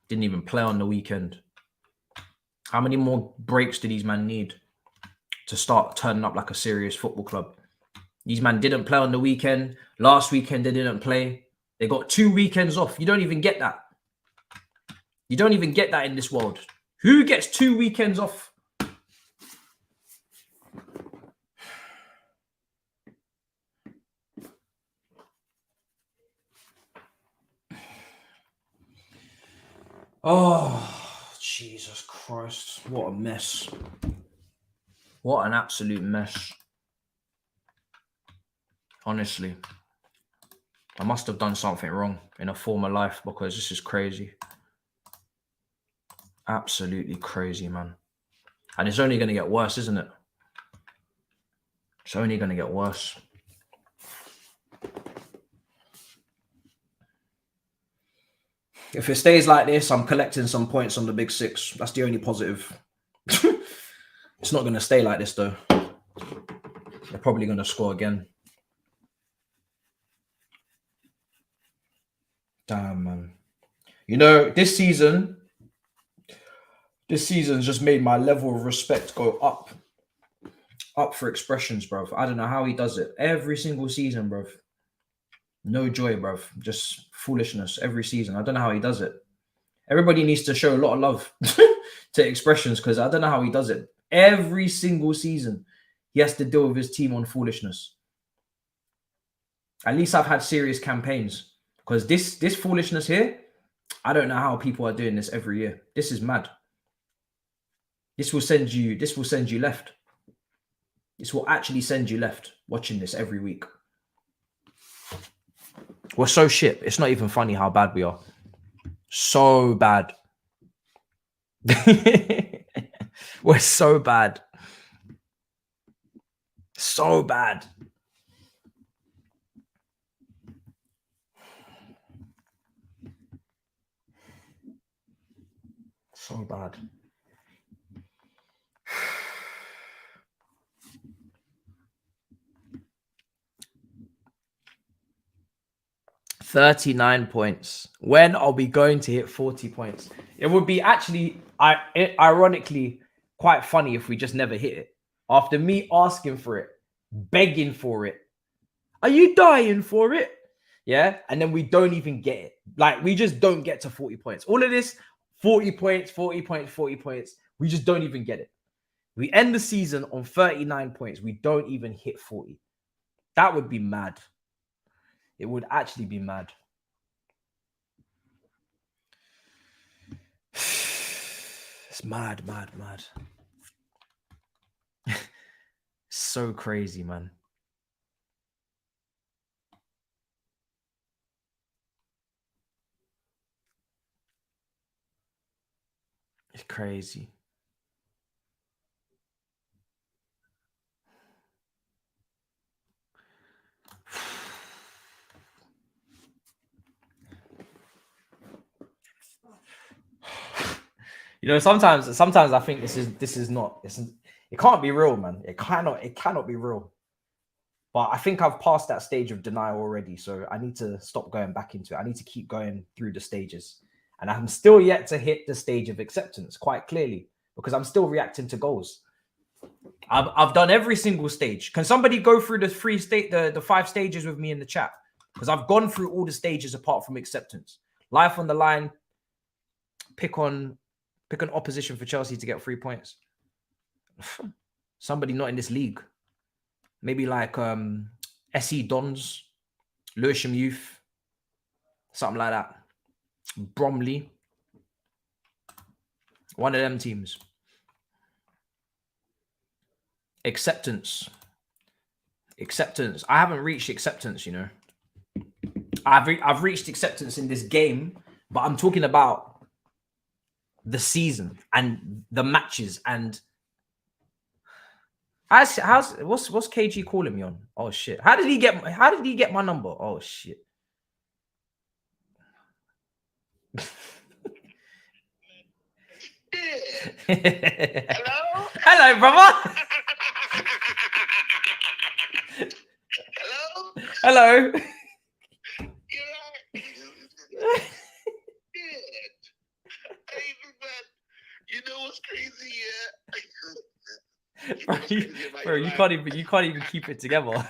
Didn't even play on the weekend. How many more breaks do these men need to start turning up like a serious football club? These men didn't play on the weekend. Last weekend, they didn't play. They got 2 weekends off. You don't even get that. You don't even get that in this world. Who gets 2 weekends off? Oh, Jesus Christ. What a mess. What an absolute mess. Honestly. I must have done something wrong in a former life, because this is crazy. Absolutely crazy, man. And it's only going to get worse, isn't it? It's only going to get worse. If it stays like this, I'm collecting some points on the Big Six. That's the only positive. It's not going to stay like this, though. They're probably going to score again. Damn, man. You know, this season's just made my level of respect go up. Up for expressions, bro. I don't know how he does it. Every single season, bro. No joy, bro. Just foolishness every season. I don't know how he does it. Everybody needs to show a lot of love to expressions, because I don't know how he does it. Every single season, he has to deal with his team on foolishness. At least I've had serious campaigns. Because this foolishness here, I don't know how people are doing this every year. This is mad. This will send you left. This will actually send you left watching this every week. We're so shit. It's not even funny how bad we are. So bad. We're so bad. So bad. So bad. $39 points. When are we going to hit 40 points? It would be actually, ironically, quite funny if we just never hit it. After me asking for it, begging for it. Are you dying for it? Yeah. And then we don't even get it. Like, we just don't get to 40 points. All of this, 40 points, 40 points, 40 points. We just don't even get it. We end the season on 39 points. We don't even hit 40. That would be mad. It would actually be mad. It's mad, mad, mad. So crazy, man. It's crazy. You know, sometimes I think this is not. It can't be real, man. It cannot be real. But I think I've passed that stage of denial already, so I need to stop going back into it. I need to keep going through the stages, and I'm still yet to hit the stage of acceptance quite clearly because I'm still reacting to goals. I've done every single stage. Can somebody go through the 5 stages with me in the chat? Because I've gone through all the stages apart from acceptance. Life on the line. Pick an opposition for Chelsea to get 3 points. Somebody not in this league. Maybe like SE Dons, Lewisham Youth, something like that. Bromley. One of them teams. Acceptance. I haven't reached acceptance, you know. I've reached acceptance in this game, but I'm talking about the season and the matches and what's KG calling me on? Oh shit. How did he get my number? Oh shit. Hello? Hello, brother. Hello? Hello. You're right. Shit. Hey, man. You know what's crazy, yeah? Bro, you can't even keep it together. No,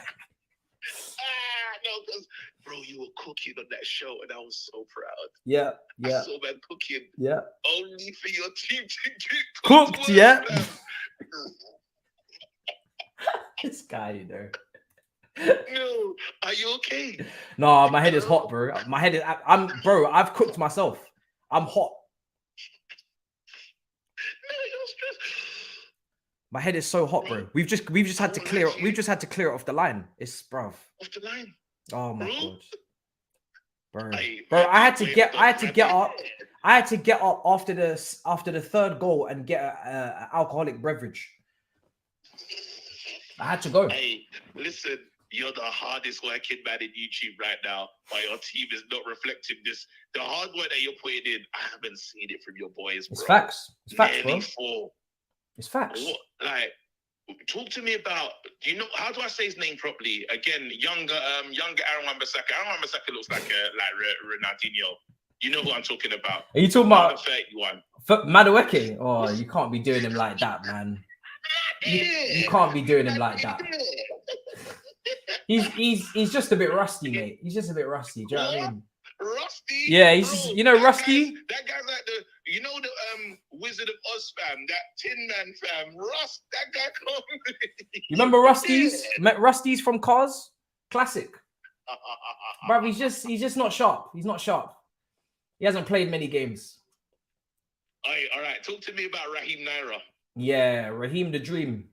because bro, you were cooking on that show, and I was so proud. Yeah. I saw man cooking. Yeah. Only for your team to get Cooked, yeah. This guy, you know. No, are you okay? No, my head is hot, bro. My head is. I've cooked myself. I'm hot. No, you're stressed. My head is so hot, bro. We've just had to clear it. We've just had to clear it off the line. It's bruv. Off the line. Oh my god. Bro. Hey, Bro, I had to get up. I had to get up after the third goal and get a alcoholic beverage. I had to go. Hey, listen, you're the hardest working man in YouTube right now, but your team is not reflecting this. The hard work that you're putting in, I haven't seen it from your boys, bro. It's facts. It's facts, bro. Nearly 4. It's facts. What, like, talk to me about, do you know, how do I say his name properly? Again, younger Aaron Wan-Bissaka. Aaron Wan-Bissaka looks like Ronaldinho. You know who I'm talking about. Are you talking about 31? Madueke? Oh, you can't be doing him like that, man. You can't be doing him like that. He's just a bit rusty, mate. He's just a bit rusty. Do you know what I mean? Rusty? Yeah, he's just, you know, Rusty. That guy's like the, you know, the Wizard of Oz fam, that Tin Man fam. Rust, that guy come. You remember Rusty's? Met Rusty's from Cars? Classic. Bro, he's just not sharp. He's not sharp. He hasn't played many games. All right. Talk to me about Raheem Naira. Yeah, Raheem the Dream.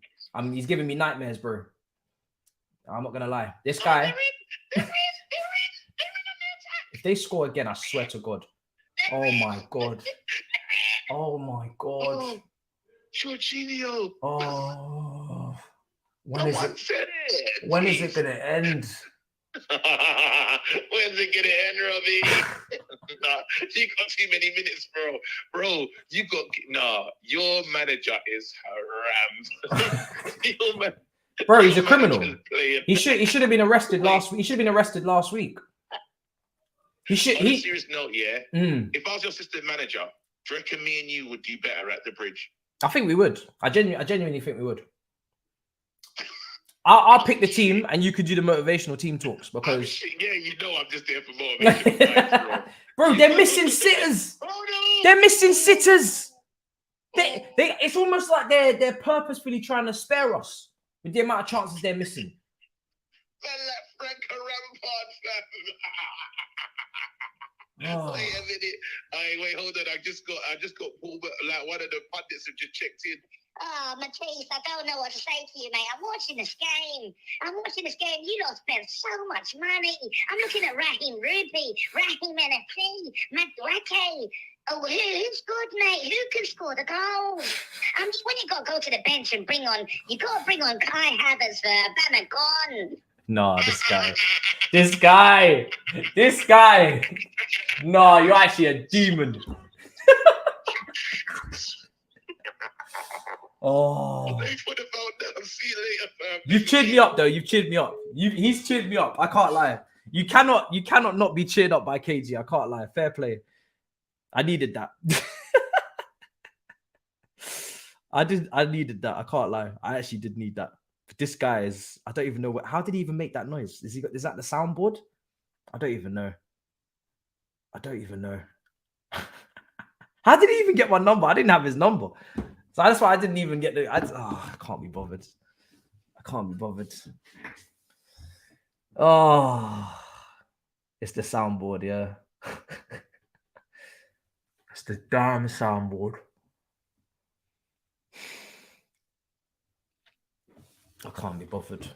He's giving me nightmares, bro. I'm not gonna lie. This guy. If they score again, I swear to God. Oh my God. Oh my God. Oh, Jorginho. Oh. When is it gonna end? When's it gonna end, Robbie? Nah, you got too many minutes, bro. Bro, your manager is haram. Bro, he's a criminal. He should have been arrested last week. He should have been arrested last week. On a serious note, yeah. If I was your assistant manager, do you reckon me and you would do better at the bridge? I think we would. I genuinely think we would. I'll pick the team, and you could do the motivational team talks because. Yeah, you know I'm just there for motivation. Bro, they're missing sitters. Oh, no. They're missing sitters. It's almost like they're purposefully trying to spare us with the amount of chances they're missing. Frank Rampart, Oh. Wait a minute. Wait, hold on. I just got Paul, like one of the pundits have just checked in. Oh, Matisse, I don't know what to say to you, mate. I'm watching this game. You lot spent so much money. I'm looking at Raheem Rupi, Raheem NFC, Madueke. Oh, who's good, mate? Who can score the goals? When you got to go to the bench and bring on Kai Havertz for Bamagon. No, this guy. No, you're actually a demon. Oh, Wait for the phone down. See you later, fam. you've cheered me up though. You've cheered me up. He's cheered me up. I can't lie. You cannot not be cheered up by KG. I can't lie. Fair play. I needed that. I needed that. I can't lie. I actually did need that. But this guy is. I don't even know how did he even make that noise? Is that the soundboard? I don't even know. How did he even get my number? I didn't have his number. So that's why I didn't even get I can't be bothered. Oh, it's the soundboard, yeah. It's the damn soundboard. I can't be bothered.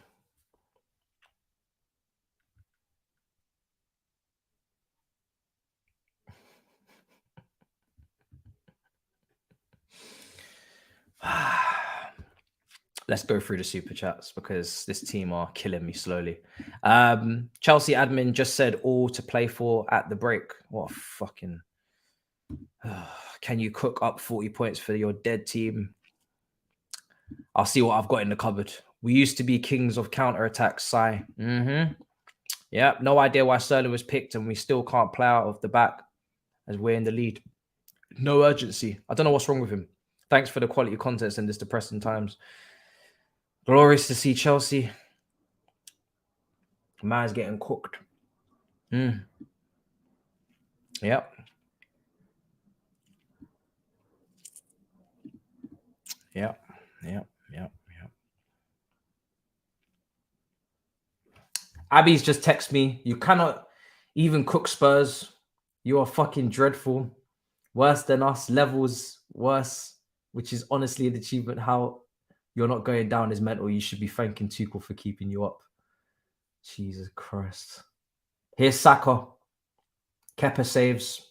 Let's go through the super chats because this team are killing me slowly. Chelsea admin just said all to play for at the break. What a fucking... Can you cook up 40 points for your dead team? I'll see what I've got in the cupboard. We used to be kings of counter-attacks, Sai. Yeah, no idea why Sterling was picked and we still can't play out of the back as we're in the lead. No urgency. I don't know what's wrong with him. Thanks for the quality content in this depressing times. Glorious to see Chelsea. Man's getting cooked. Yep. Abby's just text me. You cannot even cook Spurs. You are fucking dreadful. Worse than us. Levels worse. Which is honestly an achievement. How you're not going down is mental. You should be thanking Tuchel for keeping you up. Jesus Christ. Here's Saka. Kepa saves.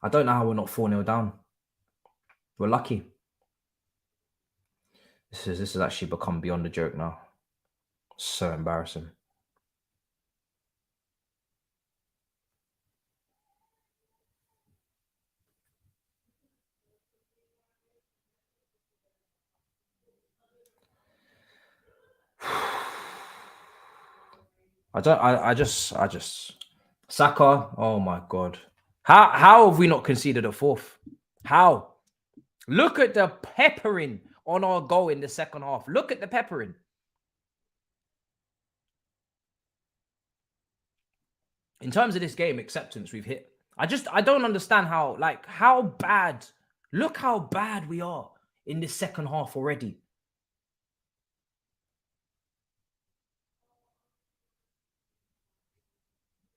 I don't know how we're not 4-0 down. We're lucky. This has actually become beyond a joke now. So embarrassing. I just Saka, oh my God. How have we not conceded a fourth? How? Look at the peppering on our goal in the second half. Look at the peppering. In terms of this game acceptance we've hit, I don't understand how bad. Look how bad we are in this second half already.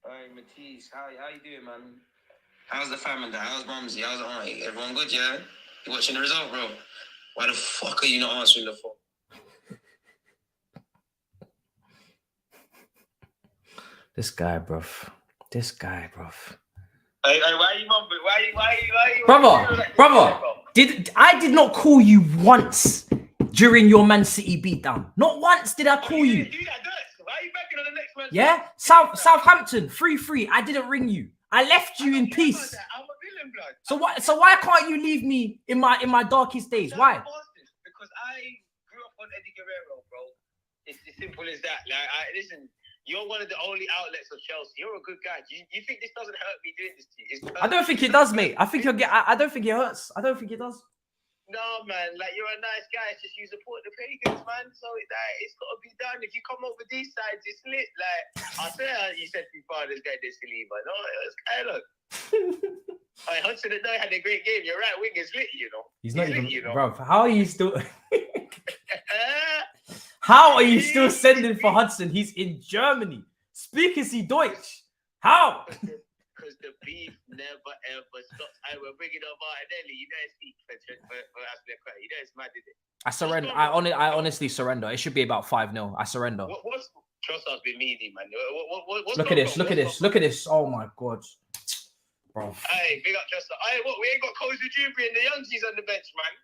Hey, Matisse, how you doing, man? How's the fam and that? How's Mumsy? How's everyone good, yeah? You watching the result, bro? Why the fuck are you not answering the phone? This guy, bruv. Hey, why are you mumbling? Why Brother, I did not call you once during your Man City beatdown. Not once did I call you. Why are you backing on the next man? Yeah? Southampton, 3-3. I didn't ring you. I left you in peace. I'm a villain, blood. So why can't you leave me in my darkest days? Why? Because I grew up on Eddie Guerrero, bro. It's as simple as that. Like, listen, you're one of the only outlets of Chelsea. You're a good guy. You think this doesn't hurt me doing this to you? I don't think it does, mate. I think I don't think it hurts. I don't think it does. No, man. Like, you're a nice guy. It's just you support the pagans, man. So it's got to be done. If you come over these sides, it's lit. Like, I say you said to fathers get this to leave, man. No, it's kind of. Hudson and I had a great game. Your right wing is lit, you know. He's not even, lit, you know. bro. How are you still? How are you still sending for Hudson? He's in Germany. Sprechen Sie Deutsch? How? Because the beef never ever stops. We're bringing up Martinelli. You know, speak for you know, it's mad, isn't it? I surrender. I honestly surrender. It should be about 5-0. I surrender. What's Trossard's been meaning, man? Look at this. Oh my God, bro. Hey, big up Trossard. Hey, what? We ain't got Kozu Jubri and the youngsters on the bench, man.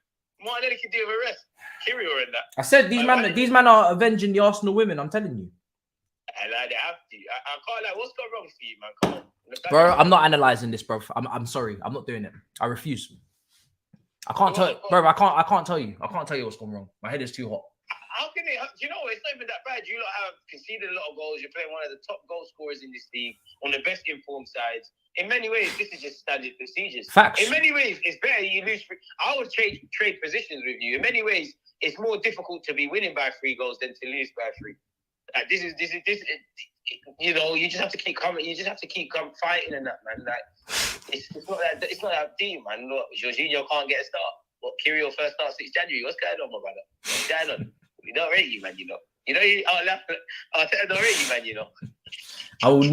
Martinelli can do with a rest. Kirill in that. I said these men are avenging the Arsenal women. I'm telling you. And they have to. I can't like. What's gone wrong for you, man? Come on, bro. I'm not analyzing this, bro. I'm sorry. I'm not doing it. I refuse. I can't tell you, bro. I can't tell you. I can't tell you what's gone wrong. My head is too hot. How can it? You know, it's not even that bad. You lot have conceded a lot of goals. You're playing one of the top goal scorers in this league, on the best informed sides. In many ways, this is just standard procedures. Facts. In many ways, it's better you lose. I would trade positions with you. In many ways, it's more difficult to be winning by 3 goals than to lose by 3. Like this is. You know, you just have to keep coming. You just have to keep fighting and that, man. Like it's not that deep, man. Look, Jorginho can't get a start. What, Kirill first start 6 January? What's going on, my brother? What's going on? We don't rate you, man. You know. I'll don't rate you, man. You know. I will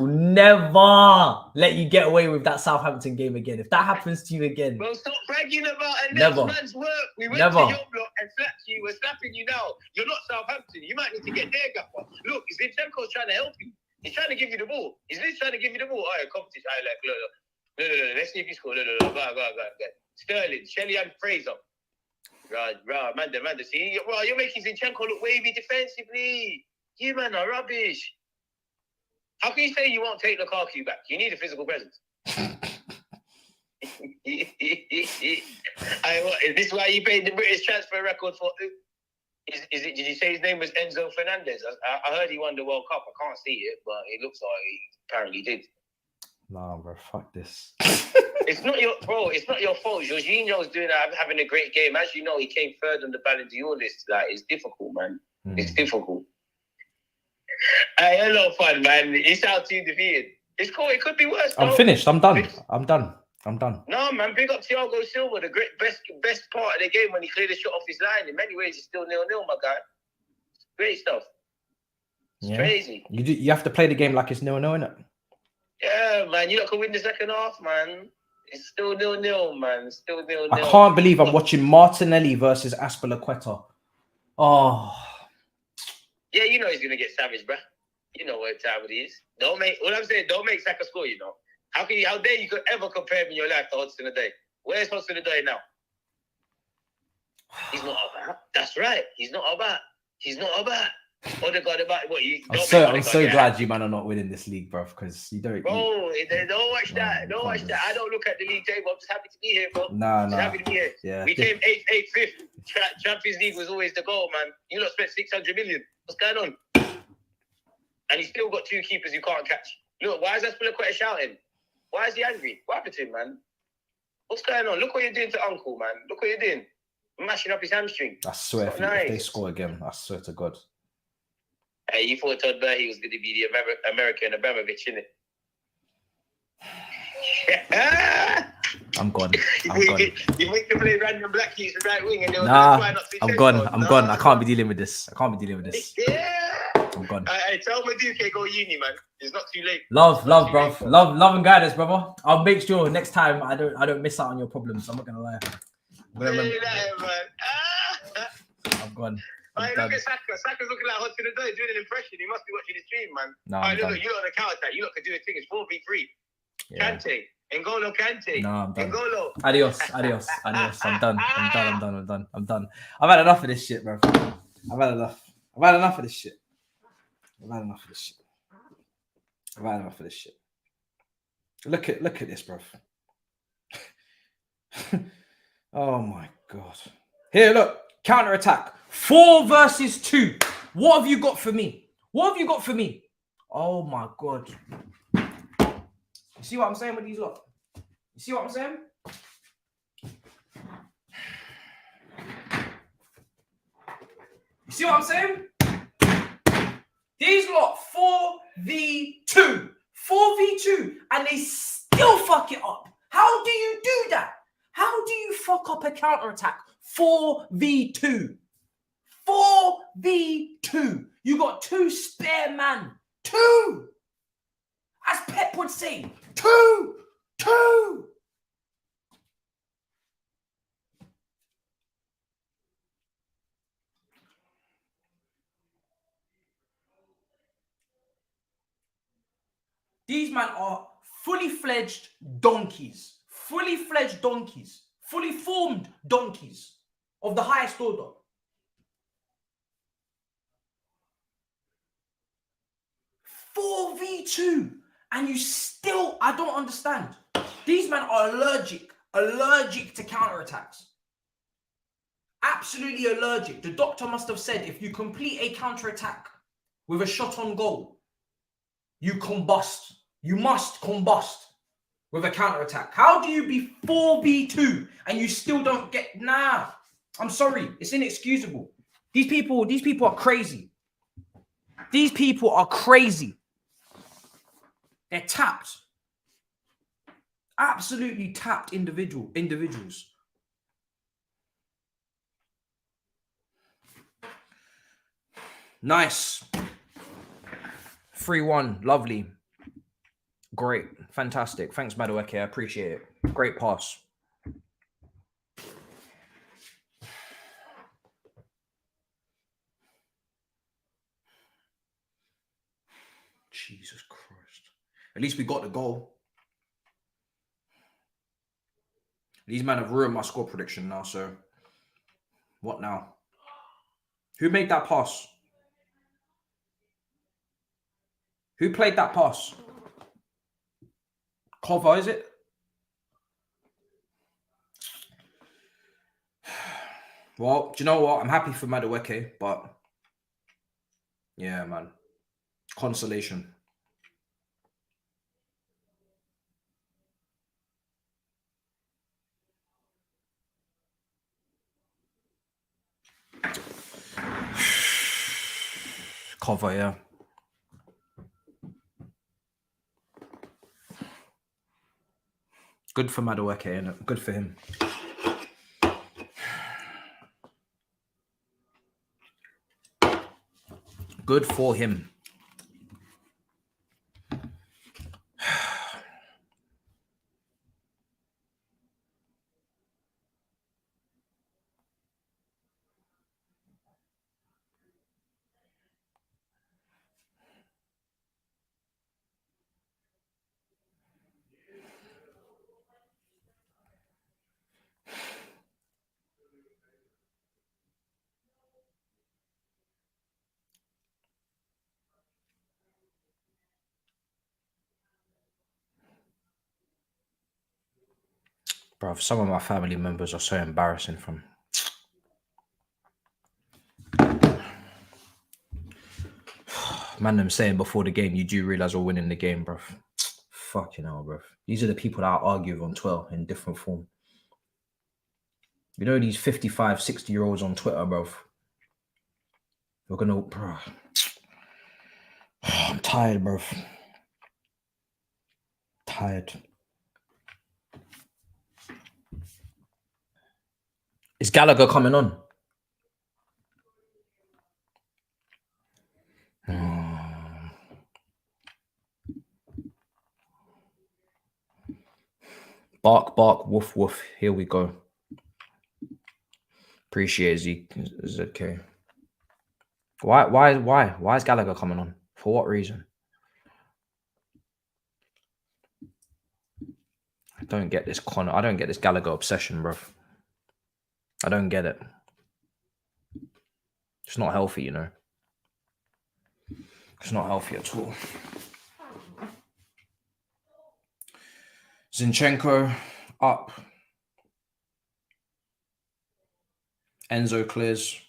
never let you get away with that Southampton game again. If that happens to you again, Well, stop bragging about a Never. next man's work. We went Never. to your block and slapped you. We're slapping you now. You're not Southampton. You might need to get there, Gaffer. Look, Zinchenko's trying to help you. He's trying to give you the ball. He's literally trying to give you the ball. All right, competition. All right, look. Let's see if you score. Go. Sterling, Shelley and Fraser. Right, man. See, well, you're making Zinchenko look wavy defensively. You man are rubbish. How can you say you won't take Lukaku back? You need a physical presence. Is this why you paid the British transfer record for? Is it? Did you say his name was Enzo Fernandez? I heard he won the World Cup. I can't see it, but it looks like he apparently did. nah, bro, fuck this. It's not your fault. Jorginho's having a great game. As you know, he came third on the Ballon d'Or list. Like, it's difficult, man. It's difficult. Hey, hello, fun, man. It's our team defeated. It's cool. It could be worse. I'm finished. I'm done. No, man. Big up Thiago Silva, the best part of the game when he cleared the shot off his line. In many ways, it's still 0-0, my guy. Great stuff. It's crazy. You have to play the game like it's 0-0, innit? Yeah, man. You lot can win the second half, man. It's still 0-0, man. Still 0-0. I can't believe I'm watching Martinelli versus Aspilicueta. Oh. Yeah, you know he's gonna get savage, bruh. You know what time it is. Don't make Saka score, you know. How dare you could ever compare him in your life to Hudson-Odoi? Where's Hudson-Odoi now? He's not about. That's right. He's not about. Odegaard about what? I'm so glad you man are not winning this league, bro, because you don't. Bro, don't watch that. Don't watch that. I don't look at the league table. I'm just happy to be here, bro. Nah. Happy to be here. Yeah. We came 8th, 5th. Champions League was always the goal, man. You lot spent 600 million. What's going on? And he's still got 2 keepers you can't catch. Look, why is Aspilicueta shouting? Why is he angry? What happened to him, man? What's going on? Look what you're doing to Uncle, man. Look what you're doing. Mashing up his hamstring. I swear, if they score again, I swear to God. Hey, you thought Todd Bertie was going to be the American Abramovich, innit? I'm gone. You make them play random black keys for right wing, and they were I'm gone. I can't be dealing with this. Yeah. I'm gone. Hey, tell Maduke go uni, man. It's not too late. Love, bro. Love and guidance, brother. I'll make sure next time I don't miss out on your problems. I'm not gonna lie. I'm gone. Hey, look at Saka. Saka's looking like Hudson-Odoi doing an impression. He must be watching the stream, man. Look, you on the counter attack. You lot can do a thing. It's 4v3. Yeah. Kante. N'Golo Kante. No, I'm done. N'Golo. Adios. I'm done. I've had enough of this shit, bro. I've had enough of this shit. Look at this, bro. Oh my God. Here, look. Counter attack. 4 versus 2. What have you got for me? Oh my God. You see what I'm saying with these lot? You see what I'm saying? These lot 4v2. 4v2. And they still fuck it up. How do you do that? How do you fuck up a counter attack? 4v2. 4v2. You got 2 spare man. 2. As Pep would say, 2. These men are fully fledged donkeys. Fully formed donkeys of the highest order. "4v2, and you still, I don't understand. These men are allergic Allergic to counterattacks. Absolutely allergic. The doctor must have said if you complete a counterattack with a shot on goal, you combust. You must combust with a counterattack. How do you be 4v2 and you still don't get... Nah, I'm sorry. It's inexcusable. These people are crazy. These people are crazy. They're tapped. Absolutely tapped individuals. Nice. 3-1. Lovely. Great. Fantastic. Thanks, Madueke. I appreciate it. Great pass. Jesus Christ. At least we got the goal. These men have ruined my score prediction now, so what now? Who made that pass? Who played that pass? Kova, is it? Well, do you know what? I'm happy for Madueke, but yeah, man. Consolation. Kova, yeah. Good for Madueke, innit? Good for him. Good for him. Bro, some of my family members are so embarrassing from... Man, them saying before the game, you do realize we're winning the game, bro. Fucking hell, bro. These are the people that I argue with on Twitter in different form. You know these 55, 60-year-olds on Twitter, bro. We're gonna... Bro. I'm tired, bro. Tired. Is Gallagher coming on? Bark, bark, woof, woof. Here we go. Appreciate ZK. Why is Gallagher coming on? For what reason? I don't get this I don't get this Gallagher obsession, bro. I don't get it. It's not healthy, you know. It's not healthy at all. Zinchenko up. Enzo clears.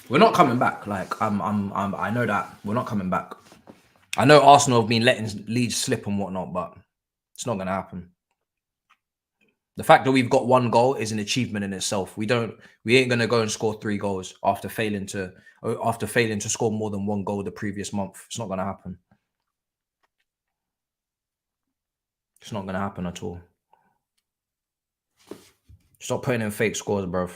We're not coming back. Like I know that we're not coming back. I know Arsenal have been letting Leeds slip and whatnot, but it's not going to happen. The fact that we've got one goal is an achievement in itself. We ain't going to go and score 3 goals after failing to score more than 1 goal the previous month. It's not going to happen. It's not going to happen at all. Stop putting in fake scores, bro.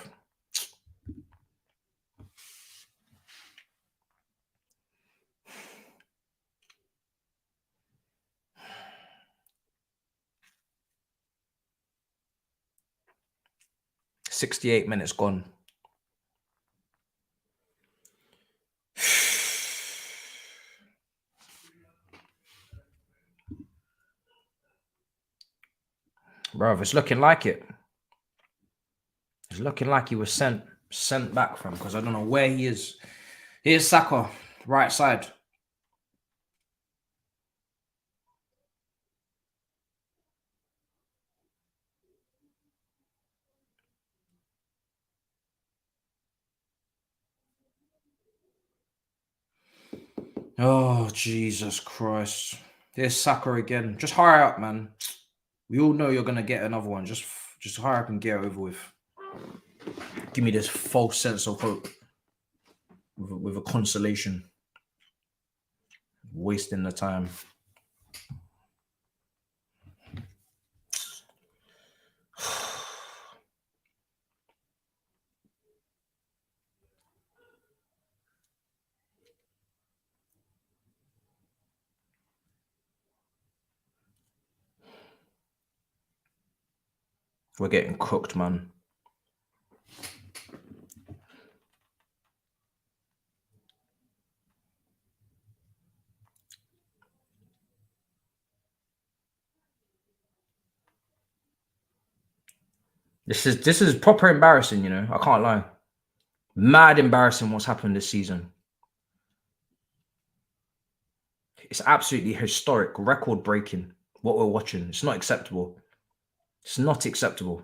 "68 minutes gone." Bro, it's looking like it. It's looking like he was sent back from, because I don't know where he is. Here's Saka, right side. Oh, Jesus Christ. There's Saka again. Just hurry up, man. We all know you're going to get another one. Just hurry up and get it over with. Give me this false sense of hope with a consolation. Wasting the time. We're getting cooked, man. This is proper embarrassing, you know. I can't lie. Mad embarrassing what's happened this season. It's absolutely historic, record breaking what we're watching. It's not acceptable. It's not acceptable.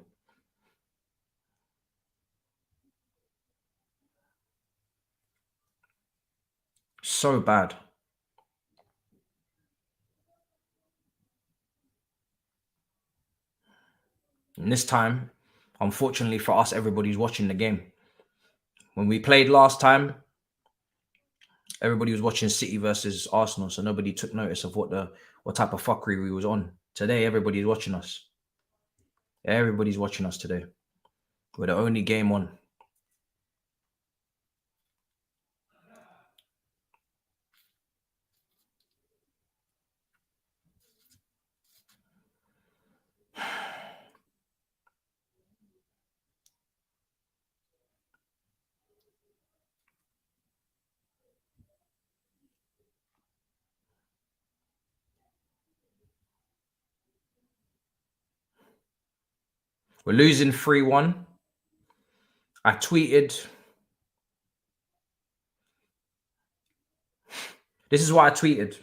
So bad. And this time, unfortunately for us, everybody's watching the game. When we played last time, everybody was watching City versus Arsenal, so nobody took notice of what type of fuckery we was on. Today, everybody's watching us. Everybody's watching us today. We're the only game on. We're losing 3-1. I tweeted. This is what I tweeted.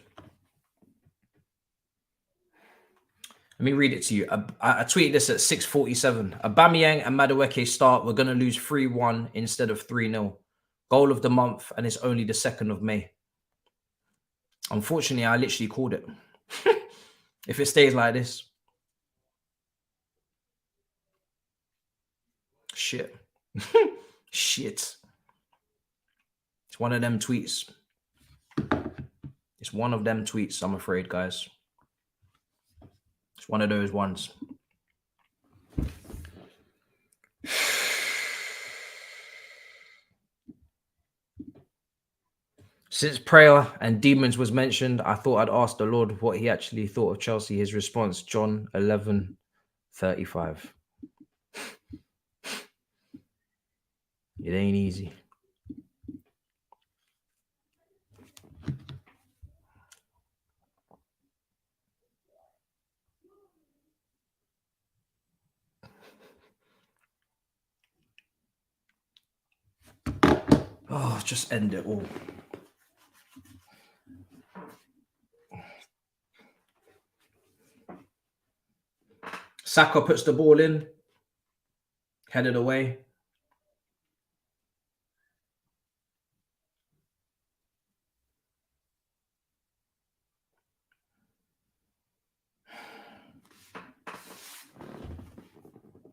Let me read it to you. I tweeted this at 6:47. Aubameyang and Madueke start. We're going to lose 3-1 instead of 3-0. Goal of the month, and it's only the 2nd of May. Unfortunately, I literally called it. If it stays like this. Shit. Shit. It's one of them tweets. It's one of them tweets, I'm afraid, guys. It's one of those ones. Since prayer and demons was mentioned, I thought I'd ask the Lord what he actually thought of Chelsea. His response, John 11:35. It ain't easy. Oh, just end it all. Saka puts the ball in, headed away.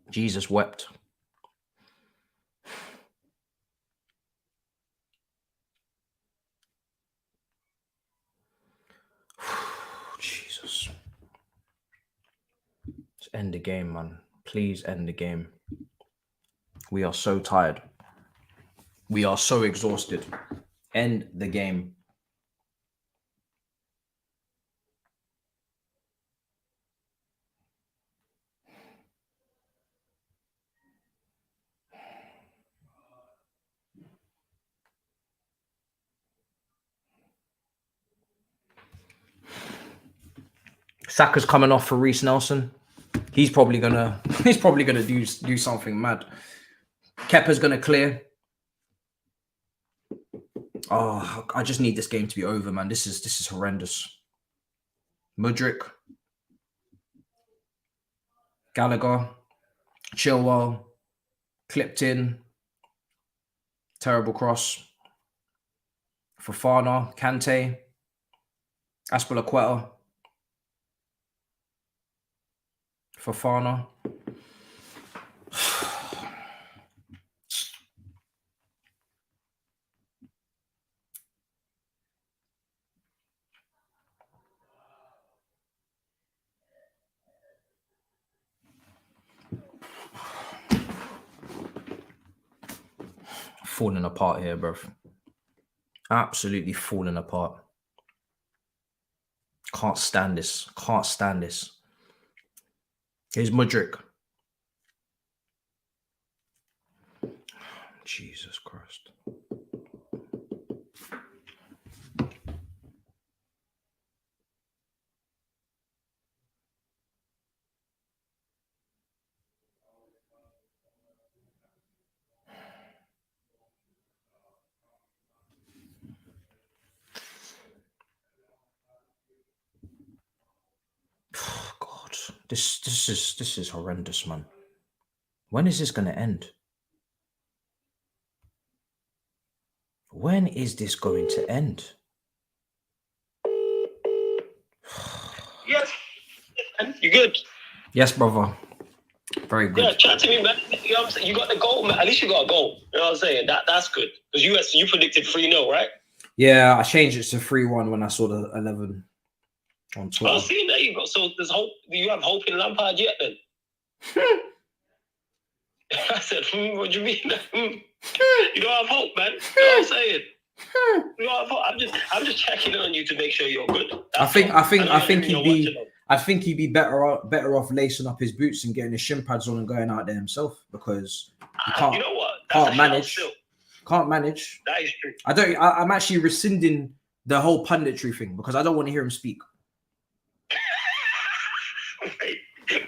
Jesus wept. Jesus. Let's end the game, man. Please end the game. We are so tired. We are so exhausted. End the game. Saka's coming off for Reece Nelson. He's probably gonna do something mad. Kepa's gonna clear. Oh, I just need this game to be over, man. This is horrendous. Mudryk, Gallagher, Chilwell, clipped in. Terrible cross. Fofana, Kante. Aspilicueta. Fofana. Falling apart here, bro. Absolutely falling apart. Can't stand this. Can't stand this. Here's Mudryk. Jesus Christ. God, this is horrendous, man. When is this gonna end? When is this going to end? Yes. You good? Yes, brother. Very good. Yeah, chat to me, man. You know what I'm saying? You got the goal, man. At least you got a goal. You know what I'm saying? That's good. Because you predicted 3-0, right? Yeah, I changed it to 3-1 when I saw the 11 on Twitter. Oh, see, there you go. So there's hope. Do you have hope in Lampard yet, then? I said, what do you mean? You don't have hope, man. You know what I'm saying? You don't have hope. I'm just checking on you to make sure you're good. I think he'd be better off lacing up his boots and getting his shin pads on and going out there himself, because he can't. You know what? Can't manage. Can't manage. That is true. I'm actually rescinding the whole punditry thing because I don't want to hear him speak. Wait,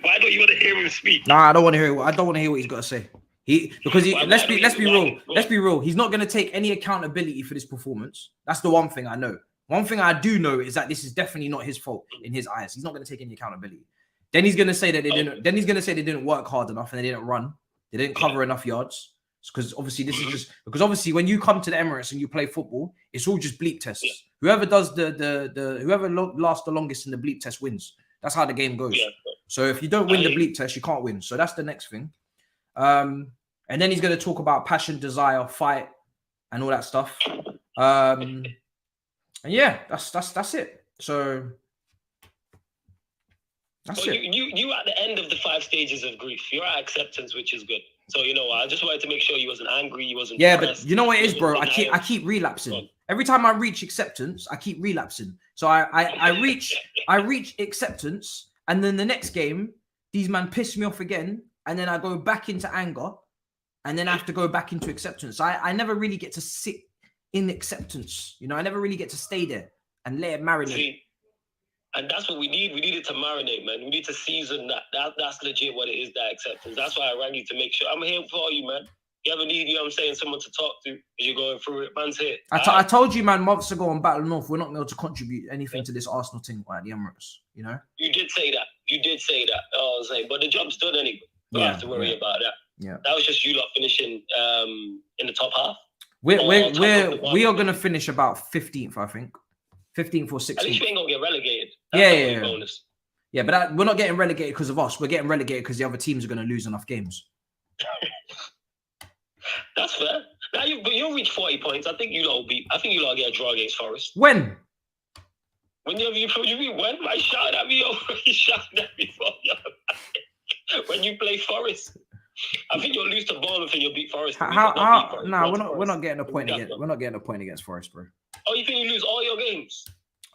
why don't you want to hear him speak? Nah, I don't want to hear what he's got to say. Let's be real. He's not going to take any accountability for this performance. That's the one thing I know. One thing I do know is that this is definitely not his fault in his eyes. He's not going to take any accountability. Then he's going to say that they didn't. Then he's going to say they didn't work hard enough and they didn't run. They didn't cover enough yards. Because obviously this is just because obviously when you come to the Emirates and you play football, it's all just bleep tests. Yeah. Whoever does whoever lasts the longest in the bleep test wins. That's how the game goes. Yeah. So if you don't win the bleep test, you can't win. So that's the next thing. And then he's going to talk about passion, desire, fight, and all that stuff. And yeah, that's it. So that's it. You at the end of the 5 stages of grief. You're at acceptance, which is good. So you know, I just wanted to make sure you wasn't angry, you wasn't. Yeah, but you know what it is, bro. I keep relapsing. Every time I reach acceptance, I keep relapsing. So I reach acceptance, and then the next game, these man piss me off again, and then I go back into anger, and then I have to go back into acceptance. I never really get to sit in acceptance. You know, I never really get to stay there and let it marinate. See, and that's what we need. We need it to marinate, man. We need to season that. That's legit what it is, that acceptance. That's why I rang you to make sure. I'm here for you, man. You ever need, you know what I'm saying, someone to talk to as you're going through it, man's here. I told you, man, months ago on Battle North, we're not going to contribute anything to this Arsenal team at the Emirates, you know? You did say that. I was saying, but the job's done anyway. You don't have to worry about that. Yeah. That was just you lot finishing in the top half. We are going to finish about 15th, I think. 15th or 16th. At least you ain't going to get relegated. That's bonus. Yeah, but we're not getting relegated because of us. We're getting relegated because the other teams are going to lose enough games. That's fair. Now you'll reach 40 points. I think you lot get a draw against Forest. When? When when? I shouted at me over. You shouted at me for when you play Forest. I think you'll lose to Bournemouth and you'll beat Forest. We're not getting a point against. We're not getting a point against Forest, bro. Oh, you think you lose all your games?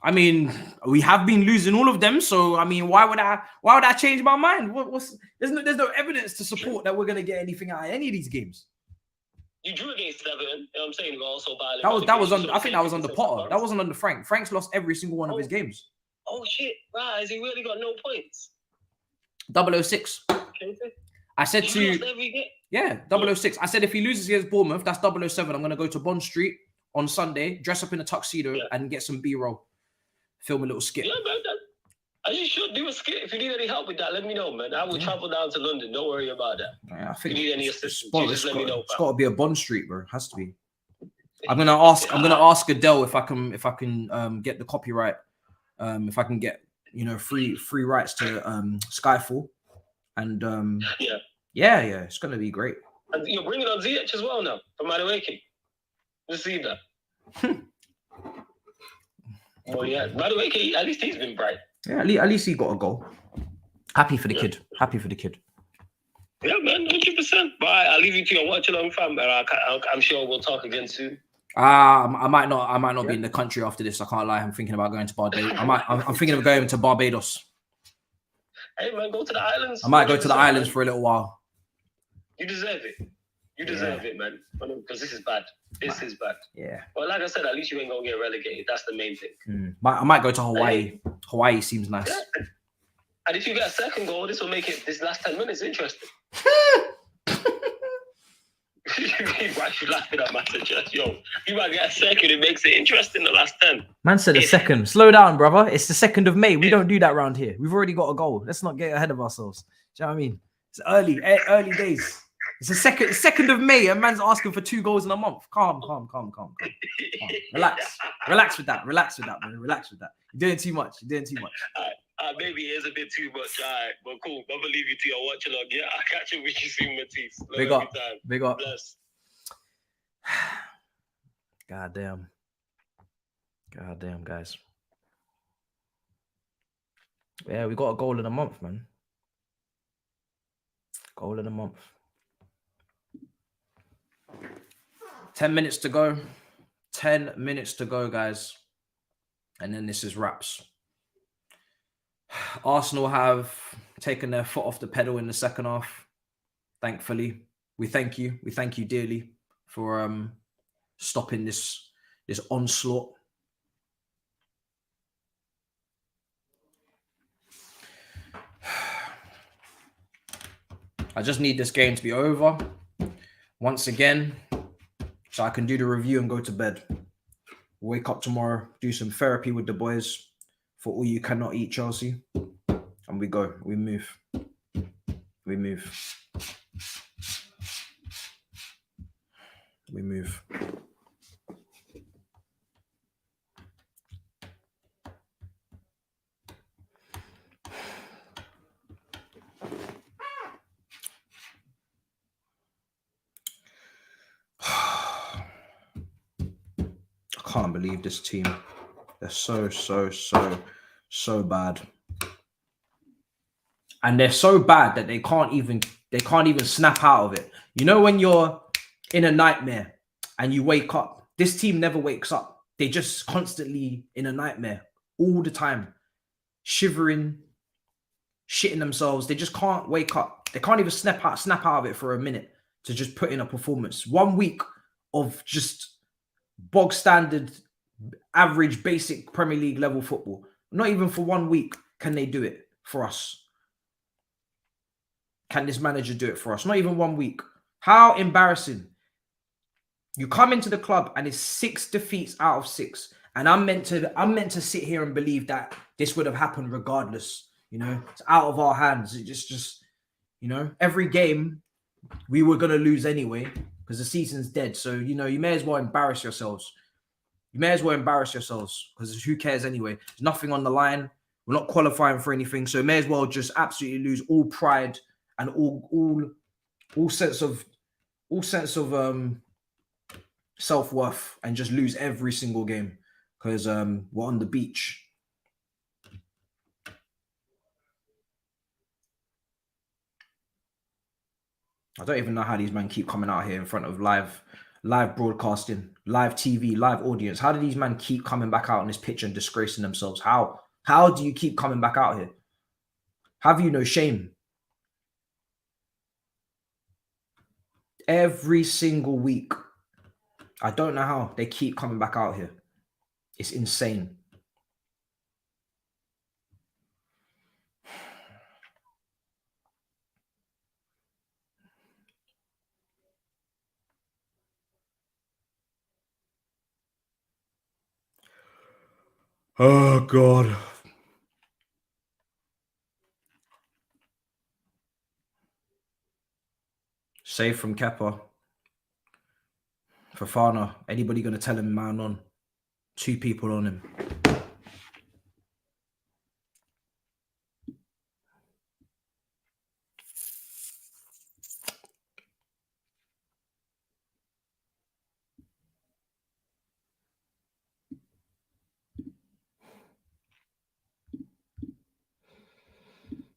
I mean, we have been losing all of them, so I mean, why would I change my mind? There's no evidence to support that we're gonna get anything out of any of these games. You drew against Everton. You know what I'm saying? Also I think that was under Potter. That wasn't under Frank. Frank's lost every single one of his games. Oh shit! Wow, has he really got no points? 006. I said yeah, 006. I said if he loses against Bournemouth, that's 007. I'm gonna go to Bond Street on Sunday, dress up in a tuxedo, and get some B-roll. Film a little skit. Yeah, man. As you should do a skit. If you need any help with that, let me know, man. I will travel down to London. Don't worry about that. Yeah, I think if you need any assistance, just let me know. It's got to be a Bond Street, bro. It has to be. I'm gonna ask Adele if I can get the copyright if I can get, you know, free rights to Skyfall, and yeah, it's gonna be great. And you're bringing on ZH as well now from Madueke. We'll see that. Well, yeah, Madueke, at least he's been bright. Yeah, at least he got a goal. Happy for the kid. Happy for the kid. Yeah, man, 100%. But I'll leave you to your watch-along, fam. I'm sure we'll talk again soon. I might not be in the country after this. I can't lie. I'm thinking about going to Barbados. I'm thinking of going to Barbados. Hey, man, go to the islands. I might go to the islands for a little while. You deserve it. You deserve it, man. Because this is bad. This is bad. Yeah. Well, like I said, at least you ain't gonna get relegated. That's the main thing. I might go to Hawaii. Hawaii seems nice. Yeah. And if you get a second goal, this will make it this last 10 minutes interesting. Why you laughing at my suggestion? Yo, you might get a second, it makes it interesting the last 10. Man said a second. Slow down, brother. It's the 2nd of May. We don't do that around here. We've already got a goal. Let's not get ahead of ourselves. Do you know what I mean? It's early days. It's the 2nd of May, and man's asking for 2 goals in a month. Calm. Relax with that, man. Relax with that. You're doing too much. Maybe it is a bit too much. All right, but cool. I'm gonna leave you to your watch along. Yeah, I'll catch you with you soon, Matisse. Big up. Bless. God damn, guys. Yeah, we got a goal in a month, man. Goal in a month. 10 minutes to go. 10 minutes to go, guys. And then this is wraps. Arsenal have taken their foot off the pedal in the second half. Thankfully, we thank you. We thank you dearly for stopping this onslaught. I just need this game to be over once again, so I can do the review and go to bed. Wake up tomorrow, do some therapy with the boys for all you cannot eat, Chelsea. And we go. We move. We move. We move. I can't believe this team. They're so bad. And they're so bad that they can't even snap out of it. You know when you're in a nightmare and you wake up, this team never wakes up. They just constantly in a nightmare all the time, shivering, shitting themselves. They just can't wake up. They can't even snap out of it for a minute to just put in a performance. 1 week of just bog standard, average, basic Premier League level football. Not even for 1 week can they do it for us. Can this manager do it for us? Not even 1 week. How embarrassing. You come into the club and it's 6 defeats out of 6. And I'm meant to sit here and believe that this would have happened regardless. You know, it's out of our hands. It just, you know, every game we were going to lose anyway because the season's dead. So, you know, you may as well embarrass yourselves. You may as well embarrass yourselves because who cares anyway? There's nothing on the line. We're not qualifying for anything. So may as well just absolutely lose all pride and all sense of self-worth and just lose every single game because we're on the beach. I don't even know how these men keep coming out here in front of live broadcasting, live TV, live audience. How do these men keep coming back out on this pitch and disgracing themselves? How do you keep coming back out here? Have you no shame? Every single week. I don't know how they keep coming back out here. It's insane. Oh, God. Save from Kepa. Fofana. Anybody going to tell him man on? 2 people on him.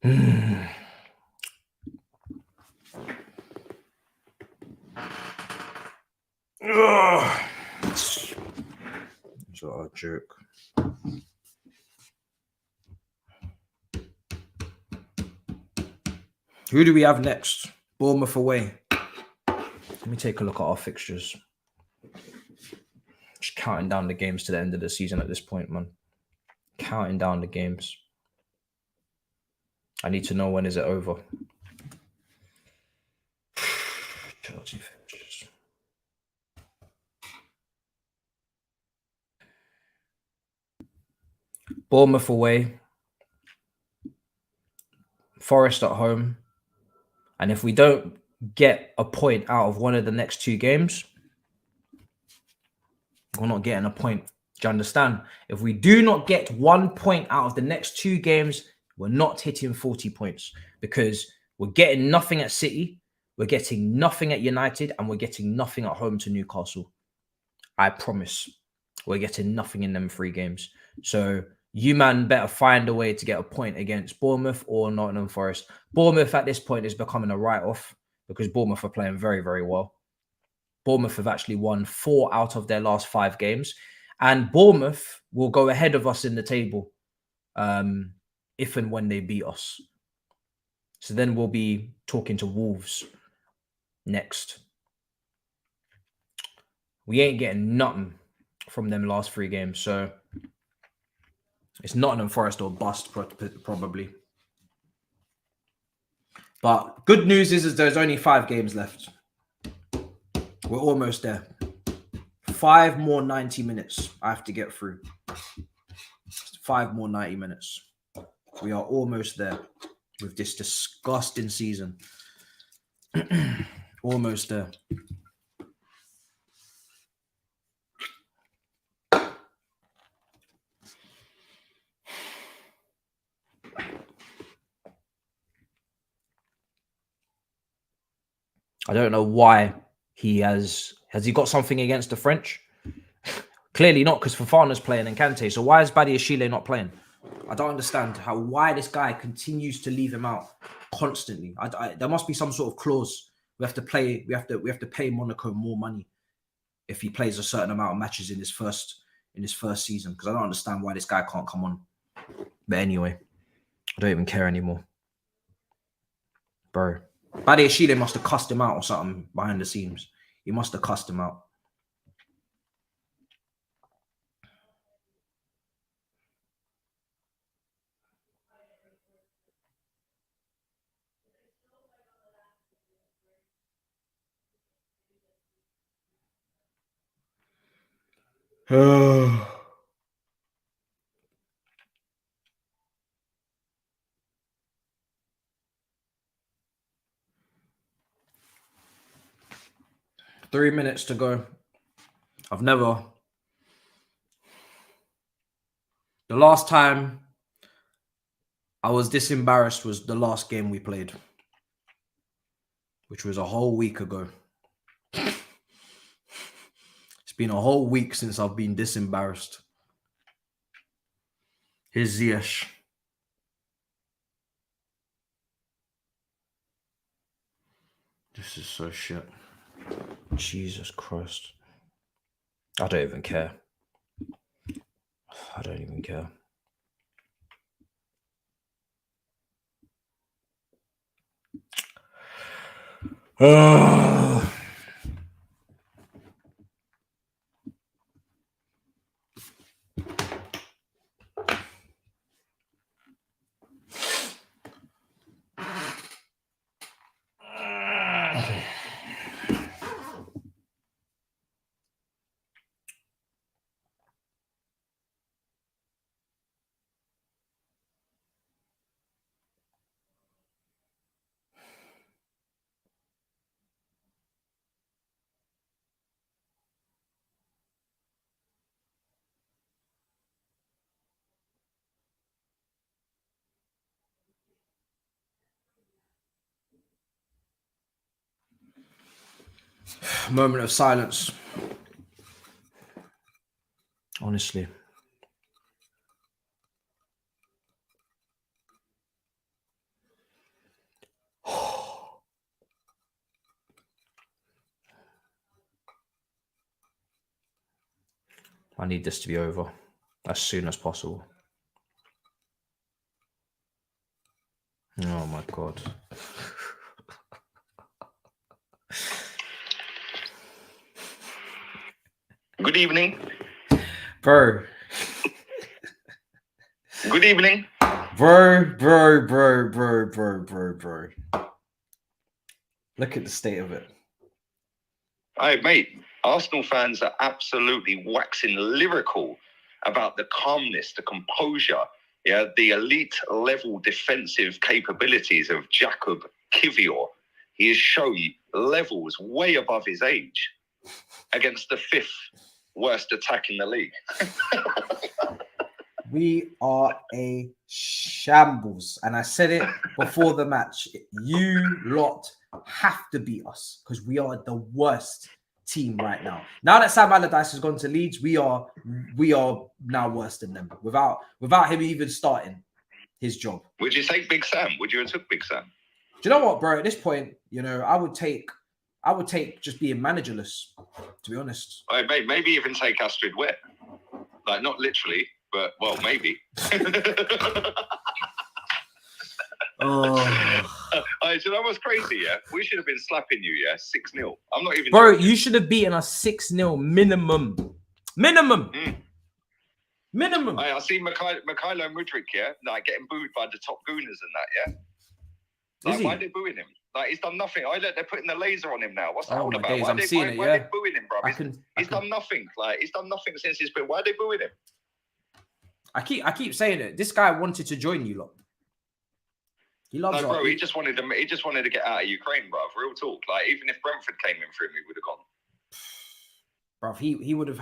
It's a joke. Who do we have next? Bournemouth away. Let me take a look at our fixtures. Just counting down the games to the end of the season at this point, man. Counting down the games. I need to know when is it over. Chelsea fixtures. Bournemouth away. Forest at home. And if we don't get a point out of one of the next two games, we're not getting a point. Do you understand? If we do not get 1 point out of the next two games, we're not hitting 40 points because we're getting nothing at City, we're getting nothing at United, and we're getting nothing at home to Newcastle. I promise. We're getting nothing in them 3 games. So you, man, better find a way to get a point against Bournemouth or Nottingham Forest. Bournemouth at this point is becoming a write-off because Bournemouth are playing very, very well. Bournemouth have actually won 4 out of their last 5 games. And Bournemouth will go ahead of us in the table if and when they beat us. So then we'll be talking to Wolves next. We ain't getting nothing from them last 3 games. So it's Nottingham Forest or bust, probably. But good news is there's only 5 games left. We're almost there. 5 more 90 minutes I have to get through. 5 more 90 minutes. We are almost there with this disgusting season. Almost there. I don't know why he has he got something against the French? Clearly not, because Fofana's playing and Kante. So why is Badiashile not playing? I don't understand why this guy continues to leave him out constantly. There must be some sort of clause. We have to pay Monaco more money if he plays a certain amount of matches in his first season. Because I don't understand why this guy can't come on. But anyway, I don't even care anymore, bro. Badiashile must have cussed him out or something behind the scenes. He must have cussed him out. Oh. Three minutes to go. The last time I was this embarrassed was the last game we played, which was a whole week ago. It's been a whole week since I've been this embarrassed. Here's Ziyech. This is so shit. Jesus Christ. I don't even care. I don't even care. Oh. Moment of silence. Honestly. I need this to be over as soon as possible. Oh my God. Good evening. Bro. Good evening. Bro. Look at the state of it. Hey, mate, Arsenal fans are absolutely waxing lyrical about the calmness, the composure, the elite level defensive capabilities of Jakub Kiwior. He has shown levels way above his age against the 5th worst attack in the league. We are a shambles. And I said it before the match. You lot have to beat us because we are the worst team right now. Now that Sam Allardyce has gone to Leeds, we are now worse than them without him even starting his job. Would you take Big Sam? Would you have took Big Sam? Do you know what, bro? At this point, I would take just being managerless, to be honest. Maybe even take Astrid Wet. Like, not literally, but, well, maybe. Oh. Do you know what's crazy, yeah? We should have been slapping you, yeah? 6-0. I'm not even... Bro, you should have beaten us 6-0 minimum. Minimum. Minimum. I see Mikhailo Mudryk, yeah? Like, getting booed by the top gooners and that, yeah? Like, why are they booing him? Like, he's done nothing. They're putting the laser on him now. What's that all about? Days, why are they booing him, bro? He's done nothing. Like, he's done nothing since he's been... Why are they booing him? I keep saying it. This guy wanted to join you lot. He loves bro. He just wanted to get out of Ukraine, bro. Real talk. Like, even if Brentford came in for him, he would have gone. Bro, he would have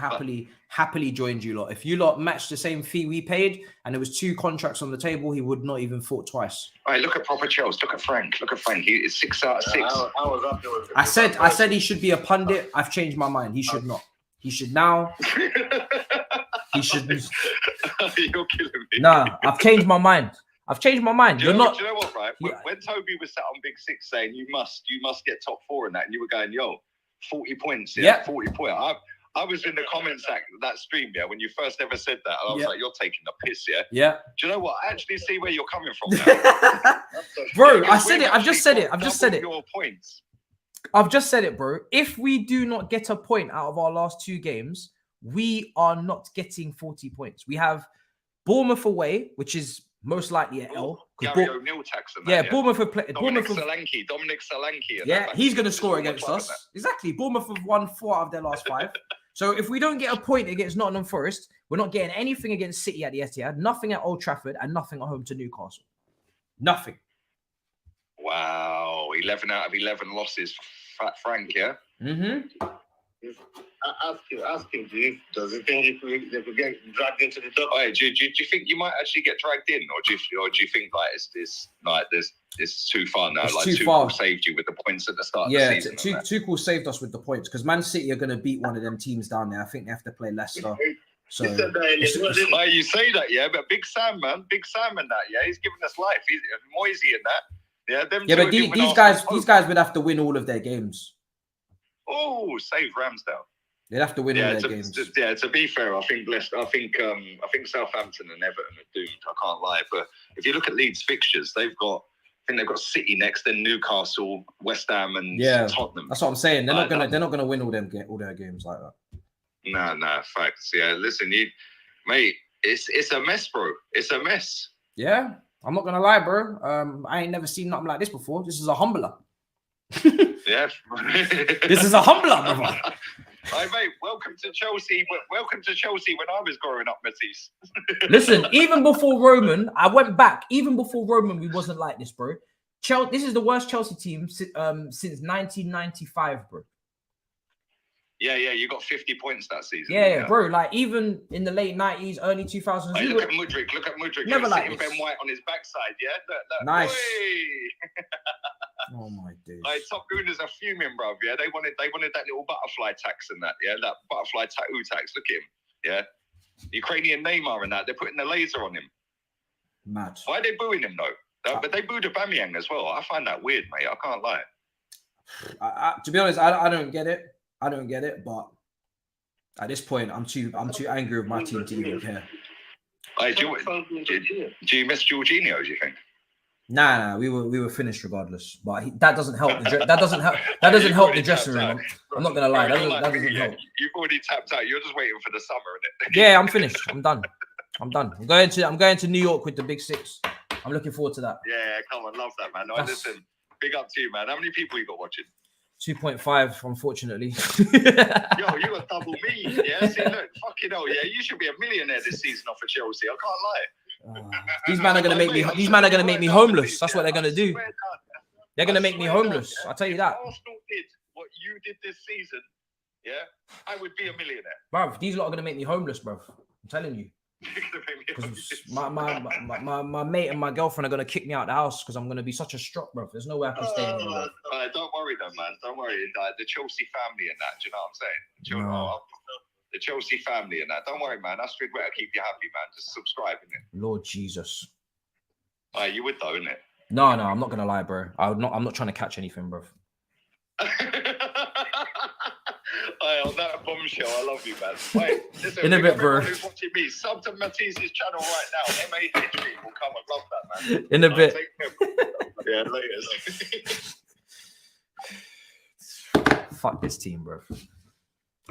happily joined you lot. If you lot matched the same fee we paid and there was 2 contracts on the table, he would not even thought twice. All right, look at proper Chelsea. Look at Frank. He is 6 out of 6. I was up there with I said he should be a pundit. I've changed my mind. He should not. He should now. He should. You're killing me. Nah, I've changed my mind. You're not. Do you know what, right? When Toby was sat on Big Six saying you must get top 4 in that, and you were going, yo, 40 points, 40 points. I was in the comments that stream, when you first ever said that. I was like, you're taking the piss, Yeah. Do you know what? I actually see where you're coming from now. Bro, I said it. I've just said it. Your points. I've just said it, bro. If we do not get a point out of our last 2 games, we are not getting 40 points. We have Bournemouth away, which is most likely an L. Gary O'Neill tax and that, yeah, Bournemouth have played. Dominic Solanke. Yeah, he's going to score against us. Exactly. Bournemouth have won 4 out of their last 5. So if we don't get a point against Nottingham Forest, we're not getting anything against City at the Etihad, nothing at Old Trafford, and nothing at home to Newcastle. Nothing. Wow, 11 out of 11 losses for Fat Frank, yeah? Mm-hmm. Ask him, does he think if we get dragged into the dock? Oh, do you think you might actually get dragged in, or do you think like it's too far now? It's like too far. Tuchel saved you with the points at the start of the season. Yeah, Tuchel saved us with the points because Man City are going to beat one of them teams down there. I think they have to play Leicester. So you say that, yeah, but Big Sam and that, yeah, he's giving us life. He's Moisey and that. Yeah, but these guys would have to win all of their games. Oh, save Ramsdale. They'd have to win all their games. To be fair, I think Southampton and Everton are doomed. I can't lie, but if you look at Leeds fixtures, they've got City next, then Newcastle, West Ham, and Tottenham. That's what I'm saying. They're not gonna win all their games like that. No, facts. Yeah, listen, mate, it's a mess, bro. It's a mess. Yeah, I'm not gonna lie, bro. I ain't never seen nothing like this before. This is a humbler. Yeah, this is a humbler, brother. Hey, mate, welcome to Chelsea. Welcome to Chelsea when I was growing up, Matisse. Listen, even before Roman, I went back. Even before Roman, we wasn't like this, bro. This is the worst Chelsea team since 1995, bro. Yeah, you got 50 points that season. Yeah, bro. Like, even in the late 90s, early 2000s. Hey, look at Mudryk. Never like Ben White on his backside, yeah? Look. Nice. Oh, my dude. Like, top gooners are fuming, bruv, yeah? They wanted that little butterfly tax and that, yeah? That butterfly tattoo tax. Look at him, yeah? Ukrainian Neymar and that. They're putting the laser on him. Mad. Why are they booing him, though? But they booed Aubameyang as well. I find that weird, mate. I can't lie. To be honest, I don't get it. I don't get it, but At this point, I'm too angry with my team to even care. Hey, do you miss Jorginho, do you think? Nah, we were finished regardless. But that doesn't help. That doesn't help the dressing room. I'm not gonna lie. That doesn't help. You've already tapped out. You're just waiting for the summer, innit? Yeah, I'm finished. I'm done. I'm going to New York with the Big Six. I'm looking forward to that. Yeah, come on, love that, man. No, listen, big up to you, man. How many people you got watching? 2.5, unfortunately. Yo, you got double me. Yeah, see, look, fucking hell, yeah, you should be a millionaire this season off of Chelsea. I can't lie. These men are gonna make me. These men are gonna make me homeless. That's what they're gonna do. They're gonna make me homeless. I'll tell you that. If Arsenal did what you did this season, yeah, I would be a millionaire. Bruv, these lot are gonna make me homeless, bruv. I'm telling you. My mate and my girlfriend are gonna kick me out the house because I'm gonna be such a strop, bruv. There's no way I can stay in here. Don't worry, though, man. Don't worry. The Chelsea family and that. Do you know what I'm saying? The Chelsea family and that. Don't worry, man. That's good way to keep you happy, man. Just subscribe, innit? Lord Jesus. You would though, innit? No, I'm not gonna lie, bro. I'm not trying to catch anything, bro. On that bombshell, I love you, man. Wait, listen, in a bit, bro. Who's watching me? Sub to Matisse's channel right now. MAH people, come and love that, man. In a bit. Yeah, later. Fuck this team, bro.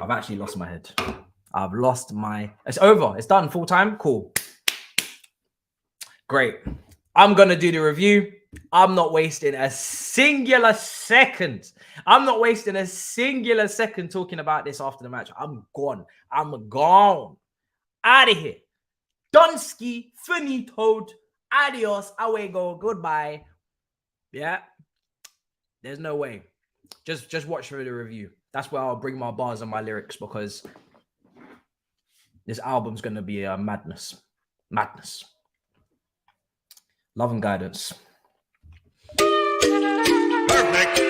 I've actually lost my head. I've lost my... It's over. It's done. Full time. Cool. Great. I'm going to do the review. I'm not wasting a singular second. I'm not wasting a singular second talking about this after the match. I'm gone. I'm gone. Out of here. Dunsky, finitoed. Adios. Away go. Goodbye. Yeah. There's no way. Just watch for the review. That's where I'll bring my bars and my lyrics because this album's going to be a madness. Madness. Love and guidance. Perfect.